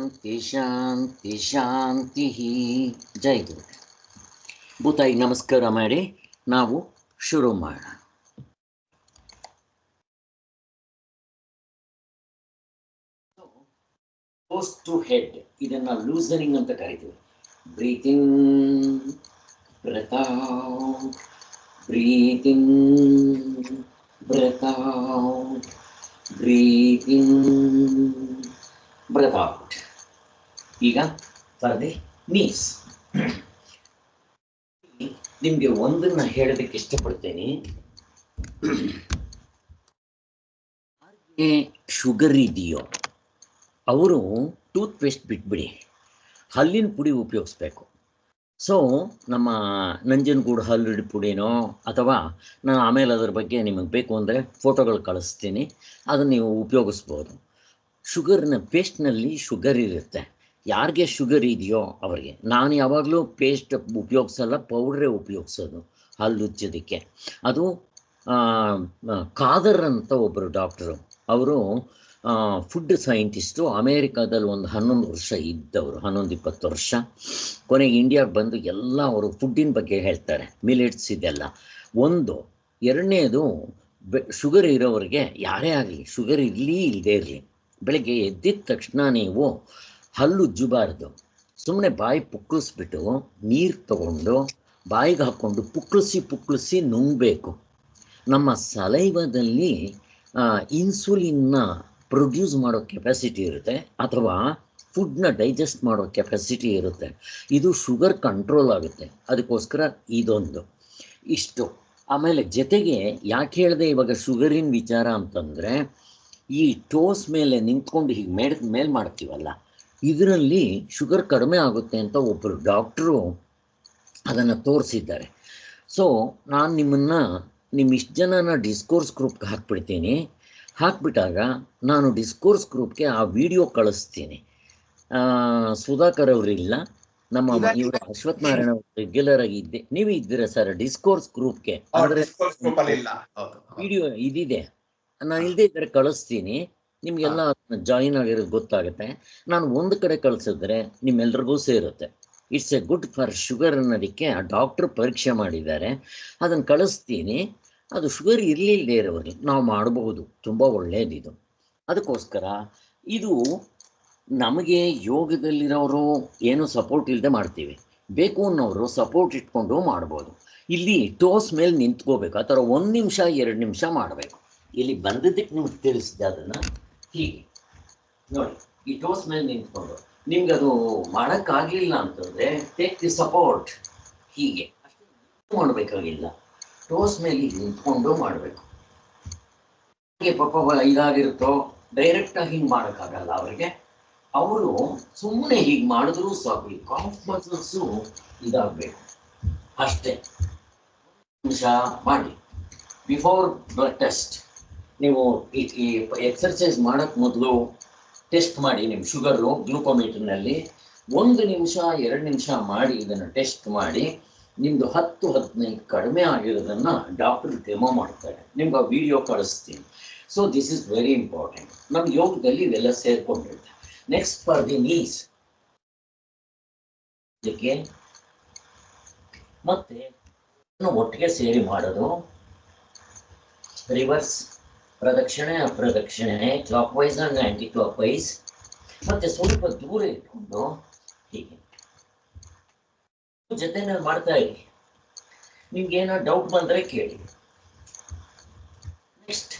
ಶಾಂತಿ ಶಾಂತಿ. ಜೈ ಗುರು. ಭೂತಾಯಿ ನಮಸ್ಕಾರ ಮಾಡಿ ನಾವು ಶುರು ಮಾಡೋಣ. ಕ್ಲೋಸ್ ಟು ಹೆಡ್, ಇದನ್ನ ಲೂಸನಿಂಗ್ ಅಂತ ಕರಿತೀವಿ. Breathing, breath out, breathing, breath out, breathing, breath out. ಈಗ ಫಾರ್ ದಿ ನೀಸ್ ನಿಮ್ಗೆ ಒಂದನ್ನ ಹೇಳೋದಕ್ಕೆ ಇಷ್ಟಪಡ್ತೇನೆ. ಯಾರಿಗೆ ಶುಗರ್ ಇದೆಯೋ ಅವರು ಟೂತ್ ಪೇಸ್ಟ್ ಬಿಟ್ಬಿಡಿ, ಹಲ್ಲಿನ ಪುಡಿ ಉಪಯೋಗಿಸ್ಬೇಕು. ಸೊ ನಮ್ಮ ನಂಜನಗೂಡು ಹಲ್ಲಿನ ಪುಡಿನೋ ಅಥವಾ ನಾನು ಆಮೇಲೆ ಅದ್ರ ಬಗ್ಗೆ ನಿಮಗೆ ಬೇಕು ಅಂದರೆ ಫೋಟೋಗಳು ಕಳಿಸ್ತೀನಿ, ಅದನ್ನು ನೀವು ಉಪಯೋಗಿಸ್ಬೋದು. ಶುಗರ್ನ ಪೇಸ್ಟ್ನಲ್ಲಿ ಶುಗರ್ ಇರುತ್ತೆ. ಯಾರಿಗೆ ಶುಗರ್ ಇದೆಯೋ ಅವರಿಗೆ. ನಾನು ಯಾವಾಗಲೂ ಪೇಸ್ಟ್ ಉಪಯೋಗಿಸಲ್ಲ, ಪೌಡ್ರೇ ಉಪಯೋಗಿಸೋದು ಹಲ್ಲುಜ್ಜೋದಕ್ಕೆ. ಅದು ಖಾದರ್ ಅಂತ ಒಬ್ಬರು ಡಾಕ್ಟರು, ಅವರು ಫುಡ್ ಸೈಂಟಿಸ್ಟು. ಅಮೇರಿಕಾದಲ್ಲಿ ಒಂದು 11 ವರ್ಷ ಇದ್ದವರು, 11-20 ವರ್ಷ. ಕೊನೆಗೆ ಇಂಡಿಯಾಗೆ ಬಂದು ಎಲ್ಲ ಅವರು ಫುಡ್ಡಿನ ಬಗ್ಗೆ ಹೇಳ್ತಾರೆ, ಮಿಲೆಟ್ಸ್ ಇದೆಲ್ಲ. ಒಂದು ಎರಡನೇದು, ಶುಗರ್ ಇರೋರಿಗೆ ಯಾರೇ ಆಗಲಿ, ಶುಗರ್ ಇರಲಿ ಇಲ್ಲದೇ ಇರಲಿ, ಬೆಳಗ್ಗೆ ಎದ್ದಿದ ತಕ್ಷಣ ನೀವು ಹಲ್ಲುಜ್ಜಬಾರ್ದು. ಸುಮ್ಮನೆ ಬಾಯಿ ಪುಕ್ಕಳಿಸ್ಬಿಟ್ಟು ನೀರು ತಗೊಂಡು ಬಾಯಿಗೆ ಹಾಕ್ಕೊಂಡು ಪುಕ್ಕಳಿಸಿ ನುಂಗಬೇಕು. ನಮ್ಮ ಸಲೈವದಲ್ಲಿ ಇನ್ಸುಲಿನ್ನ ಪ್ರೊಡ್ಯೂಸ್ ಮಾಡೋ ಕೆಪಾಸಿಟಿ ಇರುತ್ತೆ, ಅಥವಾ ಫುಡ್ನ ಡೈಜೆಸ್ಟ್ ಮಾಡೋ ಕೆಪಾಸಿಟಿ ಇರುತ್ತೆ. ಇದು ಶುಗರ್ ಕಂಟ್ರೋಲ್ ಆಗುತ್ತೆ. ಅದಕ್ಕೋಸ್ಕರ ಇದೊಂದು ಇಷ್ಟು. ಆಮೇಲೆ ಜೊತೆಗೆ ಯಾಕೆ ಹೇಳಿದೆ ಇವಾಗ ಶುಗರಿನ ವಿಚಾರ ಅಂತಂದರೆ, ಈ ಟೋಸ್ ಮೇಲೆ ನಿಂತ್ಕೊಂಡು ಹೀಗೆ ಮೇಲೆ ಮಾಡ್ತೀವಲ್ಲ, ಇದರಲ್ಲಿ ಶುಗರ್ ಕಡಿಮೆ ಆಗುತ್ತೆ ಅಂತ ಒಬ್ಬರು ಡಾಕ್ಟ್ರು ಅದನ್ನು ತೋರಿಸಿದ್ದಾರೆ. ಸೊ ನಾನು ನಿಮ್ಮ ಇಷ್ಟು ಜನನ ಡಿಸ್ಕೋರ್ಸ್ ಗ್ರೂಪ್ಗೆ ಹಾಕ್ಬಿಡ್ತೀನಿ. ಹಾಕ್ಬಿಟ್ಟಾಗ ನಾನು ಡಿಸ್ಕೋರ್ಸ್ ಗ್ರೂಪ್ಗೆ ಆ ವಿಡಿಯೋ ಕಳಿಸ್ತೀನಿ. ಸುಧಾಕರ್ ಅವರಿಲ್ಲ, ನಮ್ಮ ಇವರು ಅಶ್ವಥ್ ನಾರಾಯಣ ಅವರು ರೆಗ್ಯುಲರ್ ಆಗಿ ಇದ್ದೆ. ನೀವು ಇದ್ದೀರಾ ಸರ್ ಡಿಸ್ಕೋರ್ಸ್ ಗ್ರೂಪ್ಗೆ? ಅಂದರೆ ವಿಡಿಯೋ ಇದಿದೆ, ನಾನು ಇಲ್ಲದೆ ಇದ್ದರೆ ಕಳಿಸ್ತೀನಿ ನಿಮಗೆಲ್ಲ. ಜಾಯಿನ್ ಆಗಿರೋದು ಗೊತ್ತಾಗುತ್ತೆ. ನಾನು ಒಂದು ಕಡೆ ಕಳಿಸಿದ್ರೆ ನಿಮ್ಮೆಲ್ರಿಗೂ ಸೇರುತ್ತೆ. It's A good for sugar ಅನ್ನೋದಕ್ಕೆ ಆ ಡಾಕ್ಟ್ರು ಪರೀಕ್ಷೆ ಮಾಡಿದ್ದಾರೆ, ಅದನ್ನು ಕಳಿಸ್ತೀನಿ. ಅದು ಶುಗರ್ ಇರಲಿಲ್ಲದೆ ಇರೋರಿಗೆ ನಾವು ಮಾಡಬಹುದು, ತುಂಬ ಒಳ್ಳೆಯದಿದು. ಅದಕ್ಕೋಸ್ಕರ ಇದು ನಮಗೆ ಯೋಗದಲ್ಲಿರೋರು ಏನು ಸಪೋರ್ಟ್ ಇಲ್ಲದೆ ಮಾಡ್ತೀವಿ, ಬೇಕು ಅನ್ನೋರು ಸಪೋರ್ಟ್ ಇಟ್ಕೊಂಡು ಮಾಡ್ಬೋದು. ಇಲ್ಲಿ ಟೋಸ್ ಮೇಲೆ ನಿಂತ್ಕೋಬೇಕು, ಆ ಥರ 1 ನಿಮಿಷ 2 ನಿಮಿಷ ಮಾಡಬೇಕು. ಇಲ್ಲಿ ಬಂದಿದ್ದಕ್ಕೆ ನಿಮ್ಗೆ ತಿಳಿಸಿದೆ ಅದನ್ನು. ಹೀಗೆ ನೋಡಿ, ಈ ಟೋಸ್ ಮೇಲೆ ನಿಂತ್ಕೊಂಡು ನಿಮ್ಗೆ ಅದು ಮಾಡೋಕ್ಕಾಗಲಿಲ್ಲ ಅಂತಂದರೆ ಟೇಕ್ ದಿ ಸಪೋರ್ಟ್. ಹೀಗೆ ಅಷ್ಟು ಮಾಡಬೇಕಾಗಿಲ್ಲ, ಟೋಸ್ ಮೇಲೆ ನಿಂತ್ಕೊಂಡು ಮಾಡಬೇಕು. ಹಾಗೆ ಪಾಪ ಇದಾಗಿರುತ್ತೋ ಡೈರೆಕ್ಟಾಗಿ ಹಿಂಗೆ ಮಾಡೋಕ್ಕಾಗಲ್ಲ ಅವರಿಗೆ. ಅವರು ಸುಮ್ಮನೆ ಹೀಗೆ ಮಾಡಿದ್ರೂ ಸಾಕು, ಈ ಕಾಫ್ ಮಸಲ್ಸು ಇದಾಗಬೇಕು ಅಷ್ಟೇ. ನಿಮಿಷ ಮಾಡಿ. ಬಿಫೋರ್ ಬ್ಲಡ್ ಟೆಸ್ಟ್ ನೀವು ಈ ಎಕ್ಸರ್ಸೈಸ್ ಮಾಡೋಕ್ಕೆ ಮೊದಲು ಟೆಸ್ಟ್ ಮಾಡಿ ನಿಮ್ಮ ಶುಗರು ಗ್ಲೂಕೋಮೀಟರ್ನಲ್ಲಿ. 1 ನಿಮಿಷ 2 ನಿಮಿಷ ಮಾಡಿ ಇದನ್ನು ಟೆಸ್ಟ್ ಮಾಡಿ. ನಿಮ್ಮದು 10-15 ಕಡಿಮೆ ಆಗಿರೋದನ್ನು ಡಾಕ್ಟರ್ ಡೆಮೋ ಮಾಡ್ತಾರೆ, ನಿಮ್ಗೆ ಆ ವಿಡಿಯೋ ಕಳಿಸ್ತೀನಿ. So this is very important. ನಮ್ಮ ಯೋಗದಲ್ಲಿ ಇವೆಲ್ಲ ಸೇರ್ಕೊಂಡಿರುತ್ತೆ. ನೆಕ್ಸ್ಟ್ ಫಾರ್ ದಿ ನೀಸ್, ಇದಕ್ಕೆ ಮತ್ತೆ ಒಟ್ಟಿಗೆ ಸೇರಿ ಮಾಡೋದು. ರಿವರ್ಸ್ ಪ್ರದಕ್ಷಿಣೆ ಅಪ್ರದಕ್ಷಿಣೆ, clockwise and anti clock wise. ಮತ್ತೆ ಸ್ವಲ್ಪ ದೂರ ಇಟ್ಕೊಂಡು ಹೀಗೆ ಜೊತೆನಲ್ಲಿ ಮಾಡ್ತಾ ಇರಿ. ನಿಮ್ಗೆ ಏನೋ ಡೌಟ್ ಬಂದರೆ ಕೇಳಿ. ನೆಕ್ಸ್ಟ್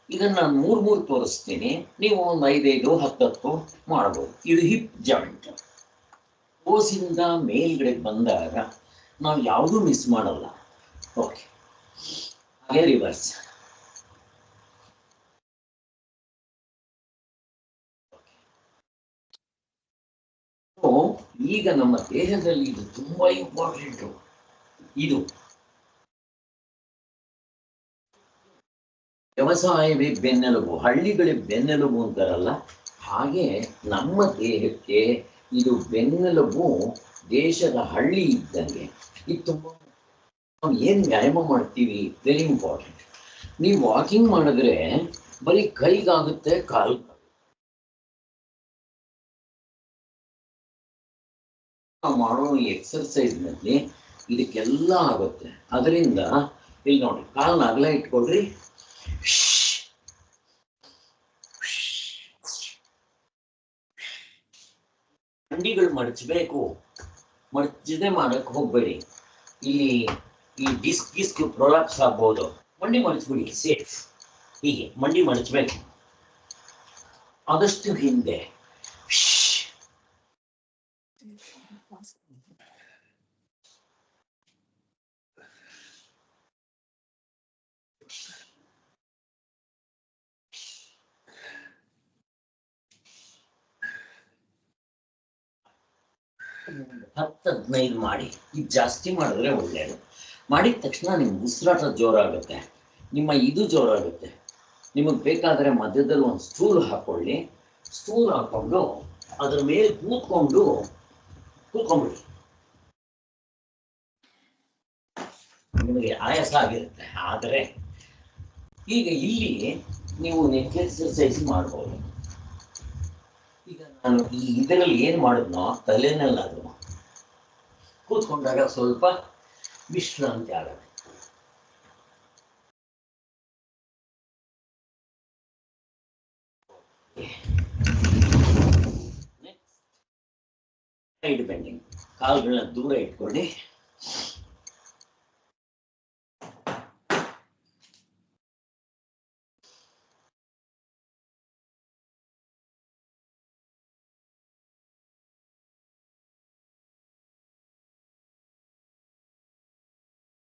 ಇದನ್ನು ನಾನು 3 ತೋರಿಸ್ತೀನಿ, ನೀವು ಒಂದು 5-10 ಮಾಡ್ಬೋದು. ಇದು ಹಿಪ್ ಜಾಯಿಂಟ್. ಓಸಿಂದ ಮೇಲ್ಗಡೆ ಬಂದಾಗ ನಾವು ಯಾವುದೂ ಮಿಸ್ ಮಾಡಲ್ಲ. ಓಕೆ, ಹಾಗೆ ರಿವರ್ಸ್. ಈಗ ನಮ್ಮ ದೇಹದಲ್ಲಿ ಇದು ತುಂಬಾ ಇಂಪಾರ್ಟೆಂಟು. ಇದು ವ್ಯವಸಾಯವೇ ಬೆನ್ನೆಲುಬು, ಹಳ್ಳಿಗಳೇ ಬೆನ್ನೆಲುಬು ಅಂತಾರಲ್ಲ, ಹಾಗೆ ನಮ್ಮ ದೇಹಕ್ಕೆ ಇದು ಬೆನ್ನೆಲುಬು, ದೇಶದ ಹಳ್ಳಿ ಇದ್ದಂಗೆ. ಇದು ತುಂಬ ನಾವು ಏನು ವ್ಯಾಯಾಮ ಮಾಡ್ತೀವಿ ವೆರಿ ಇಂಪಾರ್ಟೆಂಟ್. ನೀವು ವಾಕಿಂಗ್ ಮಾಡಿದ್ರೆ ಬರೀ ಕೈಗಾಗುತ್ತೆ, ಕಾಲು ನಾವು ಮಾಡೋ ಈ ಎಕ್ಸರ್ಸೈಸ್ನಲ್ಲಿ ಇದಕ್ಕೆಲ್ಲ ಆಗುತ್ತೆ. ಅದರಿಂದ ಇಲ್ಲಿ ನೋಡಿ, ಕಾಲನ್ನ ಅಗಲ ಇಟ್ಕೊಳ್ರಿ. ಮಂಡಿಗಳು ಮಡಚಬೇಕು, ಮಡಚದೆ ಮಾಡಕ್ಕೆ ಹೋಗ್ಬೇಡಿ. ಇಲ್ಲಿ ಈ ಡಿಸ್ಕ್ ಪ್ರೊಲಾಪ್ಸ್ ಆಗ್ಬೋದು, ಮಂಡಿ ಮಡಚ್ಬಿಡಿ, ಸೇಫ್. ಹೀಗೆ ಮಂಡಿ ಮಡಚಬೇಕು, ಆದಷ್ಟು ಹಿಂದೆ. ಹತ್ತು 15 ಮಾಡಿ. ಇದು ಜಾಸ್ತಿ ಮಾಡಿದ್ರೆ ಒಳ್ಳೆಯದು. ಮಾಡಿದ ತಕ್ಷಣ ನಿಮ್ಮ ಉಸಿರಾಟ ಜೋರಾಗುತ್ತೆ, ನಿಮ್ಮ ಇದು ಜೋರಾಗುತ್ತೆ. ನಿಮಗೆ ಬೇಕಾದರೆ ಮಧ್ಯದಲ್ಲಿ ಒಂದು ಸ್ಟೂಲ್ ಹಾಕೊಳ್ಳಿ, ಸ್ಟೂಲ್ ಹಾಕೊಂಡು ಅದ್ರ ಮೇಲೆ ಕೂತ್ಕೊಂಡ್ಬಿಡಿ. ನಿಮಗೆ ಆಯಾಸ ಆಗಿರುತ್ತೆ. ಆದರೆ ಈಗ ಇಲ್ಲಿ ನೀವು ನೆಕ್ ಎಕ್ಸರ್ಸೈಸ್ ಮಾಡ್ಬೋದು. ಈಗ ನಾನು ಈ ಇದರಲ್ಲಿ ಏನು ಮಾಡಿದ್ನೋ ತಲೆನಲ್ಲಾದ್ರೂ ಕೂತ್ಕೊಂಡಾಗ ಸ್ವಲ್ಪ ವಿಶ್ರಾಂತಿ ಆಗುತ್ತೆ. ಸೈಡ್ ಬೆಂಡಿಂಗ್, ಕಾಲುಗಳನ್ನ ದೂರ ಇಟ್ಕೊಳ್ಳಿ.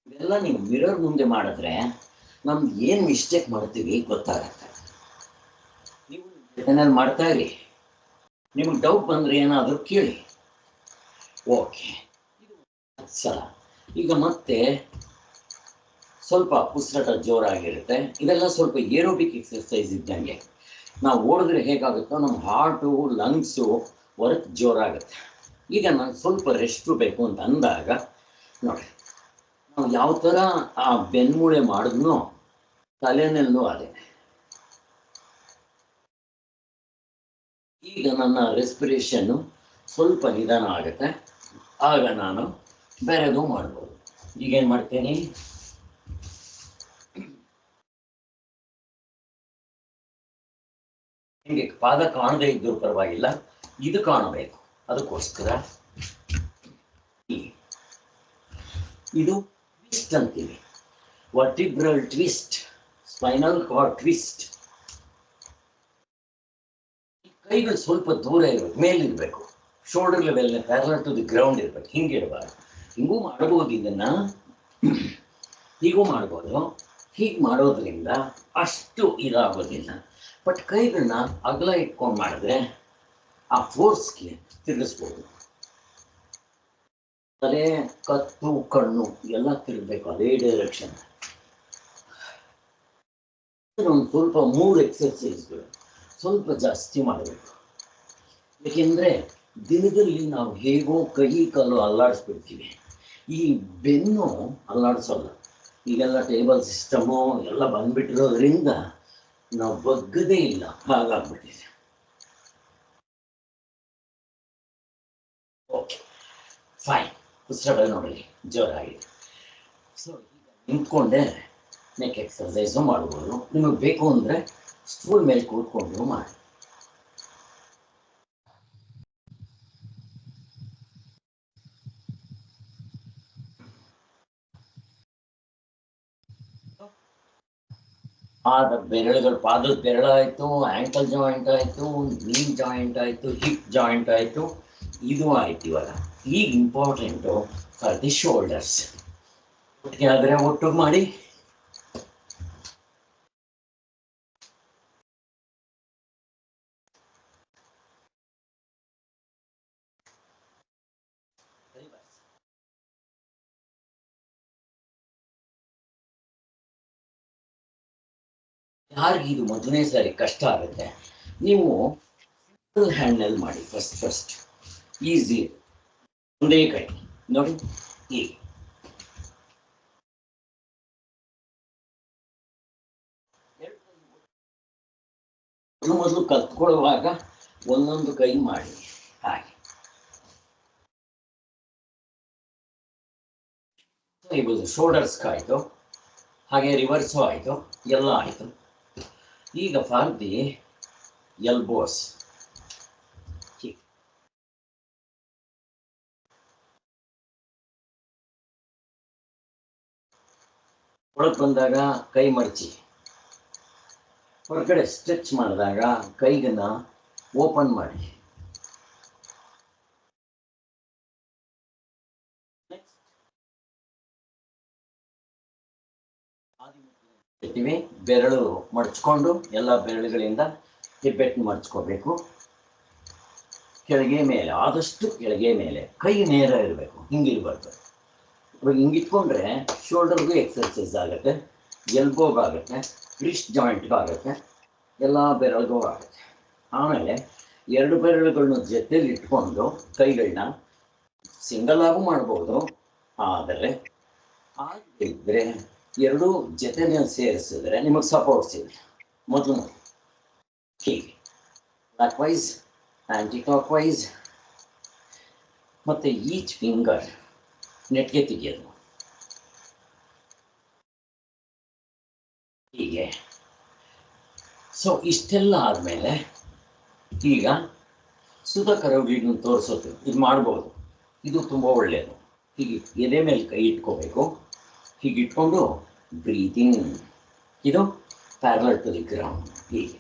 ಇದೆಲ್ಲ ನೀವು ಮಿರರ್ ಮುಂದೆ ಮಾಡಿದ್ರೆ ನಮ್ದು ಏನು ಮಿಸ್ಟೇಕ್ ಮಾಡ್ತೀವಿ ಗೊತ್ತಾಗತ್ತೆ. ನೀವು ಜೊತೆನಲ್ಲಿ ಮಾಡ್ತಾ ಇರಿ, ನಿಮಗೆ ಡೌಟ್ ಬಂದರೆ ಏನಾದರೂ ಕೇಳಿ. ಓಕೆ, ಸಲ ಈಗ ಮತ್ತೆ ಸ್ವಲ್ಪ ಉಸಿರಾಟ ಜೋರಾಗಿರುತ್ತೆ. ಇದೆಲ್ಲ ಸ್ವಲ್ಪ ಏರೋಬಿಕ್ ಎಕ್ಸರ್ಸೈಸ್ ಇದ್ದಂಗೆ. ನಾವು ಓಡಿದ್ರೆ ಹೇಗಾಗುತ್ತೋ ನಮ್ಮ ಹಾರ್ಟು ಲಂಗ್ಸು ವರ್ಕ್ ಜೋರಾಗುತ್ತೆ. ಈಗ ನಾನು ಸ್ವಲ್ಪ ರೆಸ್ಟ್ ಬೇಕು ಅಂತ ಅಂದಾಗ ನೋಡಿ, ನಾವು ಯಾವ ಥರ ಆ ಬೆನ್ಮೂಳೆ ಮಾಡಿದ್ನೋ ತಲೆನಲ್ಲೂ ಅದೇ. ಈಗ ನನ್ನ ರೆಸ್ಪಿರೇಷನ್ನು ಸ್ವಲ್ಪ ನಿಧಾನ ಆಗುತ್ತೆ, ಆಗ ನಾನು ಬೇರೆದು ಮಾಡ್ಬೋದು. ಈಗೇನು ಮಾಡ್ತೇನೆ, ನಿಮಗೆ ಪಾದ ಕಾಣದೇ ಇದ್ರೂ ಪರವಾಗಿಲ್ಲ, ಇದು ಕಾಣಬೇಕು. ಅದಕ್ಕೋಸ್ಕರ ಇದು ಟ್ವಿಸ್ಟ್ ಅಂತೀವಿ, vertebral twist, spinal cord twist. ಕೈಗಳು ಸ್ವಲ್ಪ ದೂರ ಇರಬೇಕು, ಮೇಲಿರಬೇಕು, shoulder level parallel to the ground ಇರಬೇಕು. ಹಿಂಗಿರಬಾರ್ದು. ಹಿಂಗೂ ಮಾಡಬಹುದು, ಇದನ್ನ ಹೀಗೂ ಮಾಡ್ಬೋದು. ಹೀಗೆ ಮಾಡೋದ್ರಿಂದ ಅಷ್ಟು ಇದಾಗೋದಿಲ್ಲ. ಬಟ್ ಕೈಗಳನ್ನ ಅಗಲ ಇಟ್ಕೊಂಡು ಮಾಡಿದ್ರೆ ಆ ಫೋರ್ಸ್ಗೆ ತಿರುಗಿಸ್ಬೋದು. ತಲೆ, ಕತ್ತು, ಕಣ್ಣು ಎಲ್ಲ ತಿರುಗಬೇಕು ಅದೇ ಡೈರೆಕ್ಷನ್. ಒಂದು ಸ್ವಲ್ಪ 3 ಎಕ್ಸರ್ಸೈಸ್ಗಳು ಸ್ವಲ್ಪ ಜಾಸ್ತಿ ಮಾಡಬೇಕು. ಏಕೆಂದರೆ ದಿನದಲ್ಲಿ ನಾವು ಹೇಗೋ ಕೈ ಕಾಲು ಅಲ್ಲಾಡಿಸ್ಬಿಡ್ತೀವಿ, ಈ ಬೆನ್ನು ಅಲ್ಲಾಡಿಸೋಲ್ಲ. ಈಗೆಲ್ಲ ಟೇಬಲ್ ಸಿಸ್ಟಮು ಎಲ್ಲ ಬಂದ್ಬಿಟ್ಟಿರೋದ್ರಿಂದ ನಾವು ಬಗ್ಗದೇ ಇಲ್ಲ, ಹಾಗಾಗ್ಬಿಟ್ಟಿದೆ. Okay, fine. ಉಸಿರಾಟ ನೋಡಿ ಜೋರಾಗಿದೆ. ಸೊ ಈಗ ನಿಂತ್ಕೊಂಡೆ ನೆಕ್ ಎಕ್ಸರ್ಸೈಸು ಮಾಡ್ಬೋದು. ನಿಮಗೆ ಬೇಕು ಅಂದರೆ ಸ್ಟೂಲ್ ಮೇಲೆ ಕೂತ್ಕೊಂಡು ಮಾಡಿ. ಬೆರಳುಗಳು, ಪಾದದ ಬೆರಳಾಯಿತು, ಆ್ಯಂಕಲ್ ಜಾಯಿಂಟ್ ಆಯಿತು, ನೀ ಜಾಯಿಂಟ್ ಆಯಿತು, ಹಿಪ್ ಜಾಯಿಂಟ್ ಆಯಿತು, ಇದು ಆಯ್ತು. ಇವಾಗ ಈಗ ಇಂಪಾರ್ಟೆಂಟು ಫಾರ್ ದಿ ಶೋಲ್ಡರ್ಸ್. ಒಟ್ಟಿಗೆ ಆದರೆ ಒಟ್ಟು ಮಾಡಿ. ಯಾರಿಗೆ ಇದು ಮೊದಲನೇ ಸಾರಿ ಕಷ್ಟ ಆಗುತ್ತೆ, ನೀವು ಹ್ಯಾಂಡ್ನಲ್ಲಿ ಮಾಡಿ. ಫಸ್ಟ್ ಈಸಿ, ಒಂದೇ ಕೈ ನೋಡಿ. ಈಗ ಮೊದಲು ಕಲ್ತ್ಕೊಳ್ಳುವಾಗ ಒಂದೊಂದು ಕೈ ಮಾಡಿ. ಹಾಗೆ ಇರ್ಬೋದು. ಶೋಲ್ಡರ್ಸ್ಗೆ ಆಯಿತು, ಹಾಗೆ ರಿವರ್ಸು ಆಯಿತು, ಎಲ್ಲ ಆಯಿತು. ಈಗ ಫಾರ್ ದಿ ಎಲ್ಬೋಸ್ ಒಳಗೆ ಬಂದಾಗ ಕೈ ಮಡಚಿ, ಹೊರಗಡೆ ಸ್ಟ್ರೆಚ್ ಮಾಡಿದಾಗ ಕೈಗನ್ನ ಓಪನ್ ಮಾಡಿ. ಬೆರಳು ಮಡಚ್ಕೊಂಡು ಎಲ್ಲ ಬೆರಳುಗಳಿಂದ ಹೆಬ್ಬೆಟ್ಟು ಮಡಚ್ಕೋಬೇಕು. ಕೆಳಗೆ ಮೇಲೆ, ಆದಷ್ಟು ಕೆಳಗೆ ಮೇಲೆ, ಕೈ ನೇರ ಇರಬೇಕು, ಹಿಂಗಿರ್ಬಾರ್ದು. ಇವಾಗ ಹಿಂಗಿಟ್ಕೊಂಡ್ರೆ ಶೋಲ್ಡರ್ಗೂ ಎಕ್ಸರ್ಸೈಸ್ ಆಗುತ್ತೆ, ಎಲ್ಬೋಗಾಗುತ್ತೆ, ರಿಸ್ಟ್ ಜಾಯಿಂಟ್ಗಾಗುತ್ತೆ, ಎಲ್ಲ ಬೆರಳಿಗೂ ಆಗುತ್ತೆ. ಆಮೇಲೆ 2 ಬೆರಳುಗಳನ್ನ ಜೊತೆಲಿ ಇಟ್ಕೊಂಡು ಕೈಗಳನ್ನ ಸಿಂಗಲ್ ಆಗು ಮಾಡ್ಬೋದು. ಆದರೆ ಆಗಿದ್ರೆ 2 ಜೊತೆನೇ ಸೇರಿಸಿದ್ರೆ ನಿಮಗೆ ಸಪೋರ್ಟ್ ಸಿಗುತ್ತೆ. ಮೊದಲು ಹೀಗೆ clockwise, anti clock wise, ಮತ್ತು ಈಚ್ ಫಿಂಗರ್ ನೆಟ್ಗೆ ತೆಗೆಯೋದು ಹೀಗೆ. ಸೊ ಇಷ್ಟೆಲ್ಲ ಆದಮೇಲೆ ಈಗ ಸುಧಾಕರವಿನ ತೋರಿಸೋದು ಇದು ಮಾಡ್ಬೋದು. ಇದು ತುಂಬ ಒಳ್ಳೆಯದು. ಹೀಗೆ ಎದೆ ಮೇಲೆ ಕೈ ಇಟ್ಕೋಬೇಕು. ಹೀಗೆ ಇಟ್ಕೊಂಡು ಬ್ರೀತಿಂಗ್, ಇದು ಪ್ಯಾರಲಲ್ ಟು ದಿ ಗ್ರೌಂಡ್. ಹೀಗೆ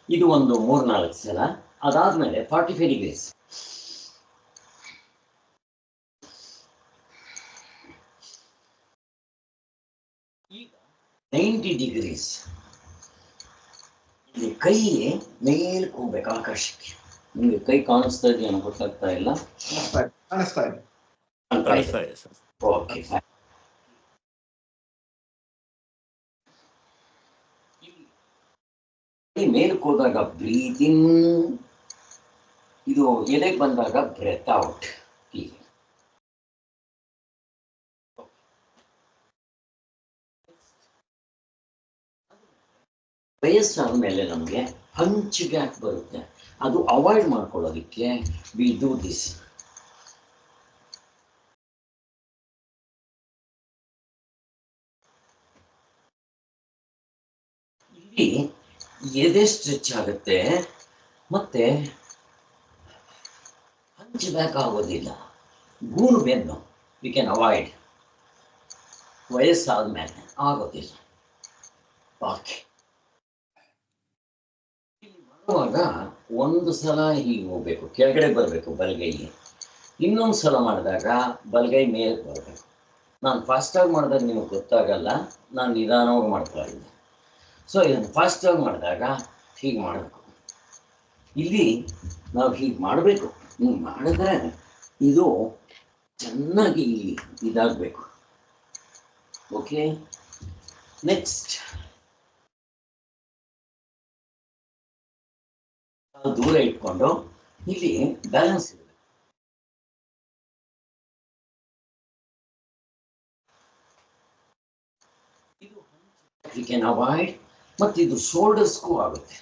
ಇದು ಒಂದು 3-4 ಸಲ. ಅದಾದಮೇಲೆ 45 ಡಿಗ್ರೀಸ್. ಈಗ 90 ಡಿಗ್ರೀಸ್. ಇಲ್ಲಿ ಕೈ ಮೇಲಕ್ಕೆ ಹೋಗ್ಬೇಕು, ಆಕಾಶಕ್ಕೆ. ನಿಮಗೆ ಕೈ ಕಾಣಿಸ್ತಾ ಇದೆಯಾ ಅನ್ನೋ ಗೊತ್ತಾಗ್ತಾ ಇಲ್ಲ. ಓಕೆ, ಮೇಲಕ್ಕೆ ಹೋದಾಗ ಬ್ರೀತಿಂಗ್, ಇದು ಎದೆಗೆ ಬಂದಾಗ ಬ್ರೆತ್ ಔಟ್. ಹೀಗೆ ವಯಸ್ಸಾದ್ಮೇಲೆ ನಮಗೆ ಹಂಚ್ ಗ್ಯಾಪ್ ಬರುತ್ತೆ. ಅದು ಅವಾಯ್ಡ್ ಮಾಡ್ಕೊಳ್ಳೋದಕ್ಕೆ ವಿ ಡೂ ದಿಸ್. ಇಲ್ಲಿ ಎದೆ ಸ್ಟ್ರೆಚ್ ಆಗುತ್ತೆ, ಮತ್ತೆ ಹಂಚ್ ಬ್ಯಾಕ್ ಆಗೋದಿಲ್ಲ. ಗೂನು ಬೆನ್ನು ವಿ ಕ್ಯಾನ್ ಅವಾಯ್ಡ್. ವಯಸ್ಸಾದ್ಮೇಲೆ ಆಗೋದಿಲ್ಲ. ಓಕೆ, ಮಾಡುವಾಗ ಒಂದು ಸಲ ಹೀಗೆ ಹೋಗ್ಬೇಕು, ಕೆಳಗಡೆ ಬರಬೇಕು ಬಲಗೈಗೆ. ಇನ್ನೊಂದು ಸಲ ಮಾಡಿದಾಗ ಬಲಗೈ ಮೇಲೆ ಬರಬೇಕು. ನಾನು ಫಾಸ್ಟಾಗಿ ಮಾಡಿದಾಗ ನಿಮಗೆ ಗೊತ್ತಾಗಲ್ಲ, ನಾನು ನಿಧಾನವಾಗಿ ಮಾಡ್ತಾ ಇದ್ದೆ. ಸೊ ಇದನ್ನು ಫಾಸ್ಟಾಗಿ ಮಾಡಿದಾಗ ಹೀಗೆ ಮಾಡಬೇಕು. ಇಲ್ಲಿ ನಾವು ಹೀಗೆ ಮಾಡಬೇಕು. ಹಿಂಗೆ ಮಾಡಿದ್ರೆ ಇದು ಚೆನ್ನಾಗಿ ಇದಾಗಬೇಕು. ಓಕೆ, ನೆಕ್ಸ್ಟ್ ದೂರ ಇಟ್ಕೊಂಡು ಇಲ್ಲಿ ಬ್ಯಾಲೆನ್ಸ್ ಇರಬೇಕು. ಇದು ವಿ ಕ್ಯಾನ್ ಅವಾಯ್ಡ್. ಮತ್ತು ಇದು ಶೋಲ್ಡರ್ಸ್ಗೂ ಆಗುತ್ತೆ.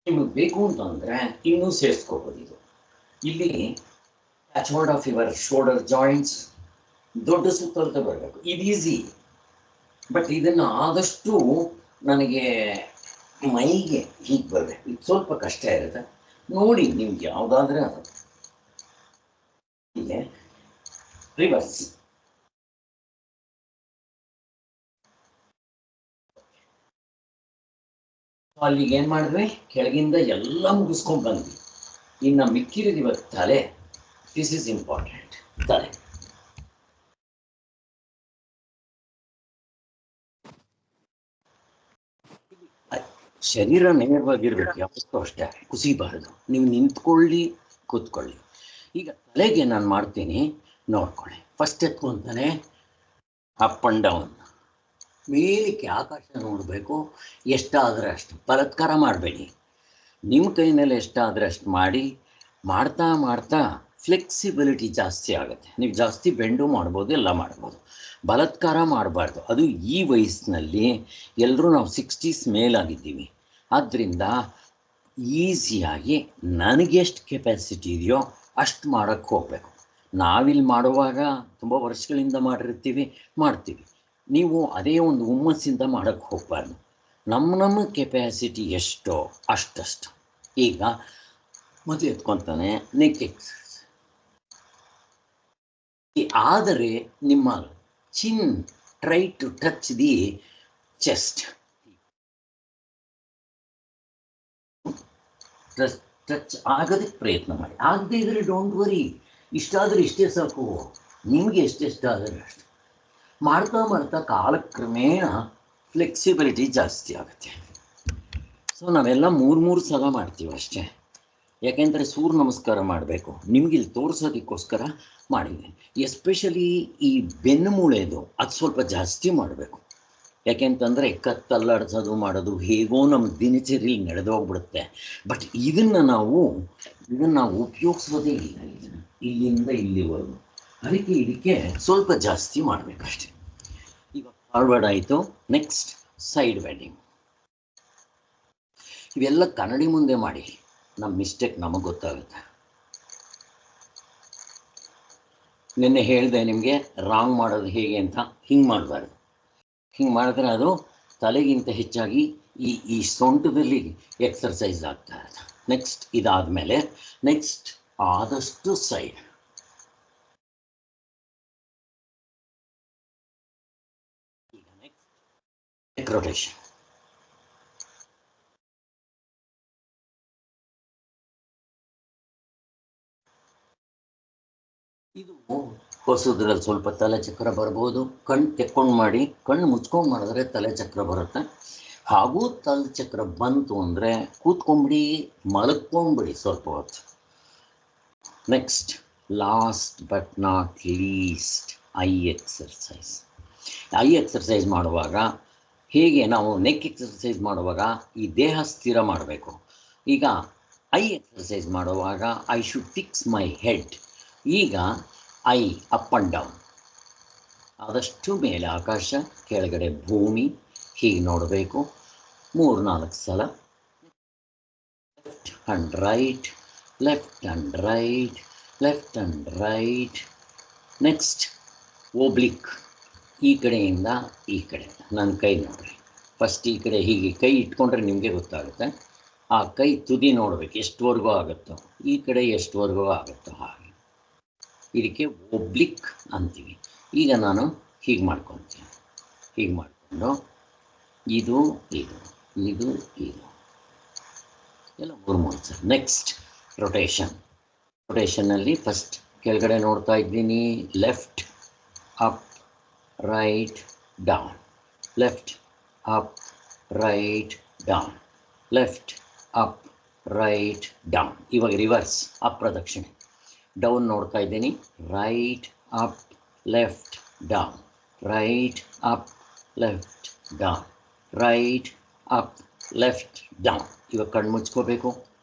ನಿಮಗೆ ಬೇಕು ಅಂತಂದರೆ ಇನ್ನೂ ಸೇರಿಸ್ಕೋಬೋದು. ಇದು ಇಲ್ಲಿ catch hold of your shoulder joints, ದೊಡ್ಡ ಸುತ್ತಳತೆ ಬರಬೇಕು. ಇದು ಈಸಿ, ಬಟ್ ಇದನ್ನು ಆದಷ್ಟು ನನಗೆ ಮೈಗೆ ಹೀಗೆ ಬರಬೇಕು. ಇದು ಸ್ವಲ್ಪ ಕಷ್ಟ ಇರುತ್ತೆ. ನೋಡಿ ನಿಮ್ಗೆ ಯಾವುದಾದ್ರೆ ಅದು. ಹೀಗೆ ರಿವರ್ಸ್. ಅಲ್ಲಿಗೆ ಏನು ಮಾಡಿದ್ವಿ, ಕೆಳಗಿಂದ ಎಲ್ಲ ಮುಗಿಸ್ಕೊಂಡು ಬಂದ್ವಿ. ಇನ್ನು ಮಿಕ್ಕಿರೋದು ಇವತ್ತು ತಲೆ. This is important. ತಲೆ ಶರೀರ ನೇರವಾಗಿರ್ಬೇಕು, ಯಾವತ್ತೂ ಅಷ್ಟೇ, ಕುಸಿಬಾರದು. ನೀವು ನಿಂತ್ಕೊಳ್ಳಿ, ಕೂತ್ಕೊಳ್ಳಿ. ಈಗ ತಲೆಗೆ ನಾನು ಮಾಡ್ತೀನಿ, ನೋಡ್ಕೊಳ್ಳಿ. ಫಸ್ಟ್ ಎತ್ಕೊಂತಾನೆ ಅಪ್ ಆ್ಯಂಡ್ ಡೌನ್, ಮೇಲಕ್ಕೆ ಆಕಾಶ ನೋಡಬೇಕು. ಎಷ್ಟಾದರೆ ಅಷ್ಟು ಬಲಾತ್ಕಾರ ಮಾಡಬೇಡಿ. ನಿಮ್ಮ ಕೈನಲ್ಲಿ ಎಷ್ಟಾದರೆ ಅಷ್ಟು ಮಾಡಿ. ಮಾಡ್ತಾ ಮಾಡ್ತಾ ಫ್ಲೆಕ್ಸಿಬಿಲಿಟಿ ಜಾಸ್ತಿ ಆಗುತ್ತೆ. ನೀವು ಜಾಸ್ತಿ ಬೆಂಡು ಮಾಡ್ಬೋದು, ಎಲ್ಲ ಮಾಡ್ಬೋದು. ಬಲಾತ್ಕಾರ ಮಾಡಬಾರ್ದು. ಅದು ಈ ವಯಸ್ಸಿನಲ್ಲಿ ಎಲ್ಲರೂ ನಾವು 60s ಮೇಲಾಗಿದ್ದೀವಿ. ಆದ್ದರಿಂದ ಈಸಿಯಾಗಿ ನನಗೆಷ್ಟು ಕೆಪಾಸಿಟಿ ಇದೆಯೋ ಅಷ್ಟು ಮಾಡೋಕ್ಕೆ ಹೋಗಬೇಕು. ನಾವಿಲ್ಲಿ ಮಾಡುವಾಗ ತುಂಬ ವರ್ಷಗಳಿಂದ ಮಾಡ್ತೀವಿ. ನೀವು ಅದೇ ಒಂದು ಹುಮ್ಮಸ್ಸಿಂದ ಮಾಡೋಕ್ಕೆ ಹೋಗಬಾರ್ದು. ನಮ್ಮ ಕೆಪಾಸಿಟಿ ಎಷ್ಟೋ ಅಷ್ಟಷ್ಟು. ಈಗ ಮೊದಲು ಎತ್ಕೊತಾನೆ ನೆಕ್ ಎಕ್ಸರ್ಸೈಸ್. ಆದರೆ ನಿಮ್ಮ chin try to touch the chest. Touch ಆಗೋದಕ್ಕೆ ಪ್ರಯತ್ನ ಮಾಡಿ. ಆಗದೇ ಇದ್ರೆ ಡೋಂಟ್ ವರಿ, ಇಷ್ಟಾದರೆ ಇಷ್ಟೇ ಸಾಕು. ನಿಮಗೆ ಎಷ್ಟೆಷ್ಟಾದರೆ ಅಷ್ಟು ಮಾಡ್ತಾ ಕಾಲಕ್ರಮೇಣ ಫ್ಲೆಕ್ಸಿಬಿಲಿಟಿ ಜಾಸ್ತಿ ಆಗುತ್ತೆ. ಸೊ ನಾವೆಲ್ಲ ಮೂರು ಸಲ ಮಾಡ್ತೀವಿ ಅಷ್ಟೇ. ಯಾಕೆಂದರೆ ಸೂರ್ಯ ನಮಸ್ಕಾರ ಮಾಡಬೇಕು, ನಿಮ್ಗೆ ಇಲ್ಲಿ ತೋರಿಸೋದಕ್ಕೋಸ್ಕರ ಮಾಡಿದ್ದೀನಿ. ಎಸ್ಪೆಷಲಿ ಈ ಬೆನ್ನು ಮೂಳೆದು ಅದು ಸ್ವಲ್ಪ ಜಾಸ್ತಿ ಮಾಡಬೇಕು. ಯಾಕೆಂತಂದರೆ ಕತ್ತಲ್ಲಾಡ್ಸೋದು ಮಾಡೋದು ಹೇಗೋ ನಮ್ಮ ದಿನಚರಿಯಲ್ಲಿ ನಡೆದೋಗ್ಬಿಡುತ್ತೆ. ಬಟ್ ಇದನ್ನು ನಾವು ಉಪಯೋಗಿಸೋದೇ ಇಲ್ಲ, ಇಲ್ಲಿಂದ ಇಲ್ಲಿವರೆಗೂ. ಅದಕ್ಕೆ ಇದಕ್ಕೆ ಸ್ವಲ್ಪ ಜಾಸ್ತಿ ಮಾಡಬೇಕಷ್ಟೆ. ಈಗ ಫಾರ್ವರ್ಡ್ ಆಯಿತು. Next side bending. ಇವೆಲ್ಲ ಕನ್ನಡಿ ಮುಂದೆ ಮಾಡಿ, ನಮ್ಮ ಮಿಸ್ಟೇಕ್ ನಮಗೆ ಗೊತ್ತಾಗುತ್ತೆ. ನಿನ್ನೆ ಹೇಳಿದೆ ನಿಮಗೆ ರಾಂಗ್ ಮಾಡೋದು ಹೇಗೆ ಅಂತ. ಹಿಂಗೆ ಮಾಡಬಾರ್ದು. ಹಿಂಗೆ ಮಾಡಿದ್ರೆ ಅದು ತಲೆಗಿಂತ ಹೆಚ್ಚಾಗಿ ಈ ಸೊಂಟದಲ್ಲಿ ಎಕ್ಸರ್ಸೈಸ್ ಆಗ್ತಾ ಇರುತ್ತೆ. ನೆಕ್ಸ್ಟ್ ಇದಾದಮೇಲೆ ನೆಕ್ಸ್ಟ್ ಆದಷ್ಟು ಸೈಡ್. ಈಗ ನೆಕ್ಸ್ಟ್ ರೊಟೇಷನ್. ಇದು ಹೊಸದ್ರಲ್ಲಿ ಸ್ವಲ್ಪ ತಲೆ ಚಕ್ರ ಬರ್ಬೋದು. ಕಣ್ಣು ತೆಕ್ಕೊಂಡು ಮಾಡಿ, ಕಣ್ಣು ಮುಚ್ಕೊಂಡು ಮಾಡಿದ್ರೆ ತಲೆ ಚಕ್ರ ಬರುತ್ತೆ. ಹಾಗೂ ತಲೆ ಚಕ್ರ ಬಂತು ಅಂದರೆ ಕೂತ್ಕೊಂಡ್ಬಿಡಿ, ಮಲಕ್ಕೊಂಡ್ಬಿಡಿ ಸ್ವಲ್ಪ ಹೊತ್ತು. Next last but not least I exercise. I exercise ಮಾಡುವಾಗ ಹೇಗೆ ನಾವು ನೆಕ್ ಎಕ್ಸರ್ಸೈಸ್ ಮಾಡುವಾಗ ಈ ದೇಹ ಸ್ಥಿರ ಮಾಡಬೇಕು. ಈಗ ಐ ಎಕ್ಸರ್ಸೈಸ್ ಮಾಡುವಾಗ I should fix my head. ಈಗ ಐ ಅಪ್ ಆ್ಯಂಡ್ ಡೌನ್, ಆದಷ್ಟು ಮೇಲೆ ಆಕಾಶ, ಕೆಳಗಡೆ ಭೂಮಿ, ಹೀಗೆ ನೋಡಬೇಕು 3-4 ಸಲ. Left and right, left and right, left and right. Next oblique, ಈ ಕಡೆಯಿಂದ ಈ ಕಡೆ. ನನ್ನ ಕೈ ನೋಡ್ರಿ. ಫಸ್ಟ್ ಈ ಕಡೆ ಹೀಗೆ ಕೈ ಇಟ್ಕೊಂಡ್ರೆ ನಿಮಗೆ ಗೊತ್ತಾಗುತ್ತೆ. ಆ ಕೈ ತುದಿ ನೋಡಬೇಕು ಎಷ್ಟುವರೆಗೂ ಆಗುತ್ತೋ, ಈ ಕಡೆ ಎಷ್ಟುವರೆಗೂ ಆಗುತ್ತೋ ಹಾಗೆ. ಇದಕ್ಕೆ ಓಬ್ಲಿಕ್ ಅಂತೀವಿ. ಈಗ ನಾನು ಹೀಗೆ ಮಾಡ್ಕೊತೀನಿ. ಹೀಗೆ ಮಾಡಿಕೊಂಡು ಇದು ಇದು ಇದು ಇದು ಎಲ್ಲ 3 ಸಲ. Next rotation. ರೊಟೇಷನ್ನಲ್ಲಿ ಫಸ್ಟ್ ಕೆಳಗಡೆ ನೋಡ್ತಾ ಇದ್ದೀನಿ. Left up write down, left up write down, left up write down. ಇವಾಗ ರಿವರ್ಸ್, ಅಪ್ರದಕ್ಷಿಣೆ. ಡೌನ್ ನೋಡ್ತಾ ಇದ್ದೀನಿ. Right up left down, right up left down, right up left down. ಇವಾಗ ಕಣ್ಣು ಮುಚ್ಕೋಬೇಕು.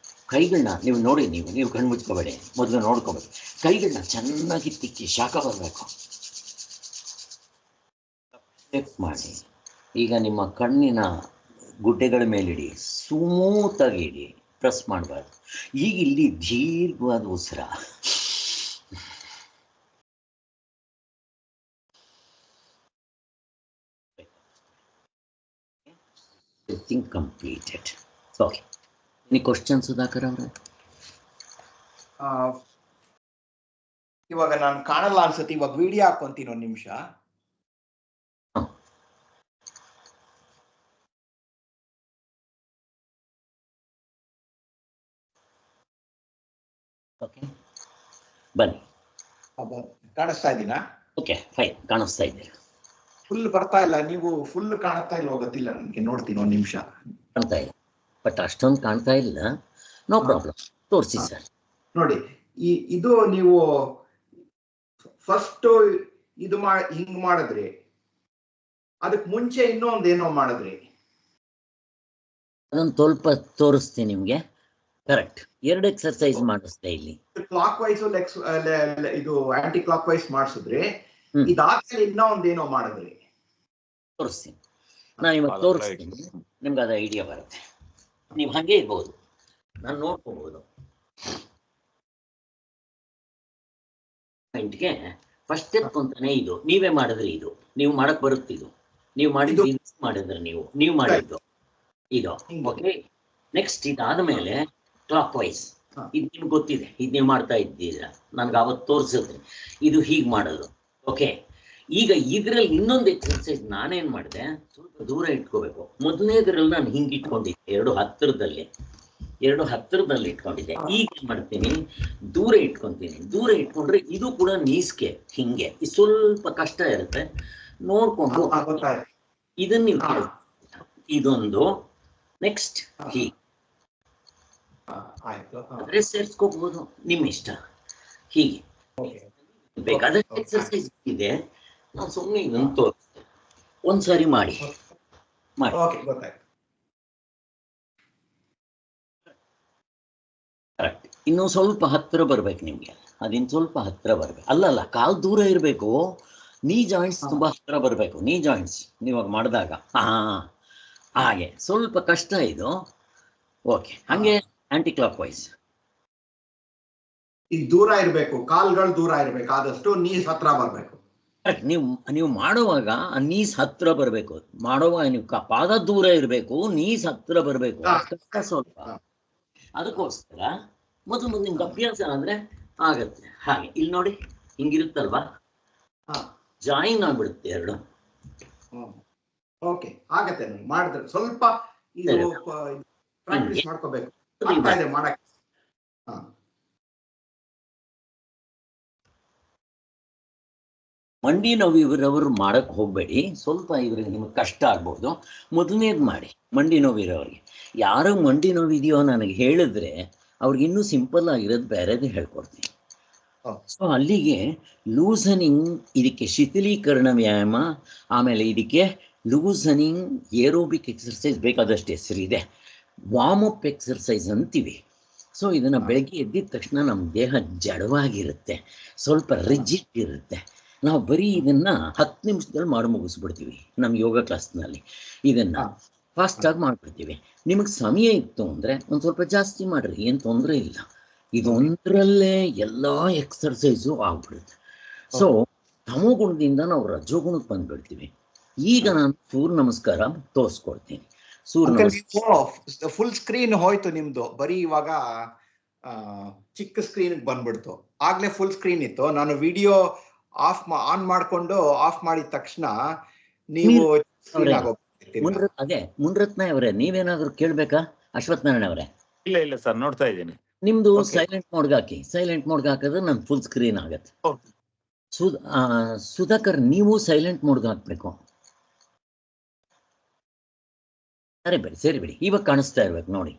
ಕೈಗಳನ್ನ ನೀವು ನೋಡಿ, ನೀವು ಕಣ್ಣು ಮುಚ್ಕೋಬೇಡಿ, ಮೊದಲು ನೋಡ್ಕೋಬೇಕು. ಕೈಗಳನ್ನ ಚೆನ್ನಾಗಿ ತಿಕ್ಕಿ ಶಾಖ ಬರಬೇಕು. ಚೆಕ್ ಮಾಡಿ. ಈಗ ನಿಮ್ಮ ಕಣ್ಣಿನ ಗುಡ್ಡೆಗಳ ಮೇಲಿಡಿ, ಸ್ಮೂತಾಗಿ ಇಡಿ, ಪ್ರೆಸ್ ಮಾಡಬಾರ್ದು. ಈಗ ಇಲ್ಲಿ ದೀರ್ಘವಾದ ಉಸಿರ. Everything completed. Okay. Any questions, Sudhakar ಅವರೇ? ಇವಾಗ ನಾನು ಕಾಣಲ್ಲ ಅನ್ಸುತ್ತೆ. ಇವಾಗ ವಿಡಿಯೋ ಹಾಕೊಂತೀನಿ 1 ನಿಮಿಷ. ಓಕೆ, ಬನ್ನಿ. ಕಾಣಿಸ್ತಾ ಇದ್ದೀನಾ? Okay, fine. ಕಾಣಿಸ್ತಾ ಇದ್ದೀರಾ? ಫುಲ್ ಬರ್ತಾ ಇಲ್ಲ. ನೀವು ಫುಲ್ ಕಾಣ್ತಾ ಇಲ್ಲ, ಗೊತ್ತಿಲ್ಲ ನನಗೆ. ನೋಡ್ತೀನಿ 1 ನಿಮಿಷ. ಕಾಣ್ತಾ ಇಲ್ಲ, ಬಟ್ ಅಷ್ಟೊಂದು ಕಾಣ್ತಾ ಇಲ್ಲ. ನೋ ಪ್ರಾಬ್ಲಮ್, ತೋರಿಸಿ ಸರ್. ನೋಡಿ, ಇದು ನೀವು ಫಸ್ಟ್ ಇದು ಹಿಂಗ್ ಮಾಡಿದ್ರಿ, ಅದಕ್ಕೆ ಮುಂಚೆ ಇನ್ನೊಂದೇನೋ ಮಾಡಿದ್ರಿ. ಅದೊಂದು ಸ್ವಲ್ಪ ತೋರಿಸ್ತೀನಿ ನಿಮ್ಗೆ. ಕರೆಕ್ಟ್, 2 ಎಕ್ಸರ್ಸೈಸ್ ಮಾಡಿಸ್ತಾ ಇಲ್ಲಿ. ಕ್ಲಾಕ್ ವೈಸ್ ಇದು ಆಂಟಿ ಕ್ಲಾಕ್ ವೈಸ್ ಮಾಡಿಸಿದ್ರಿ. ಇದಾದ್ಮೇಲೆ ಇನ್ನೊಂದೇನೋ ಮಾಡಿದ್ರಿ. ತೋರಿಸ್ತೀನಿ ನಾನು, ಇವಾಗ ತೋರಿಸ್ತೀನಿ ನಿಮ್ಗೆ, ಅದು ಐಡಿಯಾ ಬರುತ್ತೆ. ನೀವು ಹಾಗೆ ಇರ್ಬೋದು. ನಾನು ನೋಡ್ಕೋಬಹುದು. ಪಾಯಿಂಟ್ಗೆ ಫಸ್ಟ್ ಸ್ಟೆಪ್ ಅಂತಾನೆ ಇದು. ನೀವೇ ಮಾಡಿದ್ರಿ, ಇದು ನೀವು ಮಾಡಕ್ ಬರುತ್ತೆ, ಇದು ನೀವು ಮಾಡಿದ್ದು, ಮಾಡಿದ್ರೆ ನೀವು ಮಾಡಿದ್ದು ಇದು. ಓಕೆ, ನೆಕ್ಸ್ಟ್ ಇದಾದ್ಮೇಲೆ ಕ್ಲಾಕ್ ವೈಸ್. ಇದು ನಿಮ್ಗೆ ಗೊತ್ತಿದೆ, ಇದು ನೀವು ಮಾಡ್ತಾ ಇದ್ದೀರಾ, ನನ್ಗೆ ಅವತ್ತು ತೋರಿಸಿದ್ರಿ ಇದು ಹೀಗೆ ಮಾಡೋದು. ಓಕೆ, ಈಗ ಇದ್ರಲ್ಲಿ ಇನ್ನೊಂದು ಎಕ್ಸರ್ಸೈಸ್ ನಾನೇನ್ ಮಾಡಿದೆ, ಸ್ವಲ್ಪ ದೂರ ಇಟ್ಕೋಬೇಕು. ಮೊದಲನೇದ್ರಲ್ಲಿ ನಾನು ಹಿಂಗೆ ಇಟ್ಕೊಂಡಿದ್ದೆ, ಎರಡು ಹತ್ತಿರದಲ್ಲಿ ಇಟ್ಕೊಂಡಿದ್ದೆ. ಈಗ ಏನ್ ಮಾಡ್ತೀನಿ, ದೂರ ಇಟ್ಕೊಂತೀನಿ. ದೂರ ಇಟ್ಕೊಂಡ್ರೆ ಇದು ಕೂಡ ನೀಸ್ಗೆ ಹಿಂಗೆ ಸ್ವಲ್ಪ ಕಷ್ಟ ಇರುತ್ತೆ, ನೋಡ್ಕೊಂಡು ಇದನ್ನ ನೀವು ಇದೊಂದು. ನೆಕ್ಸ್ಟ್ ಹೀಗೆ ಆದ್ರೆ ಸೇರ್ಸ್ಕೋಬಹುದು, ನಿಮ್ಮ ಇಷ್ಟ. ಹೀಗೆ ಬೇಕಾದ ಎಕ್ಸರ್ಸೈಸ್ ಇದೆ, ನಾನು ಸುಮ್ಮನೆ ಇದನ್ನು ತೋರಿಸ್ತೇನೆ. ಒಂದ್ಸಾರಿ ಮಾಡಿ. ಕರೆಕ್ಟ್. ಇನ್ನು ಸ್ವಲ್ಪ ಹತ್ತಿರ ಬರ್ಬೇಕು ನಿಮ್ಗೆ, ಅದಿನ್ ಸ್ವಲ್ಪ ಹತ್ತಿರ ಬರ್ಬೇಕು. ಅಲ್ಲಲ್ಲ, ಕಾಲ್ ದೂರ ಇರಬೇಕು, ನೀ ಜಾಯಿಂಟ್ಸ್ ತುಂಬಾ ಹತ್ತಿರ ಬರ್ಬೇಕು. ನೀ ಜಾಯಿಂಟ್ಸ್ ನೀವಾಗ ಮಾಡಿದಾಗ ಹಾಗೆ ಸ್ವಲ್ಪ ಕಷ್ಟ ಇದು. ಓಕೆ, ಹಂಗೆ ಆಂಟಿ ಕ್ಲಾಕ್ ವೈಸ್. ಈಗ ದೂರ ಇರಬೇಕು, ಕಾಲ್ಗಳು ದೂರ ಇರಬೇಕು, ಆದಷ್ಟು ನೀಸ್ ಹತ್ರ ಬರ್ಬೇಕು. ನೀವು ಮಾಡುವಾಗ ನೀಸ್ ಹತ್ರ ಬರ್ಬೇಕು, ಮಾಡುವಾಗ ನೀವು ಪಾದ ದೂರ ಇರಬೇಕು, ನೀಸ್ ಹತ್ರ ಬರ್ಬೇಕು. ಕಷ್ಟ ಸ್ವಲ್ಪ. ಅದಕ್ಕೋಸ್ಕರ ಮೊದಲು ನಿಮ್ಗೆ ಅಭ್ಯಾಸ ಅಂದ್ರೆ ಆಗತ್ತೆ. ಹಾಗೆ ಇಲ್ಲಿ ನೋಡಿ, ಹಿಂಗಿರುತ್ತಲ್ವಾ, ಜಾಯಿನ್ ಆಗ್ಬಿಡುತ್ತೆ ಎರಡು. ಓಕೆ, ಆಗತ್ತೆ. ಮಾಡಿದ್ರೆ ಸ್ವಲ್ಪ ಇದು ಪ್ರಾಕ್ಟೀಸ್ ಮಾಡ್ಕೋಬೇಕು. ಮಾಡಕ್ಕೆ ಮಂಡಿ ನೋವು ಇವರವರು ಮಾಡಕ್ ಹೋಗ್ಬೇಡಿ, ಸ್ವಲ್ಪ ಇವ್ರಿಗೆ ನಿಮ್ಗೆ ಕಷ್ಟ ಆಗ್ಬೋದು. ಮೊದಲನೇದು ಮಾಡಿ. ಮಂಡಿ ನೋವಿರೋರಿಗೆ, ಯಾರು ಮಂಡಿ ನೋವಿದೆಯೋ ನನಗೆ ಹೇಳಿದ್ರೆ ಅವ್ರಿಗೆ ಇನ್ನೂ ಸಿಂಪಲ್ ಆಗಿರೋದು ಬೇರೆದೇ ಹೇಳ್ಕೊಡ್ತೀನಿ. ಸೊ ಅಲ್ಲಿಗೆ ಲೂಸನಿಂಗ್, ಇದಕ್ಕೆ ಶಿಥಿಲೀಕರಣ ವ್ಯಾಯಾಮ, ಆಮೇಲೆ ಇದಕ್ಕೆ ಲೂಸನಿಂಗ್ ಏರೋಬಿಕ್ ಎಕ್ಸರ್ಸೈಸ್ ಬೇಕಾದಷ್ಟು ಹೆಸರಿದೆ. ವಾರ್ಮ್ ಅಪ್ ಎಕ್ಸರ್ಸೈಸ್ ಅಂತೀವಿ. ಸೊ ಇದನ್ನು ಬೆಳಗ್ಗೆ ಎದ್ದಿದ ತಕ್ಷಣ ನಮ್ಮ ದೇಹ ಜಡವಾಗಿರುತ್ತೆ, ಸ್ವಲ್ಪ ರಿಜಿಡ್ ಇರುತ್ತೆ. ನಾವು ಬರೀ ಇದನ್ನ 10 ನಿಮಿಷದಲ್ಲಿ ಮಾಡಿ ಮುಗಿಸ್ಬಿಡ್ತೀವಿ. ನಮ್ಮ ಯೋಗ ಕ್ಲಾಸ್ನಲ್ಲಿ ಇದನ್ನ ಫಾಸ್ಟಾಗಿ ಮಾಡ್ಬಿಡ್ತೀವಿ. ನಿಮಗೆ ಸಮಯ ಇತ್ತು ಅಂದರೆ ಒಂದು ಸ್ವಲ್ಪ ಜಾಸ್ತಿ ಮಾಡ್ರಿ, ಏನು ತೊಂದರೆ ಇಲ್ಲ. ಇದೊಂದರಲ್ಲೇ ಎಲ್ಲ ಎಕ್ಸರ್ಸೈಸು ಆಗ್ಬಿಡುತ್ತೆ. ಸೊ ತಮೋಗುಣದಿಂದ ನಾವು ರಜೋಗುಣಕ್ಕೆ ಬಂದ್ಬಿಡ್ತೀವಿ. ಈಗ ನಾನು ಸೂರ್ಯ ನಮಸ್ಕಾರ ತೋರಿಸ್ಕೊಡ್ತೀನಿ. ಫುಲ್ ಸ್ಕ್ರೀನ್ ಹೋಯ್ತು ನಿಮ್ದು, ಬರೀ ಇವಾಗ ಚಿಕ್ಕ ಸ್ಕ್ರೀನ್ ಬಂದ್ಬಿಡ್ತು. ಆಗ್ಲೇ ಫುಲ್ ಸ್ಕ್ರೀನ್ ಇತ್ತು. ನಾನು ವಿಡಿಯೋ ಆನ್ ಮಾಡ್ಕೊಂಡು ಆಫ್ ಮಾಡಿದ ತಕ್ಷಣ ನೀವು ಅದೇ ಮುನ್ರತ್ನ ಅವರೇ, ನೀವೇನಾದ್ರೂ ಕೇಳ್ಬೇಕಾ? ಅಶ್ವಥ್ ನಾರಾಯಣ ಅವರೇ? ಇಲ್ಲ ಸರ್, ನೋಡ್ತಾ ಇದ್ದೀನಿ. ನಿಮ್ದು ಸೈಲೆಂಟ್ ಮೋಡ್ಗೆ ಹಾಕಿ. ಸೈಲೆಂಟ್ ಮೋಡ್ಗೆ ಹಾಕಿದ್ರೆ ನನ್ ಫುಲ್ ಸ್ಕ್ರೀನ್ ಆಗತ್ತೆ. ಸುಧಾಕರ್, ನೀವು ಸೈಲೆಂಟ್ ಮೋಡ್ಗೆ ಹಾಕ್ಬೇಕು. ಸರಿ ಬಿಡಿ, ಇವಾಗ ಕಾಣಿಸ್ತಾ ಇರ್ಬೇಕು ನೋಡಿ.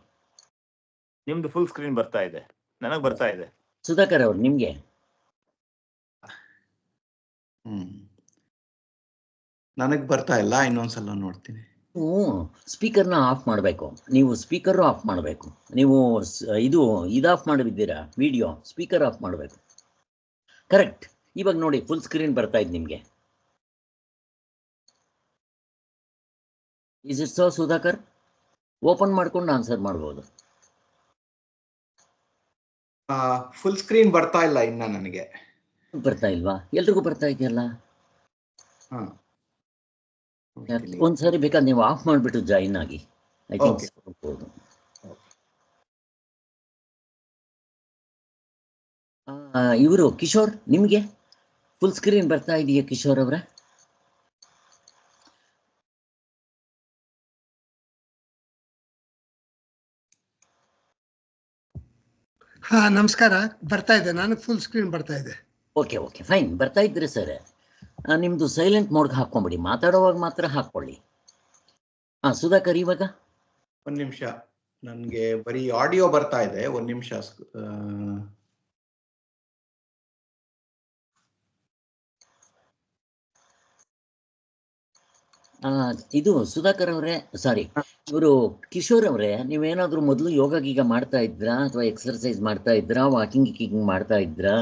ನಿಮ್ದು ಫುಲ್ ಸ್ಕ್ರೀನ್ ಬರ್ತಾ ಇದೆ, ನನಗ್ ಬರ್ತಾ ಇದೆ. ಸುಧಾಕರ್ ಅವ್ರು ನಿಮ್ಗೆ ನನಗ್ ಬರ್ತಾ ಇಲ್ಲ, ಇನ್ನೊಂದ್ಸಲ ನೋಡ್ತೀನಿ. ಸ್ಪೀಕರ್ನ ಆಫ್ ಮಾಡಬೇಕು. ನೀವು ಸ್ಪೀಕರ್ ಆಫ್ ಮಾಡಬೇಕು. ನೀವು ಇದು ಆಫ್ ಮಾಡಿದ್ದೀರಾ, ವಿಡಿಯೋ ಸ್ಪೀಕರ್ ಆಫ್ ಮಾಡಬೇಕು. ಕರೆಕ್ಟ್. ಇವಾಗ ನೋಡಿ, ಫುಲ್ ಸ್ಕ್ರೀನ್ ಬರ್ತಾ ಇದೆ ನಿಮ್ಗೆ. Is it so Sudhakar? Open ಮಾಡ್ಕೊಂಡು ಆನ್ಸರ್ ಮಾಡ್ಬೋದು. ಫುಲ್ ಸ್ಕ್ರೀನ್ ಬರ್ತಾ ಇಲ್ಲ ಇನ್ನ ನನಗೆ. ಬರ್ತಾ ಇಲ್ವಾ? ಎಲ್ರಿಗೂ ಬರ್ತಾ ಇದೆಯಲ್ಲ. ಒಂದ್ಸರಿ ಬೇಕಾದ್ರೆ ನೀವು ಆಫ್ ಮಾಡಿಬಿಟ್ಟು ಜಾಯಿನ್ ಆಗಿ. ಐ ಥಿಂಕ್ ಇವರು ಕಿಶೋರ್, ನಿಮ್ಗೆ ಫುಲ್ ಸ್ಕ್ರೀನ್ ಬರ್ತಾ ಇದೆಯಾ ಕಿಶೋರ್ ಅವರ? ನಮಸ್ಕಾರ. ಬರ್ತಾ ಇದೆ, ನನಗೆ ಫುಲ್ ಸ್ಕ್ರೀನ್ ಬರ್ತಾ ಇದೆ. Okay fine. ಬರ್ತಾ ಇದ್ರಿ ಸರ್, ನಿಮ್ದು ಸೈಲೆಂಟ್ ಮೋಡ್ಗೆ ಹಾಕೊಂಬಿಡಿ. ಮಾತಾಡೋವಾಗ ಮಾತ್ರ ಹಾಕೊಳ್ಳಿ. ಸುಧಾಕರ್, ಇವಾಗ ಒಂದ್ ನಿಮಿಷ, ನನ್ಗೆ ಬರೀ ಆಡಿಯೋ ಬರ್ತಾ ಇದೆ. ಒಂದ್ ನಿಮಿಷ. ಇದು ಸುಧಾಕರ್ ಅವರೇ, ಸಾರಿ, ಇವರು ಕಿಶೋರ್ ಅವರೇ, ನೀವೇನಾದ್ರೂ ಮೊದಲು ಯೋಗ ಗೀಗ ಮಾಡ್ತಾ ಇದ್ರಾ, ಅಥವಾ ಎಕ್ಸರ್ಸೈಸ್ ಮಾಡ್ತಾ ಇದ್ರಾ, ವಾಕಿಂಗ್ ಮಾಡ್ತಾ ಇದ್ರಾ?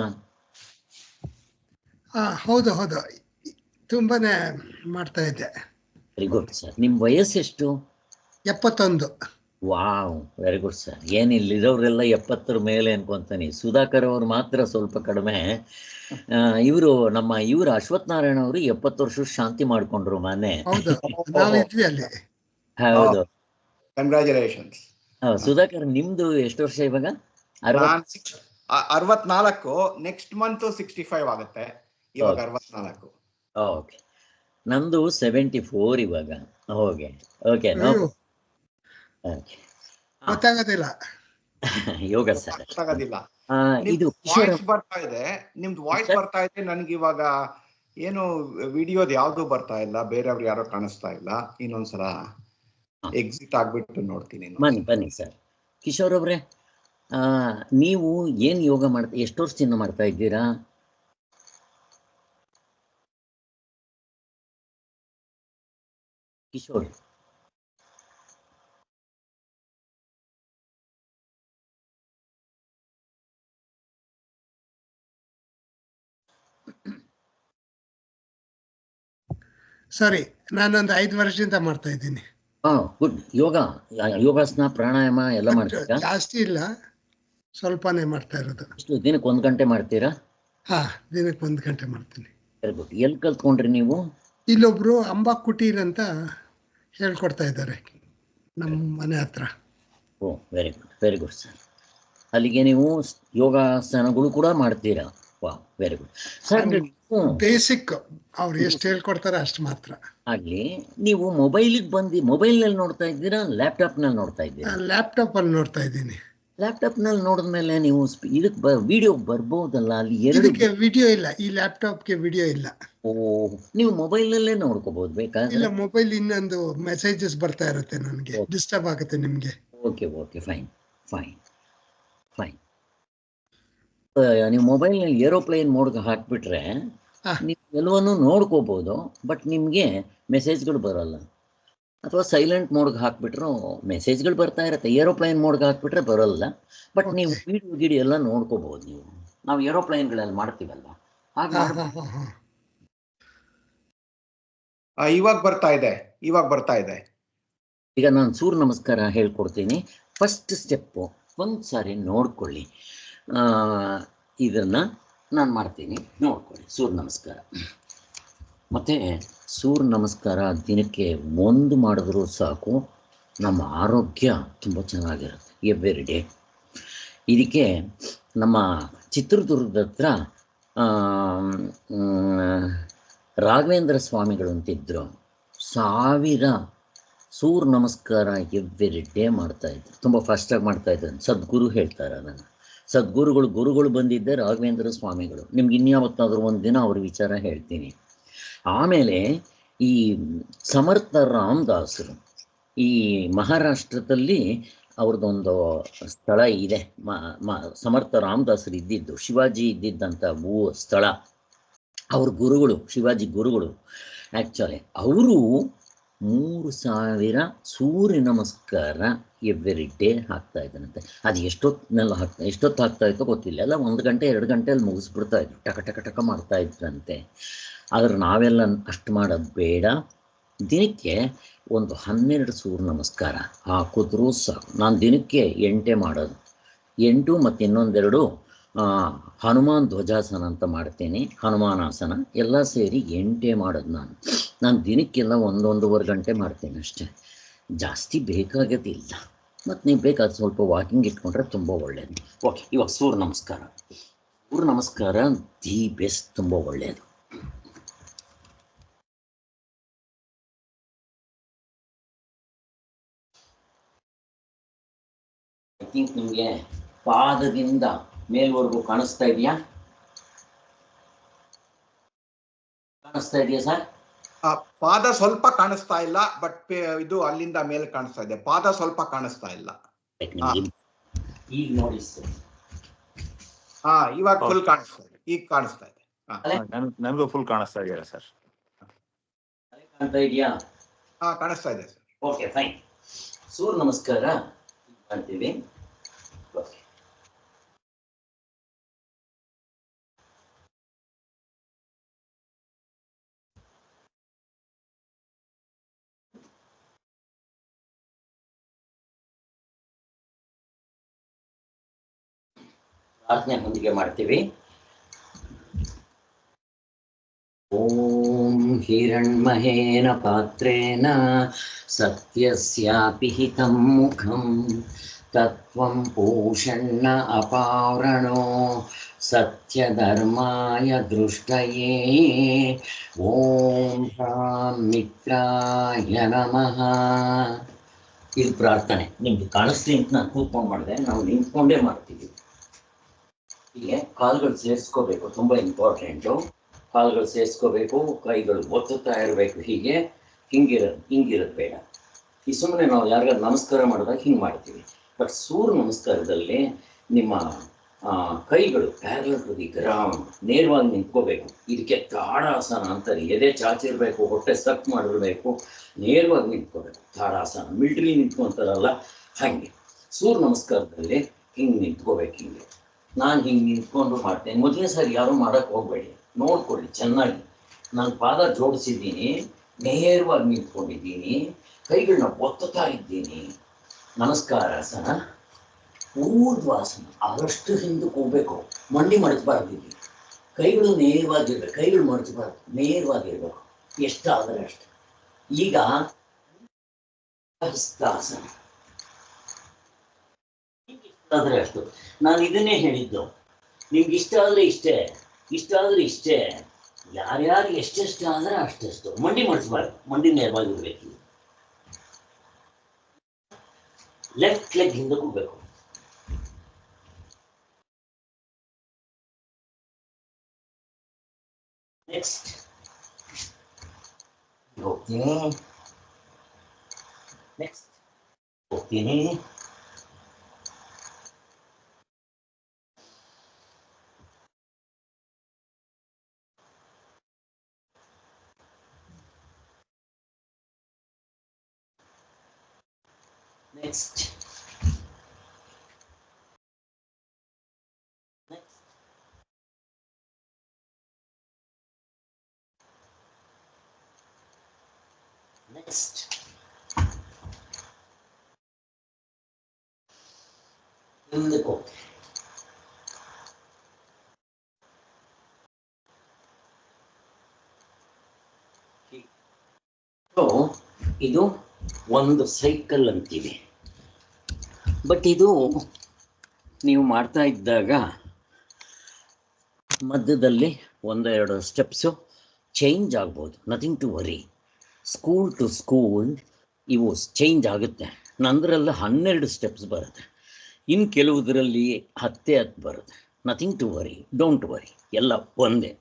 ಹೌದು, ತುಂಬಾನೇ ಮಾಡ್ತಾ ಇದ್ದೆ. Very good sir. ನಿಮ್ಮ ವಯಸ್ಸು ಎಷ್ಟು? 71. Wow, very good sir. ಏನಿಲ್ಲಿರೋರೆಲ್ಲ 70 ಮೇಲೆ ಅನ್ಕೊಂತಾನೆ. ಸುಧಾಕರ್ ಅವರು ಮಾತ್ರ ಸ್ವಲ್ಪ ಕಡಿಮೆ. ಇವರು ಅಶ್ವಥ್ ನಾರಾಯಣ ಅವರು 70 ವರ್ಷ ಶಾಂತಿ ಮಾಡ್ಕೊಂಡ್ರು ಮೊನ್ನೆ. ಹೌದು, ನಾವಿದ್ವಿ ಅಲ್ಲಿ. ಹೌದು. ಕಂಗ್ರ್ಯಾಚುಲೇಷನ್ಸ್. ಸುಧಾಕರ್, ನಿಮ್ದು ಎಷ್ಟು ವರ್ಷ ಇವಾಗ? 64. ನೆಕ್ಸ್ಟ್ ಮಂತ್ 65 ಆಗುತ್ತೆ. ಇವಾಗ 64. ಓಕೆ. ನಂದು 74 ಇವಾಗ. Okay okay. ಅಯ್ಯೋ, ಓಕೆ. ಗೊತ್ತಾಗೋದಿಲ್ಲ. ಯೋಗ ಸರ್. ಗೊತ್ತಾಗೋದಿಲ್ಲ. ಇದು ವಾಯ್ಸ್ ಬರ್ತಾ ಇದೆ, ನಿಮ್ದು ವಾಯ್ಸ್ ಬರ್ತಾ ಇದೆ. ನನ್ಗೆ ಇವಾಗ ಏನು ವಿಡಿಯೋದ್ ಯಾವ್ದು ಬರ್ತಾ ಇಲ್ಲ, ಬೇರೆಯವ್ರು ಯಾರೋ ಕಾಣಿಸ್ತಾ ಇಲ್ಲ. ಇನ್ನೊಂದ್ಸಲ ಎಕ್ಸಿಟ್ ಆಗ್ಬಿಟ್ಟು ನೋಡ್ತೀನಿ. ಬನ್ನಿ ಸರ್. ಕಿಶೋರ್ ಅವ್ರೆ, ನೀವು ಏನು ಯೋಗ ಎಷ್ಟು ವರ್ಷದಿಂದ ಮಾಡ್ತಾ ಇದ್ದೀರಾ? ಕಿಶೋರ್, ಸಾರಿ, ನಾನೊಂದು 5 ವರ್ಷದಿಂದ ಮಾಡ್ತಾ ಇದ್ದೀನಿ. ಗುಡ್. ಯೋಗಾಸನ ಪ್ರಾಣಾಯಾಮ ಎಲ್ಲ ಮಾಡ್ತೀರಾ? ಜಾಸ್ತಿ ಇಲ್ಲ, ಸ್ವಲ್ಪನೇ ಮಾಡ್ತಾ ಇರೋದು. ಎಷ್ಟು ದಿನಕ್ಕೆ 1 ಗಂಟೆ ಮಾಡ್ತೀರಾ? ದಿನಕ್ಕೆ 1 ಗಂಟೆ ಮಾಡ್ತೀನಿ. Very good. ಎಲ್ಲಿ ಕಲ್ತ್ಕೊಂಡ್ರಿ ನೀವು? ಇಲ್ಲೊಬ್ರು ಅಂಬಾ ಕುಟೀರ್ ಅಂತ ಹೇಳ್ಕೊಡ್ತಾ ಇದ್ದಾರೆ ನಮ್ಮ ಮನೆ ಹತ್ರ. Very good, very good sir. ಅಲ್ಲಿಗೆ ನೀವು ಯೋಗಾಸನಗಳು ಕೂಡ ಮಾಡ್ತೀರಾ? Very good sir. ಬೇಸಿಕ್ ಅವ್ರು ಎಷ್ಟು ಹೇಳ್ಕೊಡ್ತಾರೆ ಅಷ್ಟು ಮಾತ್ರ. ಆಗ್ಲಿ. ನೀವು ಮೊಬೈಲ್ನಲ್ಲಿ ನೋಡ್ತಾ ಇದ್ದೀರಾ, ಲ್ಯಾಪ್ಟಾಪ್ನಲ್ಲಿ ನೋಡ್ತಾ ಇದ್ದೀರಾ? ಲ್ಯಾಪ್ಟಾಪ್ ಅಲ್ಲಿ ನೋಡ್ತಾ ಇದ್ದೀನಿ. ಲ್ಯಾಪ್ಟಾಪ್ನಲ್ಲಿ ನೋಡಿದ್ಮೇಲೆ ನೀವು ಇದಕ್ಕೆ ವಿಡಿಯೋ ಬರ್ಬೋದಲ್ಲ? ಅಲ್ಲಿ ಇದಕ್ಕೆ ವಿಡಿಯೋ ಇಲ್ಲ, ಈ ಲ್ಯಾಪ್ಟಾಪ್ಗೆ ವಿಡಿಯೋ ಇಲ್ಲ. ನೀವು ಮೊಬೈಲ್ನಲ್ಲೇ ನೋಡ್ಕೋಬಹುದು ಬೇಕಾದ್ರೆ. ಇಲ್ಲ, ಮೊಬೈಲ್ ಇನ್ನೊಂದು ಮೆಸೇಜಸ್ ಬರ್ತಾ ಇರುತ್ತೆ, ನನಗೆ ಡಿಸ್ಟರ್ಬ್ ಆಗುತ್ತೆ ನಿಮ್ಗೆ. Okay, fine. ನೀವು ಮೊಬೈಲ್ನಲ್ಲಿ ಏರೋಪ್ಲೇನ್ ಮೋಡ್ಗೆ ಹಾಕ್ಬಿಟ್ರೆ ನೀವು ಎಲ್ಲವನ್ನೂ ನೋಡ್ಕೋಬಹುದು, ಬಟ್ ನಿಮಗೆ ಮೆಸೇಜ್ಗಳು ಬರಲ್ಲ. ಅಥವಾ ಸೈಲೆಂಟ್ ಮೋಡ್ಗೆ ಹಾಕ್ಬಿಟ್ರು ಮೆಸೇಜ್ಗಳು ಬರ್ತಾ ಇರುತ್ತೆ. ಏರೋಪ್ಲೇನ್ ಮೋಡ್ಗೆ ಹಾಕ್ಬಿಟ್ರೆ ಬರಲ್ಲ, ಬಟ್ ನೀವು ವಿಡಿಯೋ ಎಲ್ಲ ನೋಡ್ಕೋಬಹುದು. ನಾವು ಏರೋಪ್ಲೇನ್ಗಳಲ್ಲಿ ಮಾಡ್ತೀವಲ್ಲ ಹಾಗೆ. ಇವಾಗ ಬರ್ತಾ ಇದೆ. ಈಗ ನಾನು ಸೂರ್ಯ ನಮಸ್ಕಾರ ಹೇಳ್ಕೊಡ್ತೀನಿ. ಫಸ್ಟ್ ಸ್ಟೆಪ್ಪು ಒಂದು ಸಾರಿ ನೋಡ್ಕೊಳ್ಳಿ. ಇದನ್ನು ನಾನು ಮಾಡ್ತೀನಿ, ನೋಡ್ಕೊಳ್ಳಿ. ಸೂರ್ಯ ನಮಸ್ಕಾರ. ಮತ್ತು ಸೂರ್ಯ ನಮಸ್ಕಾರ ದಿನಕ್ಕೆ 1 ಮಾಡಿದ್ರೂ ಸಾಕು, ನಮ್ಮ ಆರೋಗ್ಯ ತುಂಬ ಚೆನ್ನಾಗಿರುತ್ತೆ ಎವ್ರಿ ಡೇ. ಇದಕ್ಕೆ ನಮ್ಮ ಚಿತ್ರದುರ್ಗದ ಹತ್ರ ರಾಘವೇಂದ್ರ ಸ್ವಾಮಿಗಳು ಅಂತಿದ್ರು. 1000 ಸೂರ್ಯ ನಮಸ್ಕಾರ ಎವ್ರಿ ಡೇ ಮಾಡ್ತಾಯಿದ್ರು. ತುಂಬ ಫಾಸ್ಟಾಗಿ ಮಾಡ್ತಾಯಿದ್ರು. ಸದ್ಗುರು ಹೇಳ್ತಾರೆ ಅದನ್ನು. ಗುರುಗಳು ಬಂದಿದ್ದೆ ರಾಘವೇಂದ್ರ ಸ್ವಾಮಿಗಳು. ನಿಮ್ಗೆ ಇನ್ಯಾವತ್ತಾದರೂ ಒಂದು ದಿನ ಅವ್ರ ವಿಚಾರ ಹೇಳ್ತೀನಿ. ಆಮೇಲೆ ಈ ಸಮರ್ಥ ರಾಮದಾಸರು, ಈ ಮಹಾರಾಷ್ಟ್ರದಲ್ಲಿ ಅವ್ರದ್ದೊಂದು ಸ್ಥಳ ಇದೆ. ಸಮರ್ಥ ರಾಮದಾಸರು ಇದ್ದಿದ್ದು, ಶಿವಾಜಿ ಇದ್ದಿದ್ದಂಥ ಸ್ಥಳ. ಅವ್ರ ಗುರುಗಳು, ಶಿವಾಜಿ ಗುರುಗಳು. ಆ್ಯಕ್ಚುಲಿ ಅವರು 3000 ಸೂರ್ಯ ನಮಸ್ಕಾರ ಎವ್ರಿ ಡೇ ಹಾಕ್ತಾ ಇದ್ದಾನಂತೆ. ಅದು ಎಷ್ಟೊತ್ತು ಹಾಕ್ತಾ ಇತ್ತೋ ಗೊತ್ತಿಲ್ಲ. ಎಲ್ಲ 1 ಗಂಟೆ 2 ಗಂಟೆಯಲ್ಲಿ ಮುಗಿಸ್ಬಿಡ್ತಾ ಇದ್ರು, ಟಕ ಮಾಡ್ತಾ ಇದ್ರಂತೆ. ಆದರೆ ನಾವೆಲ್ಲ ಅಷ್ಟು ಮಾಡೋದು ಬೇಡ. ದಿನಕ್ಕೆ ಒಂದು 12 ಸೂರ್ಯ ನಮಸ್ಕಾರ ಹಾಕಿದ್ರೂ ಸಾಕು. ನಾನು ದಿನಕ್ಕೆ 8 ಮಾಡೋದು. 8 ಮತ್ತು ಇನ್ನೊಂದೆರಡು ಹನುಮಾನ್ ಧ್ವಜಾಸನ ಅಂತ ಮಾಡ್ತೀನಿ, ಹನುಮಾನಾಸನ. ಎಲ್ಲ ಸೇರಿ 8 ಮಾಡೋದು. ನಾನು ದಿನಕ್ಕೆಲ್ಲ 1-1.5 ಗಂಟೆ ಮಾಡ್ತೀನಿ ಅಷ್ಟೇ, ಜಾಸ್ತಿ ಬೇಕಾಗೋದಿಲ್ಲ. ಮತ್ತು ನೀವು ಬೇಕಾದ್ರೆ ಸ್ವಲ್ಪ ವಾಕಿಂಗ್ ಇಟ್ಕೊಂಡ್ರೆ ತುಂಬ ಒಳ್ಳೆಯದು. ಓಕೆ, ಇವಾಗ ಸೂರ್ಯ ನಮಸ್ಕಾರ ದಿ ಬೆಸ್ಟ್, ತುಂಬ ಒಳ್ಳೆಯದು. ಐ ಥಿಂಕ್ ನಿಮಗೆ ಪಾದದಿಂದ ಮೇಲ್ವರೆಗೂ ಕಾಣಿಸ್ತಾ ಇದೆಯಾ ಸರ್? ಪಾದ ಸ್ವಲ್ಪ ಕಾಣಿಸ್ತಾ ಇಲ್ಲ, ಬಟ್ ಇದು ಅಲ್ಲಿಂದ ಮೇಲೆ ಕಾಣಿಸ್ತಾ ಇದೆ. ಪಾದ ಸ್ವಲ್ಪ ಕಾಣಿಸ್ತಾ ಇಲ್ಲ. ಈಗ ನೋಡಿ ಸರ್. ಇವಾಗ ಫುಲ್ ಕಾಣಿಸ್ತಾ ಇದೆ. ಈಗ ಕಾಣಿಸ್ತಾ ಇದೆ. ನನಗೂ ಫುಲ್ ಕಾಣಿಸ್ತಾ ಇದೆಯಲ್ಲ ಸರ್? ಕಾಣ್ತಾ ಇದೆಯಾ? ಕಾಣಿಸ್ತಾ ಇದೆ ಸರ್. Okay, fine. ಸೂರ್ಯ ನಮಸ್ಕಾರ ಮಾಡ್ತೀವಿ. ಓಕೆ. ಪ್ರಾರ್ಥನೆ ಹೊಂದಿಗೆ ಮಾಡ್ತೀವಿ. ಓಂ ಹಿರಣ್ಮಹೇನ ಪಾತ್ರೇನ ಸತ್ಯಸ್ಯಾಪಿ ಹಿತಂ ಮುಖಂ ತತ್ವಂ ಪೂಷಣ್ಣ ಅಪಾವೃಣೋ ಸತ್ಯಧರ್ಮಾಯ ದೃಷ್ಟಯೇ. ಓಂ ಶಾಂ ಮಿತ್ರಾಯ ನಮಃ. ಇದು ಪ್ರಾರ್ಥನೆ. ನಿಮ್ಗೆ ಕಾಣಿಸ್ಲಿ ಅಂತ ನಾನು ಕೂತ್ಕೊಂಡು ಮಾಡಿದೆ. ನಾವು ನಿಂತ್ಕೊಂಡೇ ಮಾಡ್ತೀವಿ. ಹೀಗೆ ಕಾಲುಗಳು ಸೇರಿಸ್ಕೋಬೇಕು, ತುಂಬ ಇಂಪಾರ್ಟೆಂಟು. ಕಾಲುಗಳು ಸೇರಿಸ್ಕೋಬೇಕು, ಕೈಗಳು ಒತ್ತುತ್ತಾ ಇರಬೇಕು. ಹೀಗೆ ಹಿಂಗಿರೋದು ಬೇಡ. ಈ ಸುಮ್ಮನೆ ನಾವು ಯಾರಿಗಾದ್ರು ನಮಸ್ಕಾರ ಮಾಡಿದಾಗ ಹಿಂಗೆ ಮಾಡ್ತೀವಿ. ಬಟ್ ಸೂರ್ಯ ನಮಸ್ಕಾರದಲ್ಲಿ ನಿಮ್ಮ ಕೈಗಳು ಪ್ಯಾರಲಲ್ ಟು ದಿ ಗ್ರೌಂಡ್, ನೇರವಾಗಿ ನಿಂತ್ಕೋಬೇಕು. ಇದಕ್ಕೆ ತಾಡಾಸನ ಅಂತಾರೆ. ಎದೆ ಚಾಚಿರಬೇಕು, ಹೊಟ್ಟೆ ಸಕ್ ಮಾಡಿರಬೇಕು, ನೇರವಾಗಿ ನಿಂತ್ಕೋಬೇಕು. ತಾಡಾಸನ ಮಿಲ್ಟ್ರಿ ನಿಂತ್ಕೊಂತಾರಲ್ಲ ಹಾಗೆ. ಸೂರ್ಯ ನಮಸ್ಕಾರದಲ್ಲಿ ಹಿಂಗೆ ನಿಂತ್ಕೋಬೇಕು. ಹಿಂಗೆ ನಾನು ಹಿಂಗೆ ನಿಂತ್ಕೊಂಡು ಮಾಡ್ತೇನೆ. ಮೊದಲನೇ ಸಾರಿ ಯಾರೂ ಮಾಡೋಕ್ಕೆ ಹೋಗಬೇಡಿ, ನೋಡ್ಕೊಳ್ಳಿ ಚೆನ್ನಾಗಿ. ನಾನು ಪಾದ ಜೋಡಿಸಿದ್ದೀನಿ, ನೇರವಾಗಿ ನಿಂತ್ಕೊಂಡಿದ್ದೀನಿ, ಕೈಗಳನ್ನ ಒತ್ತುತ್ತಾ ಇದ್ದೀನಿ. ನಮಸ್ಕಾರಾಸನ, ಊರ್ಧ್ವಾಸನ. ಆದಷ್ಟು ಹಿಂದಕ್ಕೆ ಹೋಗ್ಬೇಕು, ಮಂಡಿ ಮಡಚಬಾರ್ದು. ಕೈಗಳು ನೇರವಾಗಿರ್ಬೇಕು, ಕೈಗಳು ಮಡಚಬಾರ್ದು, ನೇರವಾಗಿರ್ಬೇಕು. ಎಷ್ಟಾದರೆ ಅಷ್ಟು. ಈಗ ಹಸ್ತಾಸನ, ಆದರೆ ಅಷ್ಟು. ನಾನು ಇದನ್ನೇ ಹೇಳಿದ್ದು, ನಿಮ್ಗೆ ಇಷ್ಟ ಆದರೆ ಇಷ್ಟೇ, ಇಷ್ಟ ಆದರೆ ಇಷ್ಟೇ. ಯಾರ್ಯಾರು ಎಷ್ಟೆಷ್ಟು ಆದರೆ ಅಷ್ಟೆಷ್ಟು. ಮಂಡಿ ಮಡಚಬಾರ್ದು, ಮಂಡಿ ನೇರವಾಗಿರ್ಬೇಕು. ಲೆಫ್ಟ್ ಲೆಗ್ ಹಿಂದಕ್ಕೆ ಹೋಗ್ಬೇಕು. ನೆಕ್ಸ್ಟ್ ಹೋಗ್ತೀನಿ, ನೆಕ್ಸ್ಟ್ ಹೋಗ್ತೀನಿ. Next. Next. Next. ಹಿಂದಕ್ಕೆ ಇದು ಒಂದು ಸೈಕಲ್ ಅಂತೀವಿ. ಬಟ್ ಇದು ನೀವು ಮಾಡ್ತಾ ಇದ್ದಾಗ ಮಧ್ಯದಲ್ಲಿ ಒಂದೆರಡು ಸ್ಟೆಪ್ಸು ಚೇಂಜ್ ಆಗ್ಬೋದು. Nothing to worry. School to school ಇವು ಚೇಂಜ್ ಆಗುತ್ತೆ. ನಂದರಲ್ಲಿ 12 ಸ್ಟೆಪ್ಸ್ ಬರುತ್ತೆ, ಇನ್ನು ಕೆಲವುದರಲ್ಲಿ 10 ಬರುತ್ತೆ. Nothing to worry, don't worry, ಎಲ್ಲ ಒಂದೇ.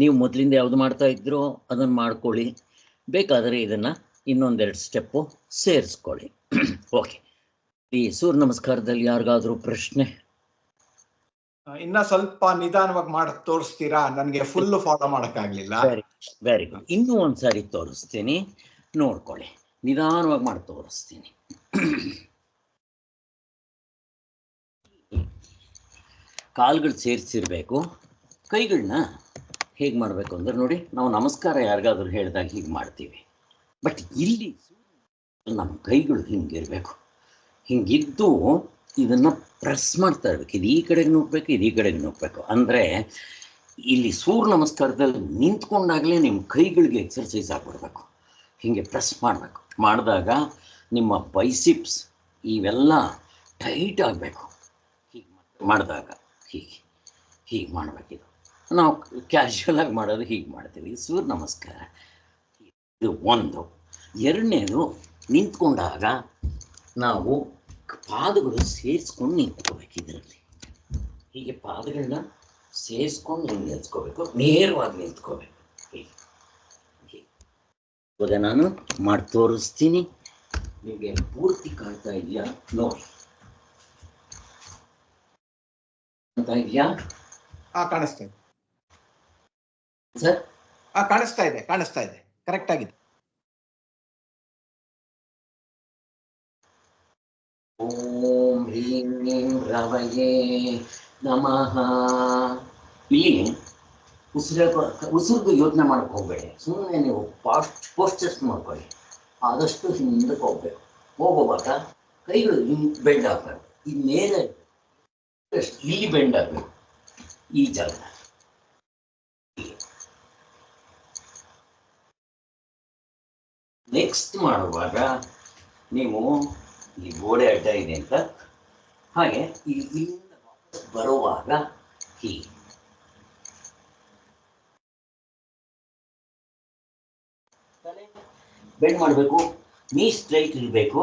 ನೀವು ಮೊದಲಿಂದ ಯಾವುದು ಮಾಡ್ತಾ ಇದ್ರೋ ಅದನ್ನು ಮಾಡ್ಕೊಳ್ಳಿ. ಬೇಕಾದರೆ ಇದನ್ನು ಇನ್ನೊಂದೆರಡು ಸ್ಟೆಪ್ಪು ಸೇರಿಸ್ಕೊಳ್ಳಿ. ಓಕೆ. ಈ ಸೂರ್ಯ ನಮಸ್ಕಾರದಲ್ಲಿ ಯಾರಿಗಾದ್ರೂ ಪ್ರಶ್ನೆ? ಇನ್ನ ಸ್ವಲ್ಪ ನಿಧಾನವಾಗಿ ಮಾಡಿ ತೋರಿಸ್ತೀರಾ? ನನಗೆ ಫುಲ್ ಫಾಲೋ ಮಾಡೋಕ್ಕಾಗಲಿಲ್ಲ. Very good. ಇನ್ನೂ ಒಂದ್ಸಾರಿ ತೋರಿಸ್ತೀನಿ, ನೋಡ್ಕೊಳ್ಳಿ. ನಿಧಾನವಾಗಿ ಮಾಡಿ ತೋರಿಸ್ತೀನಿ. ಕಾಲುಗಳು ಸೇರಿಸಿರ್ಬೇಕು. ಕೈಗಳನ್ನ ಹೇಗೆ ಮಾಡಬೇಕು ಅಂದರೆ ನೋಡಿ, ನಾವು ನಮಸ್ಕಾರ ಯಾರಿಗಾದ್ರೂ ಹೇಳಿದಾಗ ಹೀಗೆ ಮಾಡ್ತೀವಿ. ಬಟ್ ಇಲ್ಲಿ ನಮ್ಮ ಕೈಗಳು ಹಿಂಗಿರಬೇಕು. ಹಿಂಗಿದ್ದು ಇದನ್ನು ಪ್ರೆಸ್ ಮಾಡ್ತಾ ಇರಬೇಕು. ಇದು ಈ ಕಡೆಗೆ ನುಗ್ಬೇಕು, ಇದು ಈ ಕಡೆಗೆ ನುಗ್ಬೇಕು. ಅಂದರೆ ಇಲ್ಲಿ ಸೂರ್ಯ ನಮಸ್ಕಾರದಲ್ಲಿ ನಿಂತ್ಕೊಂಡಾಗಲೇ ನಿಮ್ಮ ಕೈಗಳಿಗೆ ಎಕ್ಸರ್ಸೈಸ್ ಆಗಿಬಿಡ್ಬೇಕು. ಹೀಗೆ ಪ್ರೆಸ್ ಮಾಡಬೇಕು. ಮಾಡಿದಾಗ ನಿಮ್ಮ ಬೈಸಿಪ್ಸ್ ಇವೆಲ್ಲ ಟೈಟ್ ಆಗಬೇಕು. ಹೀಗೆ ಮಾಡಿದಾಗ ಹೀಗೆ ಹೀಗೆ ಮಾಡಬೇಕಿದು. ನಾವು ಕ್ಯಾಶುವಲಾಗಿ ಮಾಡೋದು ಹೀಗೆ ಮಾಡ್ತೀವಿ. ಇದು ಸೂರ್ಯ ನಮಸ್ಕಾರ. ಇದು ಒಂದು. ಎರಡನೇದು, ನಿಂತ್ಕೊಂಡಾಗ ನಾವು ಪಾದಗಳು ಸೇರಿಸ್ಕೊಂಡು ನಿಂತ್ಕೋಬೇಕು. ಇದರಲ್ಲಿ ಹೀಗೆ ಪಾದಗಳನ್ನ ಸೇರಿಸ್ಕೊಂಡು ಹಿಂಗೆ ನಿಂತ್ಕೋಬೇಕು, ನೇರವಾಗಿ ನಿಂತ್ಕೋಬೇಕು. ಹೀಗೆ ಇವಾಗ ನಾನು ಮಾಡಿ ತೋರಿಸ್ತೀನಿ. ನಿಮಗೆ ಪೂರ್ತಿ ಕಾಣ್ತಾ ಇದೆಯಾ ನೋಡಿ? ಕಾಣ್ತಾ ಇದೆಯಾ? ಕಾಣಿಸ್ತಾ ಇದೆ ಸರ್. ಕಾಣಿಸ್ತಾ ಇದೆ ಕರೆಕ್ಟ್ ಆಗಿದೆ. ಓಂ ಹ್ರೀಂ ಹ್ರೀಂ ರವಯೇ ನಮಃ. ಇಲ್ಲಿ ಉಸಿರ್ದು ಯೋಚನೆ ಮಾಡಕ್ಕೆ ಹೋಗಬೇಡಿ. ಸುಮ್ಮನೆ ನೀವು ಪೋಸ್ಟರ್ಸ್ ಮಾಡ್ಕೊಳ್ಳಿ. ಆದಷ್ಟು ಹಿಂದಕ್ಕೆ ಹೋಗ್ಬೇಕು. ಹೋಗುವಾಗ ಕೈಗಳು ಹಿಂಗೆ ಬೆಂಡ್ ಆಗಬೇಕು. ಇದು ಮೇಲೆ ಇಲ್ಲಿ ಬೆಂಡ್ ಆಗಬೇಕು, ಈ ಜಾಗ. ನೆಕ್ಸ್ಟ್ ಮಾಡುವಾಗ ನೀವು ಈ ಗೋಡೆ ಅಡ್ಡ ಇದೆ ಅಂತ ಹಾಗೆ ಇಲ್ಲಿಂದ ವಾಪಸ್ ಬರುವಾಗ ಹೀಗೆ ಬೆಂಡ್ ಮಾಡಬೇಕು. ನೀ ಸ್ಟ್ರೈಟ್ ಇರಬೇಕು,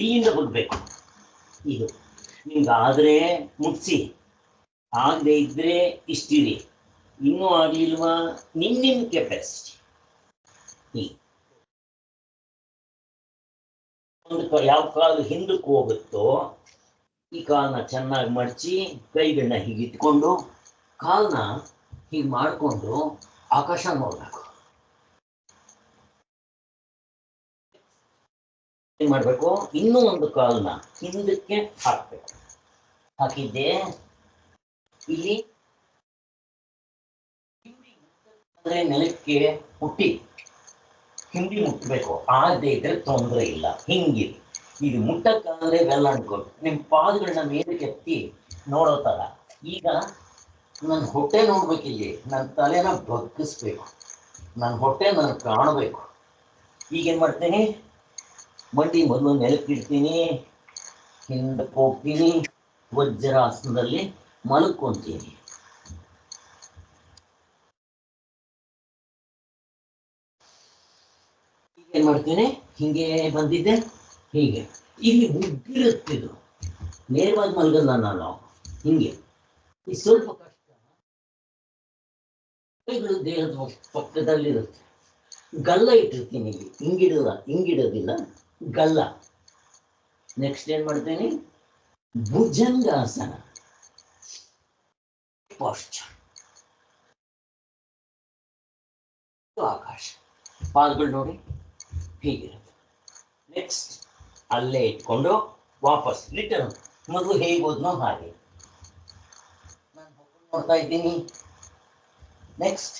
ಇಲ್ಲಿಂದ ಬಗ್ಬೇಕು. ಇದು ನಿಮ್ಗಾದ್ರೆ ಮುಗಿಸಿ, ಆಗದೆ ಇದ್ರೆ ಇಷ್ಟಿರಿ. ಇನ್ನೂ ಆಗಲಿಲ್ವಾ ನಿಮ್ಮ ಕೆಪಾಸಿಟಿ. ಒಂದು ಯಾವ ಕಾಲು ಹಿಂದಕ್ಕೆ ಹೋಗುತ್ತೋ ಈ ಕಾಲನ್ನ ಚೆನ್ನಾಗಿ ಮಡಚಿ ಕೈಗಳನ್ನ ಹೀಗೆ ಇಟ್ಕೊಂಡು ಕಾಲನ್ನ ಹೀಗೆ ಮಾಡಿಕೊಂಡು ಆಕಾಶ ನೋಡ್ಬೇಕು. ಏನ್ ಮಾಡ್ಬೇಕು, ಇನ್ನೂ ಒಂದು ಕಾಲನ್ನ ಹಿಂದಕ್ಕೆ ಹಾಕ್ಬೇಕು. ಹಾಕಿದ್ದೆ ಇಲ್ಲಿ ಅಂದ್ರೆ ನೆಲಕ್ಕೆ ಹುಟ್ಟಿ ಹಿಂಡಿ ಮುಟ್ಟಬೇಕು. ಆಗದೆ ಇದ್ರೆ ತೊಂದರೆ ಇಲ್ಲ, ಹಿಂಗಿರಿ. ಇದು ಮುಟ್ಟಕ್ಕಾದ್ರೆ ಬೆಲ್ಲ ಅನ್ಕೊಂಡು ನಿಮ್ಮ ಪಾದಗಳನ್ನ ಮೇಲೆ ಕೆತ್ತಿ ನೋಡೋ ತರ. ಈಗ ನನ್ನ ಹೊಟ್ಟೆ ನೋಡ್ಬೇಕಿಲ್ಲಿ, ನನ್ನ ತಲೆನ ಬಗ್ಗಿಸ್ಬೇಕು, ನನ್ನ ಹೊಟ್ಟೆ ನನಗೆ ಕಾಣಬೇಕು. ಈಗೇನ್ ಮಾಡ್ತೀನಿ, ಮಂಡಿ ಮೊದಲು ನೆಲಕ್ಕಿಡ್ತೀನಿ, ಹಿಂದಕ್ಕೆ ಹೋಗ್ತೀನಿ, ವಜ್ರಾಸನದಲ್ಲಿ ಮಲ್ಕೊಂತೀನಿ. ಏನ್ ಮಾಡ್ತೀನಿ, ಹಿಂಗೆ ಬಂದಿದ್ದೆ ಹೀಗೆ. ಇಲ್ಲಿ ಉಗ್ಗಿರುತ್ತಿದ್ದು ನೇರವಾಗಿ ಮಲಗಲ್ಲ ನಾನು, ಹಿಂಗೆ. ಈ ಸ್ವಲ್ಪ ಕಷ್ಟ, ಕೈಗಳು ದೇಹದ ಪಕ್ಕದಲ್ಲಿರುತ್ತೆ. ಗಲ್ಲ ಇಟ್ಟಿರ್ತೀನಿ ಇಲ್ಲಿ, ಹಿಂಗಿಡೋದಿಲ್ಲ, ಗಲ್ಲ. ನೆಕ್ಸ್ಟ್ ಏನ್ ಮಾಡ್ತೀನಿ, ಭುಜಂಗಾಸನ ಪಾಶ್ಚರ್. ಆಕಾಶ ಪಾದಗಳು ನೋಡಿ ಹೀಗಿರುತ್ತೆ. ನೆಕ್ಸ್ಟ್ ಅಲ್ಲೇ ಇಟ್ಕೊಂಡು ವಾಪಸ್ ಲಿಟರ್ ಮೊದಲು ಹೇಗೆ ಹೋದ್ನೋ ಹಾಗೆ ನಾನು ನೋಡ್ತಾ ಇದ್ದೀನಿ. ನೆಕ್ಸ್ಟ್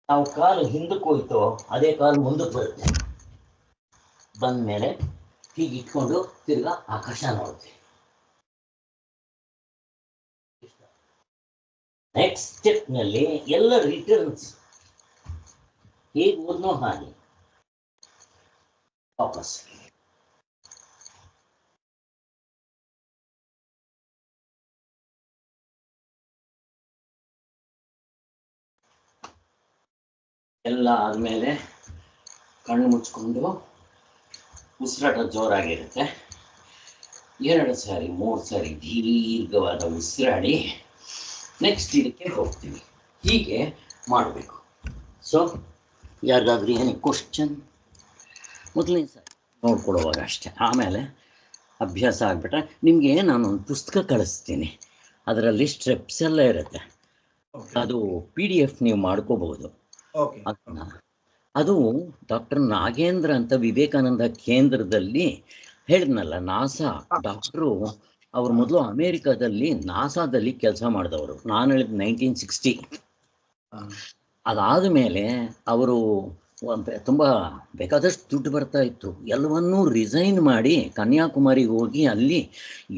ನಾವು ಕಾಲು ಹಿಂದಕ್ಕೆ ಹೋಯ್ತೋ ಅದೇ ಕಾಲು ಮುಂದಕ್ಕೆ ಬರುತ್ತೆ. ಬಂದ್ಮೇಲೆ ಹೀಗೆ ಇಟ್ಕೊಂಡು ತಿರ್ಗಾ ಆಕಾಶ ನೋಡ್ತೀವಿ. ನೆಕ್ಸ್ಟ್ ಸ್ಟೆಪ್ ನಲ್ಲಿ ಎಲ್ಲ ರಿಟರ್ನ್ಸ್ ಹೇಗೆ ಹೋದ್ನೋ ಹಾಗೆ ವಾಪಸ್. ಎಲ್ಲ ಆದ್ಮೇಲೆ ಕಣ್ಣು ಮುಚ್ಕೊಂಡು ಉಸಿರಾಟ ಜೋರಾಗಿರುತ್ತೆ. 2 ಸಾರಿ 3 ಸಾರಿ ದೀರ್ಘವಾದ ಉಸಿರಾಡಿ ನೆಕ್ಸ್ಟ್ ಇದಕ್ಕೆ ಹೋಗ್ತೀವಿ. ಹೀಗೆ ಮಾಡಬೇಕು. ಸೊ ಯಾರಿಗಾದ್ರೂ ಏನು ಕ್ವಶನ್ ಮೊದಲನೇ ಸಾರಿ ನೋಡ್ಕೊಡುವಾಗ ಅಷ್ಟೇ. ಆಮೇಲೆ ಅಭ್ಯಾಸ ಆಗಿಬಿಟ್ರೆ ನಿಮಗೆ ನಾನೊಂದು ಪುಸ್ತಕ ಕಳಿಸ್ತೀನಿ, ಅದರಲ್ಲಿ ಸ್ಟೆಪ್ಸ್ ಎಲ್ಲ ಇರುತ್ತೆ. ಅದು PDF ನೀವು ಮಾಡ್ಕೋಬಹುದು. ಅದನ್ನ ಅದು ಡಾಕ್ಟರ್ ನಾಗೇಂದ್ರ ಅಂತ ವಿವೇಕಾನಂದ ಕೇಂದ್ರದಲ್ಲಿ ಹೇಳಿದ್ನಲ್ಲ, ನಾಸಾ ಡಾಕ್ಟ್ರು. ಅವ್ರು ಮೊದಲು ಅಮೇರಿಕಾದಲ್ಲಿ ನಾಸಾದಲ್ಲಿ ಕೆಲಸ ಮಾಡಿದವರು. ನಾನು ಹೇಳಿದ 1960. ಅದಾದ ಮೇಲೆ ಅವರು ತುಂಬ ಬೇಕಾದಷ್ಟು ದುಡ್ಡು ಬರ್ತಾ ಇತ್ತು. ಎಲ್ಲವನ್ನೂ ರಿಸೈನ್ ಮಾಡಿ ಕನ್ಯಾಕುಮಾರಿಗೆ ಹೋಗಿ ಅಲ್ಲಿ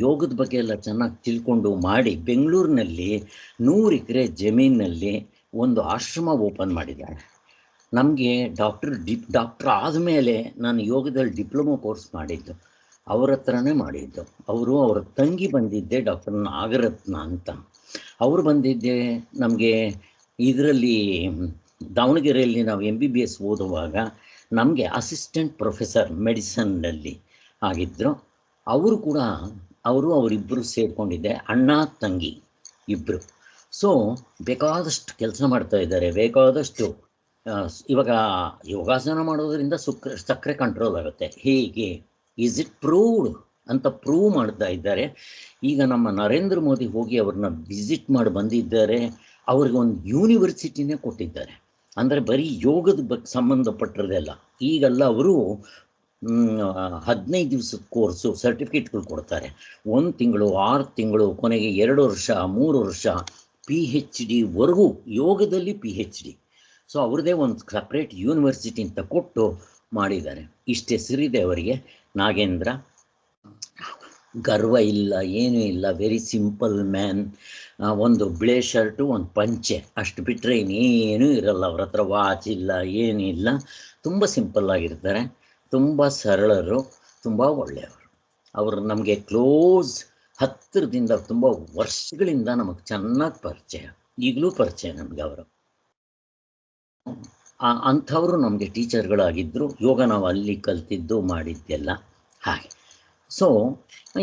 ಯೋಗದ ಬಗ್ಗೆ ಎಲ್ಲ ಚೆನ್ನಾಗಿ ತಿಳ್ಕೊಂಡು ಮಾಡಿ ಬೆಂಗಳೂರಿನಲ್ಲಿ 100 ಎಕರೆ ಜಮೀನಿನಲ್ಲಿ ಒಂದು ಆಶ್ರಮ ಓಪನ್ ಮಾಡಿದ್ದಾರೆ. ನಮಗೆ ಡಾಕ್ಟ್ರ್ ಆದಮೇಲೆ ನಾನು ಯೋಗದಲ್ಲಿ ಡಿಪ್ಲೊಮೊ ಕೋರ್ಸ್ ಮಾಡಿದ್ದು ಅವ್ರ ಹತ್ರನೇ ಮಾಡಿದ್ದು. ಅವರ ತಂಗಿ ಬಂದಿದ್ದೆ ಡಾಕ್ಟರ್ ನಾಗರತ್ನ ಅಂತ. ಅವರು ಬಂದಿದ್ದೆ ನಮಗೆ ಇದರಲ್ಲಿ ದಾವಣಗೆರೆಯಲ್ಲಿ ನಾವು MBBS ಓದುವಾಗ ನಮಗೆ ಅಸಿಸ್ಟೆಂಟ್ ಪ್ರೊಫೆಸರ್ ಮೆಡಿಸನ್ನಲ್ಲಿ ಆಗಿದ್ದರು. ಅವರು ಕೂಡ ಅವರಿಬ್ಬರು ಸೇರಿಕೊಂಡಿದ್ದೆ, ಅಣ್ಣ ತಂಗಿ ಇಬ್ಬರು. ಸೊ ಬೇಕಾದಷ್ಟು ಕೆಲಸ ಮಾಡ್ತಾ ಇದ್ದಾರೆ. ಬೇಕಾದಷ್ಟು ಇವಾಗ ಯೋಗಾಸನ ಮಾಡೋದ್ರಿಂದ ಸಕ್ಕರೆ ಕಂಟ್ರೋಲ್ ಆಗುತ್ತೆ. ಹೇಗೆ ಈಸ್ ಇಟ್ ಪ್ರೂವ್ಡ್ ಅಂತ ಪ್ರೂವ್ ಮಾಡ್ತಾ ಇದ್ದಾರೆ. ಈಗ ನಮ್ಮ ನರೇಂದ್ರ ಮೋದಿ ಹೋಗಿ ಅವ್ರನ್ನ ವಿಸಿಟ್ ಮಾಡಿ ಬಂದಿದ್ದಾರೆ. ಅವ್ರಿಗೆ ಒಂದು ಯೂನಿವರ್ಸಿಟಿನೇ ಕೊಟ್ಟಿದ್ದಾರೆ. ಅಂದರೆ ಬರೀ ಯೋಗದ ಬಗ್ಗೆ ಸಂಬಂಧಪಟ್ಟಿರೋದೆಲ್ಲ. ಈಗೆಲ್ಲ ಅವರು 15 ದಿವಸದ ಕೋರ್ಸು ಸರ್ಟಿಫಿಕೇಟ್ಗಳು ಕೊಡ್ತಾರೆ. 1 ತಿಂಗಳು, 6 ತಿಂಗಳು, ಕೊನೆಗೆ 2 ವರ್ಷ, 3 ವರ್ಷ, PhD ವರೆಗೂ ಯೋಗದಲ್ಲಿ PhD. ಸೊ ಅವ್ರದ್ದೇ ಒಂದು ಸಪ್ರೇಟ್ ಯೂನಿವರ್ಸಿಟಿ ಅಂತ ಕೊಟ್ಟು ಮಾಡಿದ್ದಾರೆ. ಇಷ್ಟು ಹೆಸರಿದೆ ಅವರಿಗೆ, ನಾಗೇಂದ್ರ. ಗರ್ವ ಇಲ್ಲ, ಏನೂ ಇಲ್ಲ, ವೆರಿ ಸಿಂಪಲ್ ಮ್ಯಾನ್. ಒಂದು ಬಿಳೆ ಶರ್ಟು, ಒಂದು ಪಂಚೆ, ಅಷ್ಟು ಬಿಟ್ಟರೆ ಇನ್ನೇನೂ ಇರಲ್ಲ ಅವ್ರ ಹತ್ರ. ವಾಚ್ ಇಲ್ಲ, ಏನೂ ಇಲ್ಲ, ತುಂಬ ಸಿಂಪಲ್ಲಾಗಿರ್ತಾರೆ, ತುಂಬ ಸರಳರು, ತುಂಬ ಒಳ್ಳೆಯವರು. ಅವರು ನಮಗೆ ಕ್ಲೋಸ್, ಹತ್ತಿರದಿಂದ ತುಂಬ ವರ್ಷಗಳಿಂದ ನಮಗೆ ಚೆನ್ನಾಗಿ ಪರಿಚಯ, ಈಗಲೂ ಪರಿಚಯ ನಮಗೆ ಅವರು. ಅಂಥವರು ನಮಗೆ ಟೀಚರ್ಗಳಾಗಿದ್ದರು. ಯೋಗ ನಾವು ಅಲ್ಲಿ ಕಲ್ತಿದ್ದು ಮಾಡಿದ್ದೆಲ್ಲ ಹಾಗೆ. ಸೊ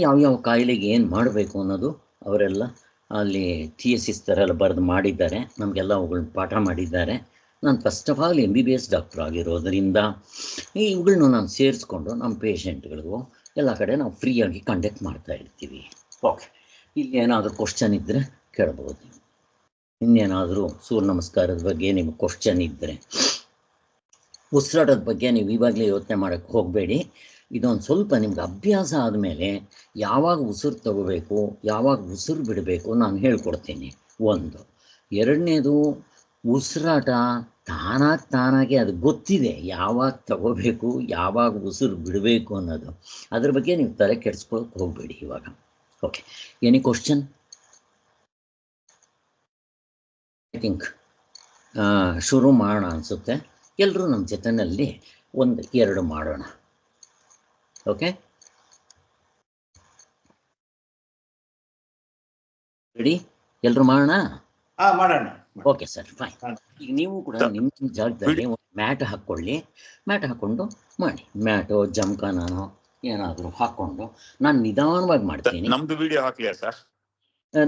ಯಾವ್ಯಾವ ಕಾಯಿಲೆಗೆ ಏನು ಮಾಡಬೇಕು ಅನ್ನೋದು ಅವರೆಲ್ಲ ಅಲ್ಲಿ ಥಿಯಸಿಸ್ ಥರ ಎಲ್ಲ ಬರೆದು ಮಾಡಿದ್ದಾರೆ, ನಮಗೆಲ್ಲ ಅವುಗಳನ್ನ ಪಾಠ ಮಾಡಿದ್ದಾರೆ. ನಾನು first of all MBBS doctor ಆಗಿರೋದರಿಂದ ಇವುಗಳನ್ನ ನಾನು ಸೇರಿಸ್ಕೊಂಡು ನಮ್ಮ ಪೇಷಂಟ್ಗಳಿಗೂ ಎಲ್ಲ ಕಡೆ ನಾವು ಫ್ರೀಯಾಗಿ ಕಂಡಕ್ಟ್ ಮಾಡ್ತಾ ಇರ್ತೀವಿ. ಓಕೆ, ಇಲ್ಲಿ ಏನಾದರೂ ಕ್ವಶನ್ ಇದ್ದರೆ ಕೇಳ್ಬೋದು. ಇನ್ನೇನಾದರೂ ಸೂರ್ಯ ನಮಸ್ಕಾರದ ಬಗ್ಗೆ ನಿಮಗೆ ಕ್ವಶನ್ ಇದ್ದರೆ, ಉಸಿರಾಟದ ಬಗ್ಗೆ ನೀವು ಇವಾಗಲೇ ಯೋಚನೆ ಮಾಡೋಕ್ಕೆ ಹೋಗಬೇಡಿ. ಇದೊಂದು ಸ್ವಲ್ಪ ನಿಮ್ಗೆ ಅಭ್ಯಾಸ ಆದಮೇಲೆ ಯಾವಾಗ ಉಸಿರು ತಗೋಬೇಕು, ಯಾವಾಗ ಉಸಿರು ಬಿಡಬೇಕು ನಾನು ಹೇಳ್ಕೊಡ್ತೀನಿ. ಒಂದು. ಎರಡನೇದು, ಉಸಿರಾಟ ತಾನಾಗಿ ಅದು ಗೊತ್ತಿದೆ, ಯಾವಾಗ ತಗೋಬೇಕು, ಯಾವಾಗ ಉಸಿರು ಬಿಡಬೇಕು ಅನ್ನೋದು. ಅದ್ರ ಬಗ್ಗೆ ನೀವು ತಲೆ ಕೆಡಿಸ್ಕೊಳ್ಳೋಕೆ ಹೋಗಬೇಡಿ ಇವಾಗ. Okay, any question? I think ಶುರು ಮಾಡೋಣ ಅನಿಸುತ್ತೆ. ಎಲ್ಲರೂ ನಮ್ಮ ಜೊತೆಯಲ್ಲಿ 1-2 ಮಾಡೋಣ. Okay, ready? ಎಲ್ಲರೂ ಮಾಡೋಣ? ಮಾಡೋಣ. Okay sir, fine. ಈಗ ನೀವು ಕೂಡ ನಿಮ್ಮ ಜಾಗದಲ್ಲಿ ಒಂದು ಮ್ಯಾಟ್ ಹಾಕ್ಕೊಳ್ಳಿ. ಮ್ಯಾಟ್ ಹಾಕ್ಕೊಂಡು ಮಾಡಿ. ಮ್ಯಾಟು, ಜಮ್ಖಾನೋ ಏನಾದರೂ ಹಾಕ್ಕೊಂಡು ನಾನು ನಿಧಾನವಾಗಿ ಮಾಡ್ತೀನಿ. ನಮ್ದು ವಿಡಿಯೋ ಹಾಕ್ಲಿಯಾ ಸರ್?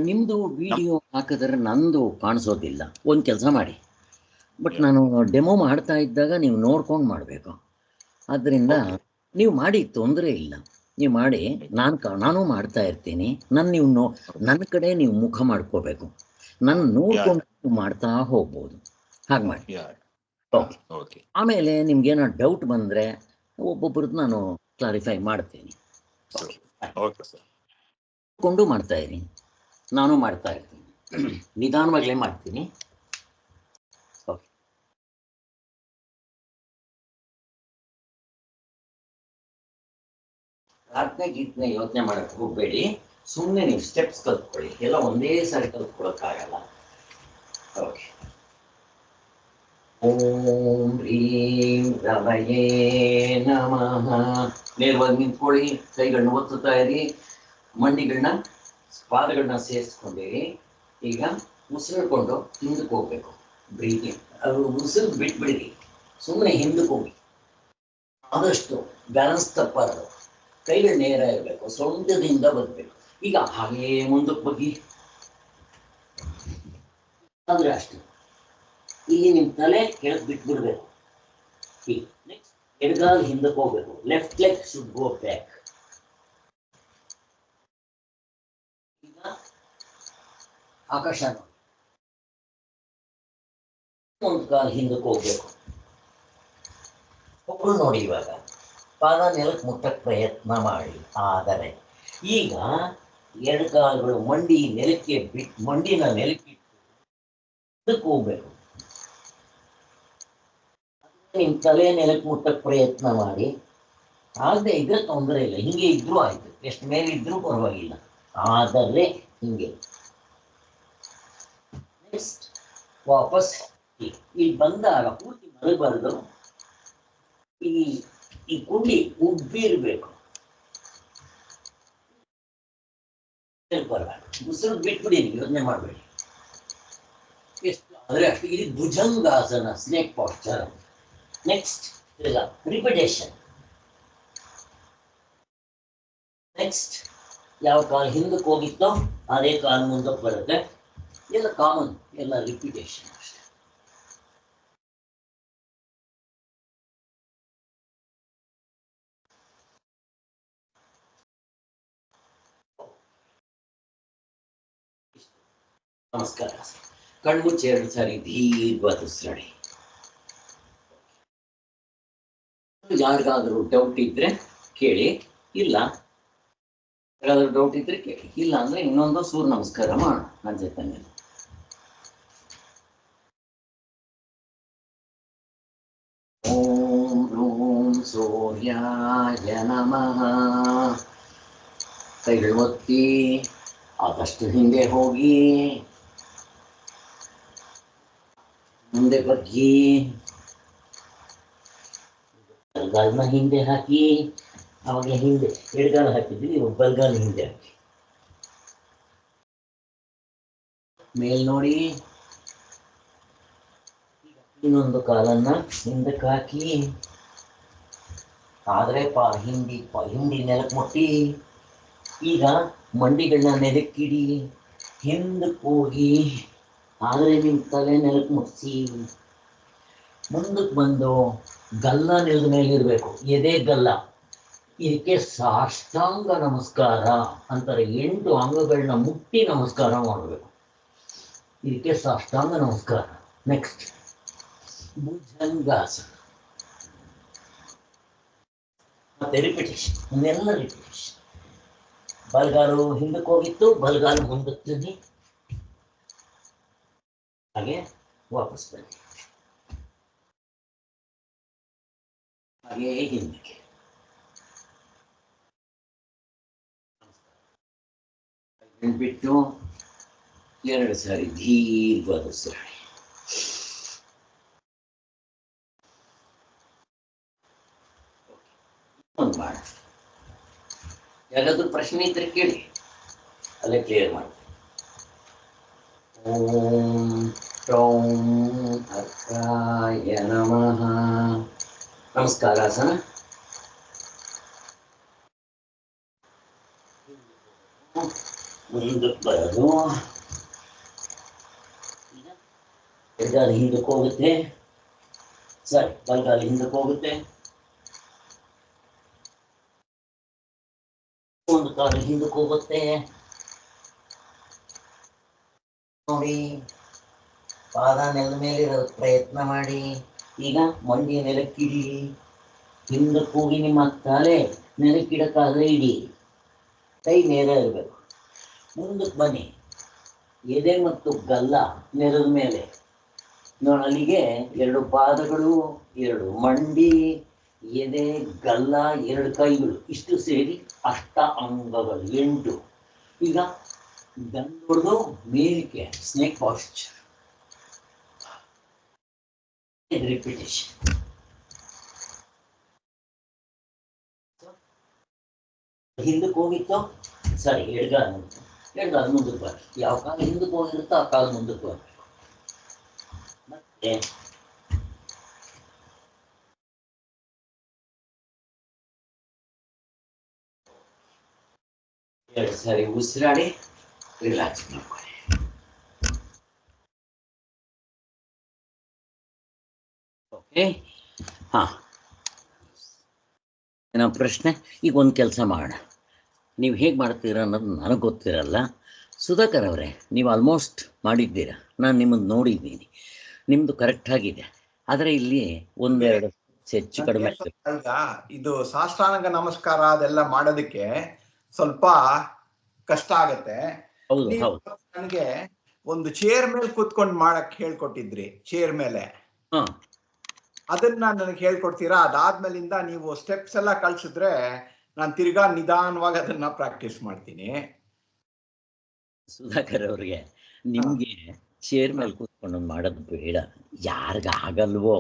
ನಿಮ್ಮದು ವಿಡಿಯೋ ಹಾಕಿದ್ರೆ ನಂದು ಕಾಣಿಸೋದಿಲ್ಲ. ಒಂದು ಕೆಲಸ ಮಾಡಿ, ಬಟ್ ನಾನು ಡೆಮೋ ಮಾಡ್ತಾ ಇದ್ದಾಗ ನೀವು ನೋಡ್ಕೊಂಡು ಮಾಡಬೇಕು. ಆದ್ದರಿಂದ ನೀವು ಮಾಡಿ, ತೊಂದರೆ ಇಲ್ಲ, ನೀವು ಮಾಡಿ. ನಾನು ಮಾಡ್ತಾ ಇರ್ತೀನಿ. ನನ್ನ ಕಡೆ ನೀವು ಮುಖ ಮಾಡ್ಕೋಬೇಕು. ನಾನು ನೋಡ್ಕೊಂಡು ಮಾಡ್ತಾ ಹೋಗ್ಬೋದು. ಹಾಗೆ ಮಾಡಿ. ಓಕೆ. ಆಮೇಲೆ ನಿಮ್ಗೇನೋ ಡೌಟ್ ಬಂದರೆ ಒಬ್ಬೊಬ್ರದ್ದು ನಾನು ಕ್ಲಾರಿಫೈ ಮಾಡ್ತೀನಿ. ಕೊಂಡು ಮಾಡ್ತಾ ಇರಿ, ನಾನು ಮಾಡ್ತಾ ಇರ್ತೀನಿ, ನಿಧಾನವಾಗಲೇ ಮಾಡ್ತೀನಿ. ಓಕೆ, ಗೀತನೆ ಯೋಚನೆ ಮಾಡಕ್ಕೆ ಹೋಗಬೇಡಿ. ಸುಮ್ಮನೆ ನೀವು ಸ್ಟೆಪ್ಸ್ ಕಲ್ತ್ಕೊಳ್ಳಿ. ಎಲ್ಲ ಒಂದೇ ಸಾರಿ ಕಲ್ತ್ಕೊಳ್ಳೋಕ್ಕಾಗಲ್ಲ. ಓಕೆ. ಓಂ ಹ್ರೀಂ ರಮಯೇ ನಮಃ. ನೇರವಾಗಿ ನಿಂತ್ಕೊಳ್ಳಿ, ಕೈಗಳನ್ನ ಒತ್ತುತ್ತಾ ಇರಿ, ಮಂಡಿಗಳನ್ನ, ಪಾದಗಳನ್ನ ಸೇರಿಸ್ಕೊಂಡಿರಿ. ಈಗ ಉಸಿರಿಡ್ಕೊಂಡು ಹಿಂದಕ್ಕೆ ಹೋಗ್ಬೇಕು. ಬ್ರೀತಿಂಗ್, ಅದು ಉಸಿರು ಬಿಟ್ಬಿಡಿರಿ, ಸುಮ್ಮನೆ ಹಿಂದಕ್ಕೆ ಹೋಗಿ. ಆದಷ್ಟು ಬ್ಯಾಲೆನ್ಸ್ ತಪ್ಪಾರದು, ಕೈಗಳು ನೇರ ಇರಬೇಕು, ಸೊಂಟದಿಂದ ಬರಬೇಕು. ಈಗ ಹಾಗೇ ಮುಂದಕ್ಕೆ ಬಗ್ಗೆ ಅಂದ್ರೆ ಅಷ್ಟು. ಇಲ್ಲಿ ನಿಮ್ಮ ತಲೆ ಕೆಳಗೆ ಬಿಟ್ಬಿಡ್ಬೇಕು. ಈಗ ನೆಕ್ಸ್ಟ್ ಎಡಗಾಲ್ ಹಿಂದಕ್ಕೆ ಹೋಗ್ಬೇಕು. Left leg should go back. ಈಗ ಆಕಾಶ ನೋಡಿ, ಒಂದು ಕಾಲು ಹಿಂದಕ್ಕೆ ಹೋಗ್ಬೇಕು. ಒಬ್ಬರು ನೋಡಿ, ಇವಾಗ ಪಾದ ನೆಲಕ್ಕೆ ಮುಟ್ಟಕ್ಕೆ ಪ್ರಯತ್ನ ಮಾಡಿ. ಆದರೆ ಈಗ 2 ಕಾಲುಗಳು ಮಂಡಿ ನೆಲಕ್ಕೆ ಬಿಟ್ಟು, ಮಂಡಿನ ನೆಲಕ್ಕೆ ಇದಕ್ಕೆ ಹೋಗ್ಬೇಕು. ನಿಮ್ಮ ತಲೆ ನೆಲಕ್ಕೆ ಮುಟ್ಟಕ್ಕೆ ಪ್ರಯತ್ನ ಮಾಡಿ. ಆಗದೆ ಇದ್ರೆ ತೊಂದರೆ ಇಲ್ಲ, ಹಿಂಗೆ ಇದ್ರೂ ಆಯ್ತು, ಎಷ್ಟು ಮೇಲೆ ಇದ್ರೂ ಪರವಾಗಿಲ್ಲ. ಆದರೆ ಹಿಂಗೆ ನೆಕ್ಸ್ಟ್ ವಾಪಸ್ ಇಲ್ಲಿ ಬಂದಾಗ ಪೂರ್ತಿ ಮಲಗಬಾರ್ದು. ಈ ಕುಂಡಿ ಉಬ್ಬಿರ್ಬೇಕು. ಉಸಿರು ಬಿಟ್ಬಿಡಿ, ಯೋಚನೆ ಮಾಡಬೇಡಿ. ಎಷ್ಟು ಆದರೆ ಅಷ್ಟು. ಇದು bhujangasana, snake Pasteur. Next repetition. Next ಯಾವ ಕಾಲು ಹಿಂದಕ್ಕೆ ಹೋಗಿತ್ತೋ ಅದೇ ಕಾಲು ಮುಂದಕ್ಕೆ ಬರುತ್ತೆ. ಎಲ್ಲ ಕಾಮನ್, ಎಲ್ಲ ರಿಪಿಟೇಷನ್ ಅಷ್ಟೇ. ನಮಸ್ಕಾರ. ಕಣ್ಮುಚ್ಚಿ 2 ಸಾರಿ ದೀರ್ಘವಾದ ಉಸಿರಾಡಿ. ಯಾರಿಗಾದ್ರೂ ಡೌಟ್ ಇದ್ರೆ ಕೇಳಿ, ಇಲ್ಲ ಯಾರಾದ್ರೂ ಡೌಟ್ ಇದ್ರೆ ಕೇಳಿ, ಇಲ್ಲ ಅಂದ್ರೆ ಇನ್ನೊಂದು ಸೂರ್ಯ ನಮಸ್ಕಾರ ಮಾಡೋಣ ನನ್ನ ಜೊತೆ. ಓಂ ರೂಂ ಸೂರ್ಯಾಯ ನಮಃ. ಕೈಗಳು ಒತ್ತಿ ಆದಷ್ಟು ಹಿಂದೆ ಹೋಗಿ ಮುಂದೆ ಬಗ್ಗಿ ಬಲ್ಗಾಲನ್ನ ಹಿಂದೆ ಹಾಕಿ. ಅವಾಗ ಹಿಂದೆ ಎಡಗಾಲ ಹಾಕಿದ್ವಿ, ಇವಾಗ ಬಲ್ಗಾಲ ಹಿಂದೆ ಹಾಕಿ. ಮೇಲ್ ನೋಡಿ, ಇನ್ನೊಂದು ಕಾಲನ್ನ ಹಿಂದಕ್ಕೆ ಹಾಕಿ. ಆದ್ರೆ ಹಿಂಡಿ ನೆಲಕ್ಕೆ ಮುಟ್ಟಿ. ಈಗ ಮಂಡಿಗಳನ್ನ ನೆಲಕ್ಕಿಡಿ, ಹಿಂದಕ್ಕೆ ಹೋಗಿ. ಆದರೆ ನಿಮ್ಮ ತಲೆ ನೆಲಕ್ಕೆ ಮುಟ್ಟಿಸಿ ಮುಂದಕ್ಕೆ ಬಂದು ಗಲ್ಲ ನೆಲದ ಮೇಲೆ ಇರಬೇಕು, ಎದೆ ಗಲ್ಲ. ಇದಕ್ಕೆ ಸಾಷ್ಟಾಂಗ ನಮಸ್ಕಾರ ಅಂತಾರೆ. 8 ಅಂಗಗಳನ್ನ ಮುಟ್ಟಿ ನಮಸ್ಕಾರ ಮಾಡಬೇಕು. ಇದಕ್ಕೆ ಸಾಷ್ಟಾಂಗ ನಮಸ್ಕಾರ. ನೆಕ್ಸ್ಟ್ ಭುಜಂಗಾಸನ. ಮತ್ತೆ ರಿಪಿಟೇಷನ್, ಇನ್ನೆಲ್ಲ ರಿಪಿಟೇಷನ್. ಬಲ್ಗಾಲು ಹಿಂದಕ್ಕೆ ಹೋಗಿತ್ತು, ಬಲ್ಗಾಲು ಮುಂದಕ್ಕೆ ತನ್ನಿ, ಹಾಗೆ ವಾಪಸ್ ಬನ್ನಿ, ಹಾಗೆ ಹಿಂದಕ್ಕೆ. ಬಿಟ್ಟು 2 ಸಾರಿ ದೀರ್ಘವಾದ ಉಸಿರಾಡಿ. ಒಂದು ಮಾಡ. ಯಾರಾದ್ರೂ ಪ್ರಶ್ನೆ ಇದ್ರೆ ಕೇಳಿ, ಅಲ್ಲೇ ಕ್ಲಿಯರ್ ಮಾಡಿ. ಓಂ ಟೌಂ ಅರ್ಕಾಯ ನಮಃ. ನಮಸ್ಕಾರಾಸನ. ಮುಂದಕ್ಕೆ ಬರೋದು, ಎಡಗಾಲ ಹಿಂದಕ್ಕೆ ಹೋಗುತ್ತೆ, ಸರಿ ಬಲಗಾಲ ಹಿಂದಕ್ಕೆ ಹೋಗುತ್ತೆ, ಒಂದು ಕಾಲ ಹಿಂದಕ್ಕೆ ಹೋಗುತ್ತೆ. ನೋಡಿ, ಪಾದ ನೆಲದ ಮೇಲೆ ಇರೋದು ಪ್ರಯತ್ನ ಮಾಡಿ. ಈಗ ಮಂಡಿ ನೆಲಕ್ಕಿಡಿ, ಹಿಂದಕ್ಕೆ ಹೋಗಿ ನಿಮ್ಮ ತಲೆ ನೆಲಕ್ಕಿಡಕ್ಕಾದ್ರೆ ಇಡಿ, ಕೈ ನೇರ ಇರಬೇಕು. ಮುಂದಕ್ಕೆ ಬನ್ನಿ, ಎದೆ ಮತ್ತು ಗಲ್ಲ ನೆಲದ ಮೇಲೆ. ನೋಡಿ, ಅಲ್ಲಿಗೆ 2 ಪಾದಗಳು, 2 ಮಂಡಿ, ಎದೆ, ಗಲ್ಲ, 2 ಕೈಗಳು, ಇಷ್ಟು ಸೇರಿ ಅಷ್ಟ ಅಂಗಗಳು 8. ಈಗ ದಂಡೊಡ್ದು ಮೇಲಕ್ಕೆ ಸ್ನೇಕ್ ಪಾಸ್ಚರ್. ರಿಪಿಟೇಷನ್. ಹಿಂದಕ್ಕೆ ಹೋಗಿತ್ತು, ಸರಿ ಎಡಗಾಲ ಮುಂದಕ್ಕೆ ಬರ್ರಿ. ಯಾವ ಕಾಲ ಹಿಂದಕ್ಕೆ ಹೋಗಿರುತ್ತೋ ಆ ಕಾಲ ಮುಂದಕ್ಕೆ ಬರ್ಬೇಕು. ಮತ್ತೆ ಎರಡು ಸಾರಿ ಉಸಿರಾಡಿ ರಿಲ್ಯಾಕ್ಸ್ ಮಾಡ್ಕೊಳ್ಳಿ. ಓಕೆ, ಹಾ, ಏನೋ ಪ್ರಶ್ನೆ? ಈಗ ಒಂದು ಕೆಲಸ ಮಾಡೋಣ. ನೀವು ಹೇಗೆ ಮಾಡ್ತೀರ ಅನ್ನೋದು ನನಗೆ ಗೊತ್ತಿರಲ್ಲ. ಸುಧಾಕರ್ ಅವರೇ, ನೀವು ಆಲ್ಮೋಸ್ಟ್ ಮಾಡಿದ್ದೀರಾ, ನಾನು ನಿಮ್ಮನ್ನು ನೋಡಿದ್ದೀನಿ, ನಿಮ್ಮದು ಕರೆಕ್ಟಾಗಿದೆ. ಆದರೆ ಇಲ್ಲಿ 1-2 ಹೆಚ್ಚು ಕಡಿಮೆ. ಇದು ಸಾಷ್ಟಾಂಗ ನಮಸ್ಕಾರ ಅದೆಲ್ಲ ಮಾಡೋದಕ್ಕೆ ಸ್ವಲ್ಪ ಕಷ್ಟ ಆಗತ್ತೆ. ಹೌದು ಹೌದು. ನನಗೆ ಒಂದು ಚೇರ್ ಮೇಲೆ ಕೂತ್ಕೊಂಡು ಮಾಡಕ್ ಹೇಳ್ಕೊಟ್ಟಿದ್ರಿ, ಚೇರ್ ಮೇಲೆ. ಅದನ್ನ ನನಗೆ ಹೇಳ್ಕೊಡ್ತೀರಾ? ಅದಾದ್ಮೇಲಿಂದ ನೀವು ಸ್ಟೆಪ್ಸ್ ಎಲ್ಲ ಕಳ್ಸಿದ್ರೆ ನಾನು ತಿರ್ಗಾ ನಿಧಾನವಾಗಿ ಅದನ್ನ ಪ್ರಾಕ್ಟೀಸ್ ಮಾಡ್ತೀನಿ. ಸುಧಾಕರ್ ಅವ್ರಿಗೆ, ನಿಮ್ಗೆ ಚೇರ್ ಮೇಲೆ ಕೂತ್ಕೊಂಡು ಮಾಡೋದು ಬೇಡ, ಯಾರಿಗ ಆಗಲ್ವೋ.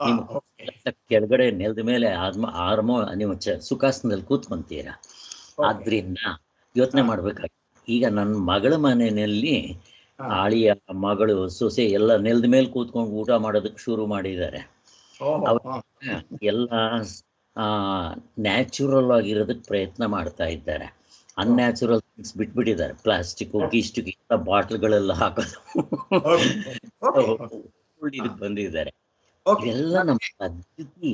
ನಿಮ್ಮ ಕೆಳಗಡೆ ನೆಲದ ಮೇಲೆ ಆರ್ಮೋ ನೀವು ಸುಖಾಸನದಲ್ಲಿ ಕೂತ್ಕೊಂತೀರಾ. ಆದ್ರಿಂದ ಯೋಚನೆ ಮಾಡ್ಬೇಕಾಗಿ. ಈಗ ನನ್ನ ಮಗಳ ಮನೆಯಲ್ಲಿ ಆಳಿಯ ಮಗಳು ಸೊಸೆ ಎಲ್ಲ ನೆಲದ ಮೇಲೆ ಕೂತ್ಕೊಂಡು ಊಟ ಮಾಡೋದಕ್ಕೆ ಶುರು ಮಾಡಿದ್ದಾರೆ. ಎಲ್ಲ ನ್ಯಾಚುರಲ್ ಆಗಿರೋದಕ್ಕೆ ಪ್ರಯತ್ನ ಮಾಡ್ತಾ ಇದ್ದಾರೆ. ಅನ್ಯಾಚುರಲ್ ಥಿಂಗ್ಸ್ ಬಿಟ್ಬಿಟ್ಟಿದ್ದಾರೆ. ಪ್ಲಾಸ್ಟಿಕ್ ಗೀಸ್ಟಿಕ್ ಇಂಥ ಬಾಟ್ಲ್ಗಳೆಲ್ಲ ಹಾಕೋದು ಇದಕ್ಕೆ ಬಂದಿದ್ದಾರೆ. ಇದೆಲ್ಲ ನಮ್ಮ ಪದ್ಧತಿ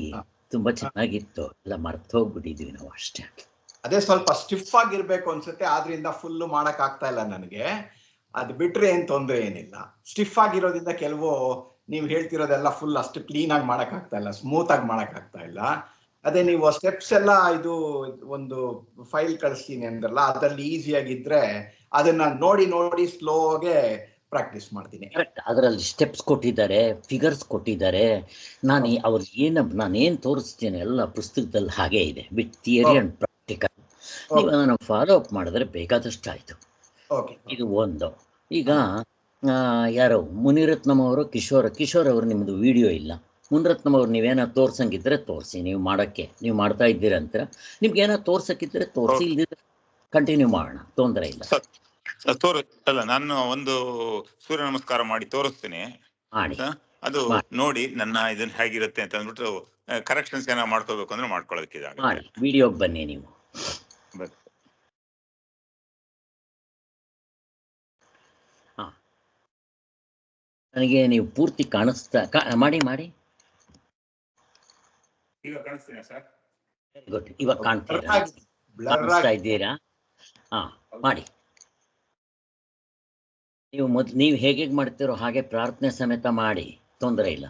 ತುಂಬಾ ಚೆನ್ನಾಗಿತ್ತು, ಎಲ್ಲ ಮರ್ತು ಹೋಗ್ಬಿಟ್ಟಿದ್ವಿ ನಾವು ಅಷ್ಟೇ. ಅದೇ ಸ್ವಲ್ಪ ಸ್ಟಿಫ್ ಆಗಿರ್ಬೇಕು ಅನ್ಸುತ್ತೆ, ಆದ್ರಿಂದ ಫುಲ್ ಮಾಡಕ್ ಆಗ್ತಾ ಇಲ್ಲ ನನಗೆ. ಅದು ಬಿಟ್ರೆ ಏನ್ ತೊಂದ್ರೆ ಏನಿಲ್ಲ. ಸ್ಟಿಫ್ ಆಗಿರೋದ್ರಿಂದ ಕೆಲವು ನೀವು ಹೇಳ್ತಿರೋದೆಲ್ಲ ಫುಲ್ ಅಷ್ಟು ಕ್ಲೀನ್ ಆಗಿ ಮಾಡಕ್ ಆಗ್ತಾ ಇಲ್ಲ, ಸ್ಮೂತ್ ಆಗಿ ಮಾಡಕ್ ಆಗ್ತಾ ಇಲ್ಲ. ಅದೇ ನೀವು ಸ್ಟೆಪ್ಸ್ ಎಲ್ಲ ಇದು ಒಂದು ಫೈಲ್ ಕಳಿಸ್ತೀನಿ ಅಂದ್ರಲ್ಲ, ಅದ್ರಲ್ಲಿ ಈಸಿಯಾಗಿದ್ರೆ ಅದನ್ನ ನೋಡಿ ನೋಡಿ ಸ್ಲೋಗೆ ಪ್ರಾಕ್ಟೀಸ್ ಮಾಡ್ತೀನಿ. ಅದರಲ್ಲಿ ಸ್ಟೆಪ್ಸ್ ಕೊಟ್ಟಿದ್ದಾರೆ, ಫಿಗರ್ಸ್ ಕೊಟ್ಟಿದ್ದಾರೆ. ನಾನೇನು ತೋರಿಸ್ತೀನಿ ಎಲ್ಲ ಪುಸ್ತಕದಲ್ಲಿ ಹಾಗೆ ಇದೆ, ವಿತ್ ಥಿಯರಿ ಅಂಡ್ ಪ್ರಾಕ್ಟಿಕಲ್. ನೀವು ಅದನ್ನು ಫಾಲೋ ಅಪ್ ಮಾಡಿದ್ರೆ ಬೇಕಾದಷ್ಟು ಆಯಿತು. ಓಕೆ ಇದು ಒಂದು. ಈಗ ಯಾರು ಮುನಿರತ್ನಂ ಅವರು ಕಿಶೋರ್ ಅವರು ನಿಮ್ಮದು ವಿಡಿಯೋ ಇಲ್ಲ. ಮುನಿರತ್ನಂ ಅವ್ರು ನೀವೇನೋ ತೋರ್ಸಂಗಿದ್ರೆ ತೋರಿಸಿ, ನೀವು ನೀವು ಮಾಡ್ತಾ ಇದ್ದೀರಂತ. ನಿಮ್ಗೆ ಏನೋ ತೋರ್ಸಕ್ಕಿದ್ರೆ ತೋರಿಸಿ, ಇಲ್ದಿದ್ರೆ ಕಂಟಿನ್ಯೂ ಮಾಡೋಣ, ತೊಂದರೆ ಇಲ್ಲ. ಅಲ್ಲ, ನಾನು ಒಂದು ಸೂರ್ಯ ನಮಸ್ಕಾರ ಮಾಡಿ ತೋರಿಸ್ತೀನಿ, ಮಾಡಿ ಅದು ನೋಡಿ ನನ್ನ ಇದನ್ನ ಹೇಗಿರುತ್ತೆ ಅಂತ ಅಂದ್ಬಿಟ್ಟು ಕರೆಕ್ಷನ್ಸ್ ಏನಾದ್ರು ಮಾಡ್ಕೋಬೇಕು ಅಂದ್ರೆ ಮಾಡ್ಕೊಳ್ಳೋದಕ್ಕೆ ಮಾಡಿ. ವಿಡಿಯೋಗೆ ಬನ್ನಿ ನೀವು. ನನಗೆ ನೀವು ಪೂರ್ತಿ ಕಾಣಿಸ್ತಾ ಮಾಡಿ. ಈಗ ಕಾಣಿಸ್ತೀರಾ ಸರ್? Very good. ಇವಾಗ ಕಾಣಿಸ್ತಾ ಇದ್ದೀರಾ? ಮಾಡಿ. ನೀವು ಹೇಗೆ ಮಾಡ್ತೀರೋ ಹಾಗೆ ಪ್ರಾರ್ಥನೆ ಸಮೇತ ಮಾಡಿ, ತೊಂದರೆ ಇಲ್ಲ.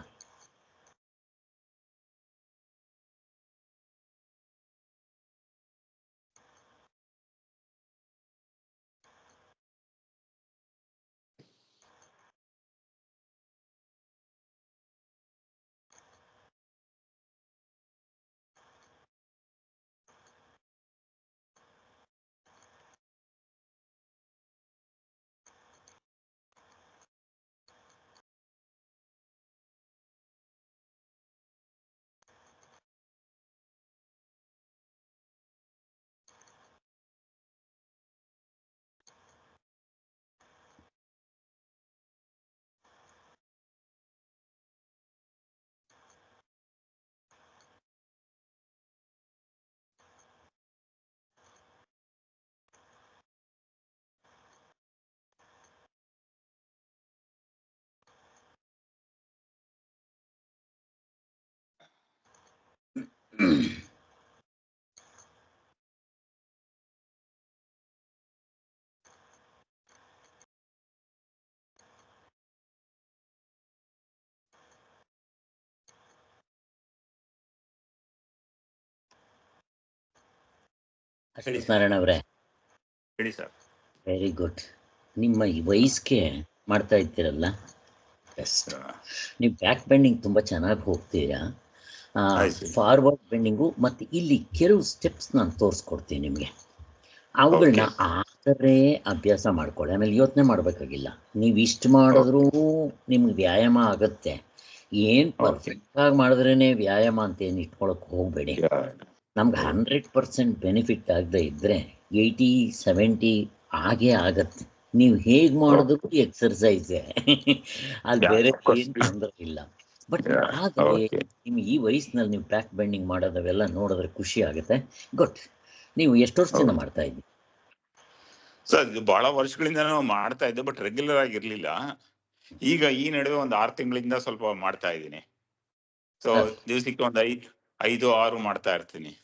ನಾರಾಯಣ ಅವರೇ, ಹೇಳಿ ಸರ್. Very good. ನಿಮ್ಮ ಈ ವಯಸ್ಸಿಗೆ ಮಾಡ್ತಾ ಇದ್ದೀರಲ್ಲ, ಬೆಸ್ಟ್. ನೀವು ಬ್ಯಾಕ್ ಬೆಂಡಿಂಗ್ ತುಂಬ ಚೆನ್ನಾಗಿ ಹೋಗ್ತೀರಾ. ಫಾರ್ವರ್ಡ್ ಬೆಂಡಿಂಗು ಮತ್ತು ಇಲ್ಲಿ ಕೆಲವು ಸ್ಟೆಪ್ಸ್ ನಾನು ತೋರಿಸ್ಕೊಡ್ತೀನಿ ನಿಮಗೆ. ಅವುಗಳನ್ನ ಆದರೆ ಅಭ್ಯಾಸ ಮಾಡ್ಕೊಳ್ಳಿ. ಆಮೇಲೆ ಯೋಚನೆ ಮಾಡಬೇಕಾಗಿಲ್ಲ. ನೀವು ಇಷ್ಟು ಮಾಡಿದ್ರೂ ನಿಮ್ಗೆ ವ್ಯಾಯಾಮ ಆಗುತ್ತೆ. ಏನು ಪರ್ಫೆಕ್ಟಾಗಿ ಮಾಡಿದ್ರೇ ವ್ಯಾಯಾಮ ಅಂತ ಏನು ಇಟ್ಕೊಳಕ್ಕೆ ಹೋಗಬೇಡಿ. ನಮ್ಗೆ 100% ಬೆನಿಫಿಟ್ ಆಗದೆ ಇದ್ದರೆ 80-70 ಆಗೇ ಆಗತ್ತೆ. ನೀವು ಹೇಗೆ ಮಾಡಿದ್ರು ಎಕ್ಸರ್ಸೈಸೇ, ಅಲ್ಲಿ ಬೇರೆ ಏನು ತೊಂದರೆ ಇಲ್ಲ. ಬಟ್ ಆದರೆ ನಿಮ್ಗೆ ಈ ವಯಸ್ಸಿನಲ್ಲಿ ನೀವು ಬ್ಯಾಕ್ ಬೆಂಡಿಂಗ್ ಮಾಡೋದವೆಲ್ಲ ನೋಡಿದ್ರೆ ಖುಷಿ ಆಗುತ್ತೆ. ಗುಡ್. ನೀವು ಎಷ್ಟು ವರ್ಷದಿಂದ ಮಾಡ್ತಾ ಇದ್ದೀವಿ? ಸರ್, ಇದು ಬಹಳ ವರ್ಷಗಳಿಂದ ಮಾಡ್ತಾ ಇದ್ದೆ, ಬಟ್ ರೆಗ್ಯುಲರ್ ಆಗಿರ್ಲಿಲ್ಲ. ಈಗ ಈ ನಡುವೆ ಒಂದು 6 ತಿಂಗಳಿಂದ ಸ್ವಲ್ಪ ಮಾಡ್ತಾ ಇದ್ದೀನಿ. ಸೊ ದಿವಸಕ್ಕೆ ಒಂದು 5-6 ಮಾಡ್ತಾ ಇರ್ತೀನಿ.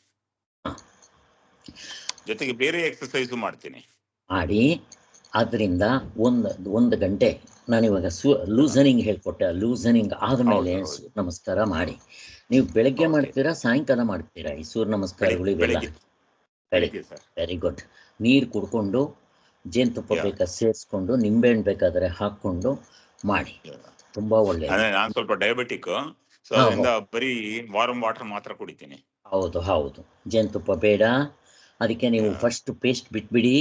ಜೊತೆಗೆ ಬೇರೆ ಎಕ್ಸರ್ಸೈಸು ಮಾಡ್ತೀನಿ. ಮಾಡಿ. ಅದರಿಂದ ಒಂದು ಗಂಟೆ ನಾನಿವಾಗ ಲೂಸನಿಂಗ್ ಹೇಳ್ಕೊಟ್ಟೆ. ಲೂಸನಿಂಗ್ ಆದಮೇಲೆ ಸೂರ್ಯ ನಮಸ್ಕಾರ ಮಾಡಿ. ನೀವು ಬೆಳಗ್ಗೆ ಮಾಡ್ತೀರಾ ಸಾಯಂಕಾಲ ಮಾಡ್ತೀರಾ ಈ ಸೂರ್ಯ ನಮಸ್ಕಾರಗಳು ಇವೆಲ್ಲ? ಬೆಳಗ್ಗೆ. Very good. ನೀರು ಕುಡ್ಕೊಂಡು ಜೇನುತುಪ್ಪ ಬೇಕಾದ್ರೆ ಸೇರಿಸ್ಕೊಂಡು ನಿಂಬೆಹಣ್ಣು ಬೇಕಾದರೆ ಹಾಕ್ಕೊಂಡು ಮಾಡಿ. ತುಂಬಾ ಒಳ್ಳೆಯದು. ನಾನು ಸ್ವಲ್ಪ ಡಯಾಬಿಟಿಕ್, ಸೊ ಅದರಿಂದ ಬರೀ ವಾರಂ ವಾಟರ್ ಮಾತ್ರ ಕುಡಿತೀನಿ. ಹೌದು. ಜೇನುತುಪ್ಪ ಬೇಡ. ಅದಕ್ಕೆ ನೀವು ಫಸ್ಟ್ ಪೇಸ್ಟ್ ಬಿಟ್ಬಿಡಿ.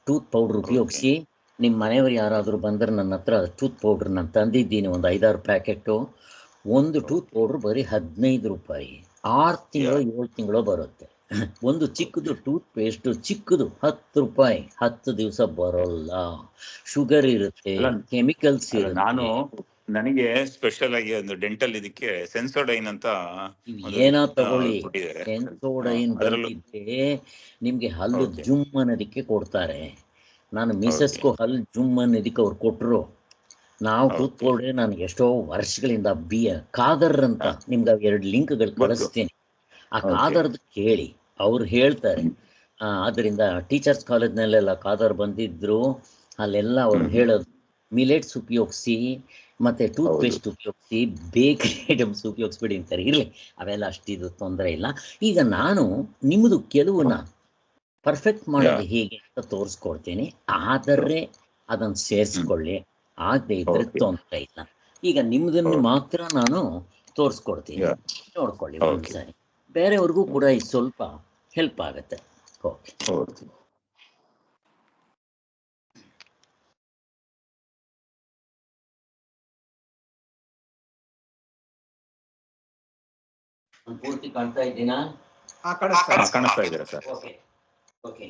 ಟೂತ್ ಪೌಡ್ರ್ ಉಪಯೋಗಿಸಿ. ನಿಮ್ಮ ಮನೆಯವರು ಯಾರಾದರೂ ಬಂದರೆ ನನ್ನ ಹತ್ರ ಟೂತ್ ಪೌಡ್ರ್ ನಾನು ತಂದಿದ್ದೀನಿ, ಒಂದು 5-6 ಪ್ಯಾಕೆಟು. ಒಂದು ಟೂತ್ ಪೌಡ್ರ್ ಬರೀ 15 ರೂಪಾಯಿ. 6 ತಿಂಗಳು 7 ತಿಂಗಳು ಬರುತ್ತೆ. ಒಂದು ಚಿಕ್ಕದು ಟೂತ್ ಪೇಸ್ಟು ಚಿಕ್ಕದು 10 ರೂಪಾಯಿ. 10 ದಿವಸ ಬರೋಲ್ಲ. ಶುಗರ್ ಇರುತ್ತೆ, ಕೆಮಿಕಲ್ಸ್ ಇರುತ್ತೆ. ನನಗೆ ಸ್ಪೆಷಲ್ ಆಗಿ ಒಂದು ಡೆಂಟಲ್ ಇದಕ್ಕೆ ಸೆನ್ಸೋಡೈನ್ ಅಂತ ಏನೋ ತಗೊಳ್ಳಿ. ಸೆನ್ಸೋಡೈನ್ ಬಂದಿದ್ರೆ ನಿಮಗೆ ಹಲ್ಲು ಜುಮ್ ಅನ್ನೋದಕ್ಕೆ ಕೊಡ್ತಾರೆ. ನಾನು ಮಿಸಸ್ಗೂ ಹಲ್ಲು ಜುಮ್ ಅನ್ನೋದಕ್ಕೆ ಅವ್ರು ಕೊಟ್ಟರು. ನಾವು ಟೂತ್ ಪೌಡ್ರೆ ನಾನು ಎಷ್ಟೋ ವರ್ಷಗಳಿಂದ ಖಾದರ್ ಅಂತ ನಿಮ್ಗೆ 2 ಲಿಂಕ್ಗಳು ಕಳಿಸ್ತೀನಿ. ಆ ಖಾದರ್ದು ಕೇಳಿ, ಅವ್ರು ಹೇಳ್ತಾರೆ. ಅದರಿಂದ ಟೀಚರ್ಸ್ ಕಾಲೇಜ್ನಲ್ಲೆಲ್ಲ ಖಾದರ್ ಬಂದಿದ್ರು. ಅಲ್ಲೆಲ್ಲ ಅವ್ರು ಹೇಳೋದು ಮಿಲೆಟ್ಸ್ ಉಪಯೋಗಿಸಿ ಮತ್ತು ಟೂತ್ ಪೇಸ್ಟ್ ಉಪಯೋಗಿಸಿ, ಬೇಕರಿ ಐಟಮ್ಸ್ ಉಪಯೋಗಿಸ್ಬಿಡಿ ಅಂತಾರೆ. ಇರಲಿ, ಅವೆಲ್ಲ ಅಷ್ಟಿದು ತೊಂದರೆ ಇಲ್ಲ. ಈಗ ನಾನು ನಿಮ್ಮದು ಕೆಲವನ್ನ ಪರ್ಫೆಕ್ಟ್ ಮಾಡೋದು ಹೇಗೆ ಅಂತ ತೋರಿಸ್ಕೊಡ್ತೀನಿ. ಆದರೆ ಅದನ್ನು ಸೇರಿಸ್ಕೊಳ್ಳಿ, ಆಗದೆ ಇದ್ರೆ ತೊಂದರೆ ಇಲ್ಲ. ಈಗ ನಿಮ್ಮದನ್ನು ಮಾತ್ರ ನಾನು ತೋರಿಸ್ಕೊಡ್ತೀನಿ, ನೋಡ್ಕೊಳ್ಳಿ ಒಂದ್ಸರಿ. ಬೇರೆಯವ್ರಿಗೂ ಕೂಡ ಇದು ಸ್ವಲ್ಪ ಹೆಲ್ಪ್ ಆಗುತ್ತೆ. ಓಕೆ. ಓಕೆ. ಪೂರ್ತಿ ಕಾಣ್ತಾ ಇದ್ದೀನಾ? ಕಾಣಿಸ್ತಾ ಇದ್ದೀರಾ ಸರ್? Okay okay.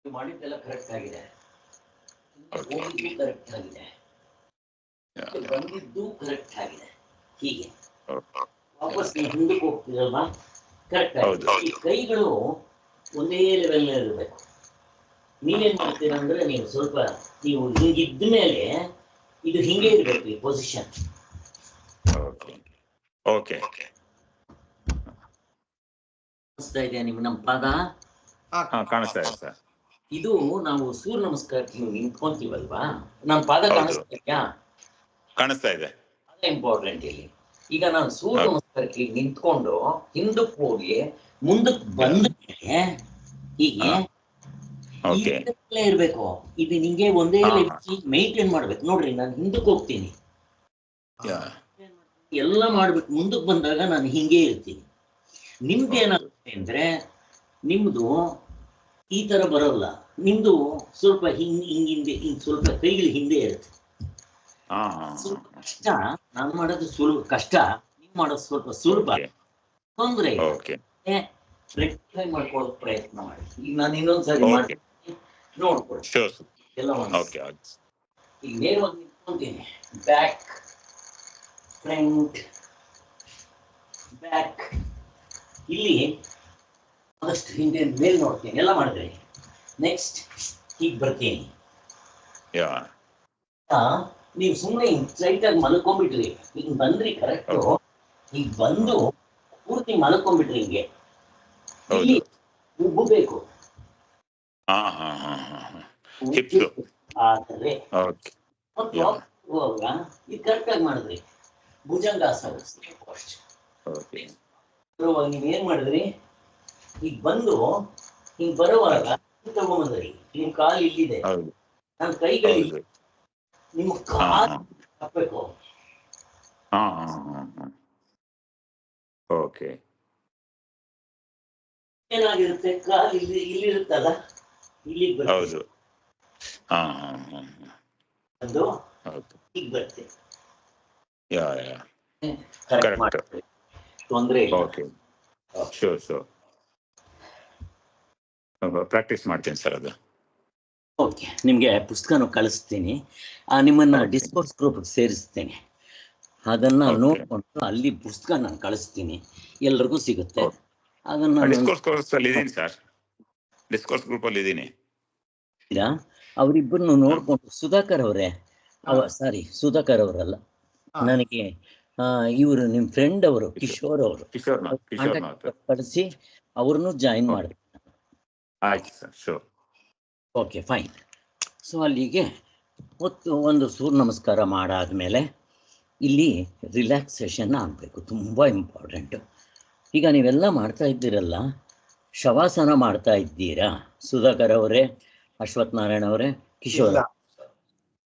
ಮಾಡಿದ್ದೆಲ್ಲ ಕರೆಕ್ಟ್ ಆಗಿದೆ, ಹೋಗಿದ್ದು ಕರೆಕ್ಟ್ ಆಗಿದೆ, ಬಂದಿದ್ದು ಕರೆಕ್ಟ್ ಆಗಿದೆ. ಹೀಗೆ ವಾಪಸ್ ನೀವು ಹಿಂದಕ್ಕೆ ಹೋಗ್ತೀರಲ್ವಾ, ಕರೆಕ್ಟ್ ಆಗಿದೆ. ಈ ಕೈಗಳು ಒಂದೇ ಲೆವೆಲ್ ಇರಬೇಕು. ನೀವೇನ್ ಮಾಡ್ತೀರಾ ಅಂದ್ರೆ ನೀವು ಸ್ವಲ್ಪ ನೀವು ಹಿಂಗಿದ್ದ ಮೇಲೆ ಇದು ಹಿಂಗೆ ಇರಬೇಕು ಈ ಪೊಸಿಷನ್. ಓಕೆ. ಕಾಣಿಸ್ತಾ ಇದೆಯಾ ನಿಮ್ಗೆ ನಮ್ಮ ಪಾದ? ಕಾಣಿಸ್ತಾ ಇದೆ ಸರ್. ಇದು ನಾವು ಸೂರ್ಯ ನಮಸ್ಕಾರಕ್ಕೆ ನಿಂತ್ಕೊಂತೀವಲ್ವಾ, ನಮ್ಮ ಪಾದ ಕಾಣಿಸ್ತಾ ಇದೆಯಾ? ಕಾಣಿಸ್ತಾ ಇದೆ. ಅದೇ ಇಂಪಾರ್ಟೆಂಟ್ ಇಲ್ಲಿ. ಈಗ ನಾನು ಸೂರ್ಯ ನಮಸ್ಕಾರಕ್ಕೆ ನಿಂತ್ಕೊಂಡು ಹಿಂದಕ್ಕೆ ಹೋಗಿ ಮುಂದಕ್ಕೆ ಬಂದ್ರೆ ಹೀಗೆ ಇರ್ಬೇಕು. ಇದು ನಿಂಗೆ ಒಂದೇ ಮೈಂಟೈನ್ ಮಾಡ್ಬೇಕು. ನೋಡ್ರಿ, ನಾನು ಹಿಂದಕ್ಕೆ ಹೋಗ್ತೀನಿ, ಎಲ್ಲ ಮಾಡ್ಬೇಕು. ಮುಂದಕ್ಕೆ ಬಂದಾಗ ನಾನು ಹಿಂಗೆ ಇರ್ತೀನಿ. ನಿಮ್ದು ಏನಾಗುತ್ತೆ ಅಂದ್ರೆ ನಿಮ್ದು ಈ ತರ ಬರೋಲ್ಲ. ನಿಮ್ದು ಸ್ವಲ್ಪ ಹಿಂದೆ ಸ್ವಲ್ಪ ಕೈಗಳು ಹಿಂದೆ ಇರುತ್ತೆ. ಸ್ವಲ್ಪ ಕಷ್ಟ. ನಾನು ಮಾಡೋದು ಸುಲಭ ಕಷ್ಟ, ನೀವು ಮಾಡೋದು ಸ್ವಲ್ಪ ಸುಲಭ. ತೊಂದ್ರೆ ರೆಕ್ಟಿಫೈ ಮಾಡ್ಕೊಳ್ಳೋಕೆ ಪ್ರಯತ್ನ ಮಾಡಿ. ಈಗ ನಾನು ಇನ್ನೊಂದ್ಸರಿ ಮಾಡಿ ನೋಡ್ಕೊಳ್ಳಿ ಎಲ್ಲ. ಈಗ ನೇರವಾಗಿ ನಿಂತ್ಕೊಂತೀನಿ. Back, front, back. ಇಲ್ಲಿ ಆದಷ್ಟು ಹಿಂದೆ ಮೇಲೆ ನೋಡ್ತೀನಿ, ಎಲ್ಲ ಮಾಡಿದ್ರೆ ನೆಕ್ಸ್ಟ್ ಹೀಗೆ ಬರ್ತೀನಿ. ನೀವು ಸುಮ್ಮನೆ ಸ್ಟ್ರೈಟ್ ಆಗಿ ಮಲ್ಕೊಂಡ್ಬಿಟ್ರಿ, ಈಗ ಬಂದ್ರಿ ಕರೆಕ್ಟು. ಈಗ ಬಂದು ಪೂರ್ತಿ ಮಲ್ಕೊಂಡ್ಬಿಟ್ರಿ, ಹಿಂಗೆ ಇಲ್ಲಿ ಉಬ್ಬಬೇಕು. ಆದರೆ ಹೋಗುವಾಗ ಇದು ಕರೆಕ್ಟ್ ಆಗಿ ಮಾಡಿದ್ರಿ. ಭುಜಂಗಾಸನ ಬರುವಾಗ ನೀವೇನ್ ಮಾಡಿದ್ರಿ, ಈಗ ಬಂದು ಹಿಂಗ್ ಬರುವಾಗ ತಗೊಂಬಂದ್ರಿ. ನಿಮ್ ಕಾಲು ಇಲ್ಲಿದೆ, ನನ್ನ ಕೈಗಳು ನಿಮ್ಮ ಕಾಲು ಹಾಕ್ಬೇಕು. ಏನಾಗಿರುತ್ತೆ, ಕಾಲು ಇಲ್ಲಿರುತ್ತಲ್ಲ, ಇಲ್ಲಿಗೆ ಬರ್ತದೆ. ಅದು ಈಗ ಬರ್ತದೆ. ತೊಂದ್ರೆ ಇಲ್ಲ. ಪ್ರಾಕ್ಟೀಸ್ ಮಾಡ್ತೀನಿ ಸರ್ ಅದು. ಓಕೆ, ನಿಮಗೆ ಪುಸ್ತಕನೂ ಕಳಿಸ್ತೀನಿ. ನಿಮ್ಮನ್ನ ಡಿಸ್ಕೋರ್ಸ್ ಗ್ರೂಪ್ ಸೇರಿಸ್ತೀನಿ. ಅದನ್ನ ನೋಡ್ಕೊಂಡು ಅಲ್ಲಿ ಪುಸ್ತಕ ನಾನು ಕಳಿಸ್ತೀನಿ, ಎಲ್ರಿಗೂ ಸಿಗುತ್ತೆ. ಅದನ್ನ ಡಿಸ್ಕೋರ್ಸ್ ಅಲ್ಲಿ ಇದೀನಿ ಸರ್, ಡಿಸ್ಕೋರ್ಸ್ ಗ್ರೂಪ್ ಅಲ್ಲಿ ಇದೀನಿ. ಅವರಿಬ್ಬರನ್ನು ನೋಡ್ಕೊಂಡು ಸುಧಾಕರ್ ಅವರೇ, ಸುಧಾಕರ್ ಅವರಲ್ಲ, ನನಗೆ ಇವರು ನಿಮ್ಮ ಫ್ರೆಂಡ್ ಅವರು ಕಿಶೋರ್ ಅವರು ಕಳಿಸಿ ಅವ್ರನ್ನು ಜಾಯಿನ್ ಮಾಡಿ. ಆಯ್ತು sir, sure. Okay, fine. So ಅಲ್ಲಿಗೆ ಒಂದು ಸೂರ್ಯ ನಮಸ್ಕಾರ ಮಾಡಾದ್ಮೇಲೆ ಇಲ್ಲಿ ರಿಲ್ಯಾಕ್ಸೇಷನ್ ಆಗಬೇಕು, ತುಂಬ ಇಂಪಾರ್ಟೆಂಟು. ಈಗ ನೀವೆಲ್ಲ ಮಾಡ್ತಾ ಇದ್ದೀರಲ್ಲ, ಶವಾಸನ ಮಾಡ್ತಾ ಇದ್ದೀರಾ ಸುಧಾಕರ್ ಅವರೇ, ಅಶ್ವಥ್ ನಾರಾಯಣ ಅವರೇ, ಕಿಶೋರ್?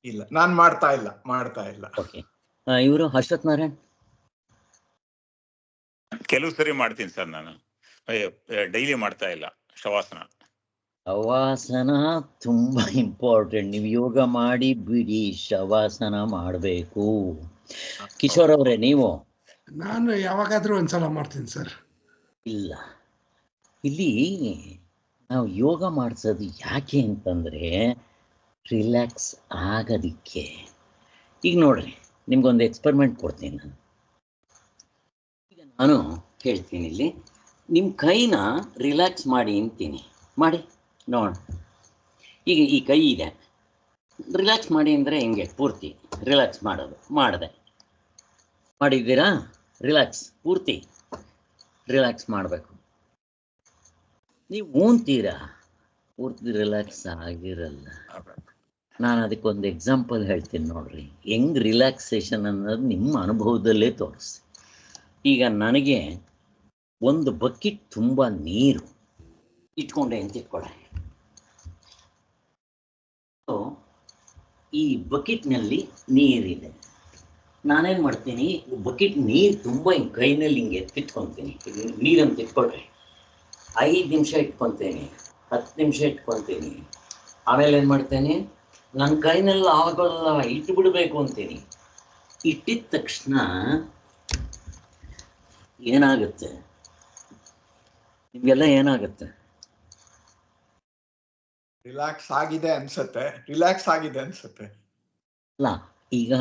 ಇಲ್ಲ, ನಾನು ಮಾಡ್ತಾ ಇಲ್ಲ. ಓಕೆ, ಇವರು ಅಶ್ವಥ್ ನಾರಾಯಣ್? ಕೆಲವು ಸರಿ ಮಾಡ್ತೀನಿ ಸರ್, ನಾನು ಡೈಲಿ ಮಾಡ್ತಾ ಇಲ್ಲ ಶವಾಸನ. ಶವಾಸನ ತುಂಬ ಇಂಪಾರ್ಟೆಂಟ್. ನೀವು ಯೋಗ ಮಾಡಿ ಬಿಡಿ, ಶವಾಸನ ಮಾಡಬೇಕು. ಕಿಶೋರ್ ಅವರೇ, ನೀವು? ನಾನು ಯಾವಾಗಾದ್ರೂ ಒಂದ್ಸಲ ಮಾಡ್ತೀನಿ ಸರ್. ಇಲ್ಲ, ಇಲ್ಲಿ ನಾವು ಯೋಗ ಮಾಡಿಸೋದು ಯಾಕೆ ಅಂತಂದರೆ ರಿಲ್ಯಾಕ್ಸ್ ಆಗೋದಿಕ್ಕೆ. ಈಗ ನೋಡ್ರಿ, ನಿಮ್ಗೊಂದು ಎಕ್ಸ್ಪೆರಿಮೆಂಟ್ ಕೊಡ್ತೀನಿ ನಾನು. ಈಗ ನಾನು ಹೇಳ್ತೀನಿ, ಇಲ್ಲಿ ನಿಮ್ಮ ಕೈನ ರಿಲ್ಯಾಕ್ಸ್ ಮಾಡಿ ಅಂತೀನಿ, ಮಾಡಿ ನೋಡ. ಈಗ ಈ ಕೈ ಇದೆ, ರಿಲ್ಯಾಕ್ಸ್ ಮಾಡಿ ಅಂದರೆ ಹಿಂಗೆ ಪೂರ್ತಿ ರಿಲ್ಯಾಕ್ಸ್ ಮಾಡಿದ್ದೀರಾ? ರಿಲ್ಯಾಕ್ಸ್, ಪೂರ್ತಿ ರಿಲ್ಯಾಕ್ಸ್ ಮಾಡಬೇಕು. ನೀವು ಊಂತೀರಾ, ಪೂರ್ತಿ ರಿಲ್ಯಾಕ್ಸ್ ಆಗಿರಲ್ಲ. ನಾನು ಅದಕ್ಕೊಂದು ಎಕ್ಸಾಂಪಲ್ ಹೇಳ್ತೀನಿ ನೋಡ್ರಿ, ಹೆಂಗ್ ರಿಲ್ಯಾಕ್ಸೇಷನ್ ಅನ್ನೋದು ನಿಮ್ಮ ಅನುಭವದಲ್ಲೇ ತೋರಿಸಿ. ಈಗ ನನಗೆ ಒಂದು ಬಕೆಟ್ ತುಂಬ ನೀರು ಇಟ್ಕೊಂಡೆ ಅಂತ ಇಟ್ಕೊಳ್ಳಿ. ಈ ಬಕೆಟ್ನಲ್ಲಿ ನೀರಿದೆ. ನಾನೇನು ಮಾಡ್ತೀನಿ, ಬಕೆಟ್ ನೀರು ತುಂಬ ಹಿಂಗೆ ಕೈನಲ್ಲಿ ಹಿಂಗೆ ಎತ್ತಿಟ್ಕೊತೀನಿ. ನೀರಂತ ಇಟ್ಕೊಳ್ರಿ, 5 ನಿಮಿಷ ಇಟ್ಕೊತೀನಿ, 10 ನಿಮಿಷ ಇಟ್ಕೊತೀನಿ. ಆಮೇಲೆ ಏನು ಮಾಡ್ತೇನೆ, ನನ್ನ ಕೈನೆಲ್ಲ ಆಗೋಲ್ಲ, ಇಟ್ಬಿಡ್ಬೇಕು ಅಂತೀನಿ. ಇಟ್ಟಿದ ತಕ್ಷಣ ಏನಾಗುತ್ತೆ ನಿಮಗೆಲ್ಲ? ಏನಾಗುತ್ತೆ? ರಿಲ್ಯಾಕ್ಸ್ ಆಗಿದೆ ಅನ್ಸುತ್ತೆ. ಅಲ್ಲ, ಈಗ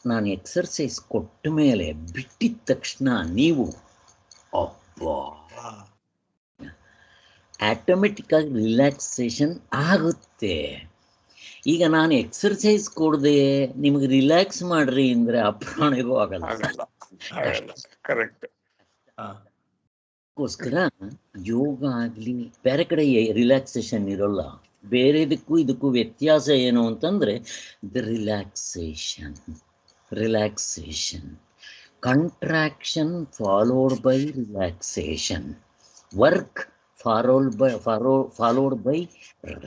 ನಾನು ಎಕ್ಸರ್ಸೈಸ್ ಕೊಟ್ಟ ಮೇಲೆ ಬಿಟ್ಟಿದ ತಕ್ಷಣ ನೀವು ಅಬ್ಬಾ ಆಟೋಮೆಟಿಕ್ಕಾಗಿ ರಿಲ್ಯಾಕ್ಸೇಷನ್ ಆಗುತ್ತೆ. ಈಗ ನಾನು ಎಕ್ಸರ್ಸೈಸ್ ಕೊಡದೆ ನಿಮಗೆ ರಿಲ್ಯಾಕ್ಸ್ ಮಾಡ್ರಿ ಅಂದರೆ ಅಪ್ರಾಣಿಗೂ ಆಗಲ್ಲ. ಕರೆಕ್ಟ್. ಅದಕ್ಕೋಸ್ಕರ ಯೋಗ ಆಗಲಿ ಬೇರೆ ಕಡೆ ರಿಲ್ಯಾಕ್ಸೇಷನ್ ಇರೋಲ್ಲ. ಬೇರೆದಕ್ಕೂ ಇದಕ್ಕೂ ವ್ಯತ್ಯಾಸ ಏನು ಅಂತಂದರೆ the relaxation contraction followed by relaxation, work followed by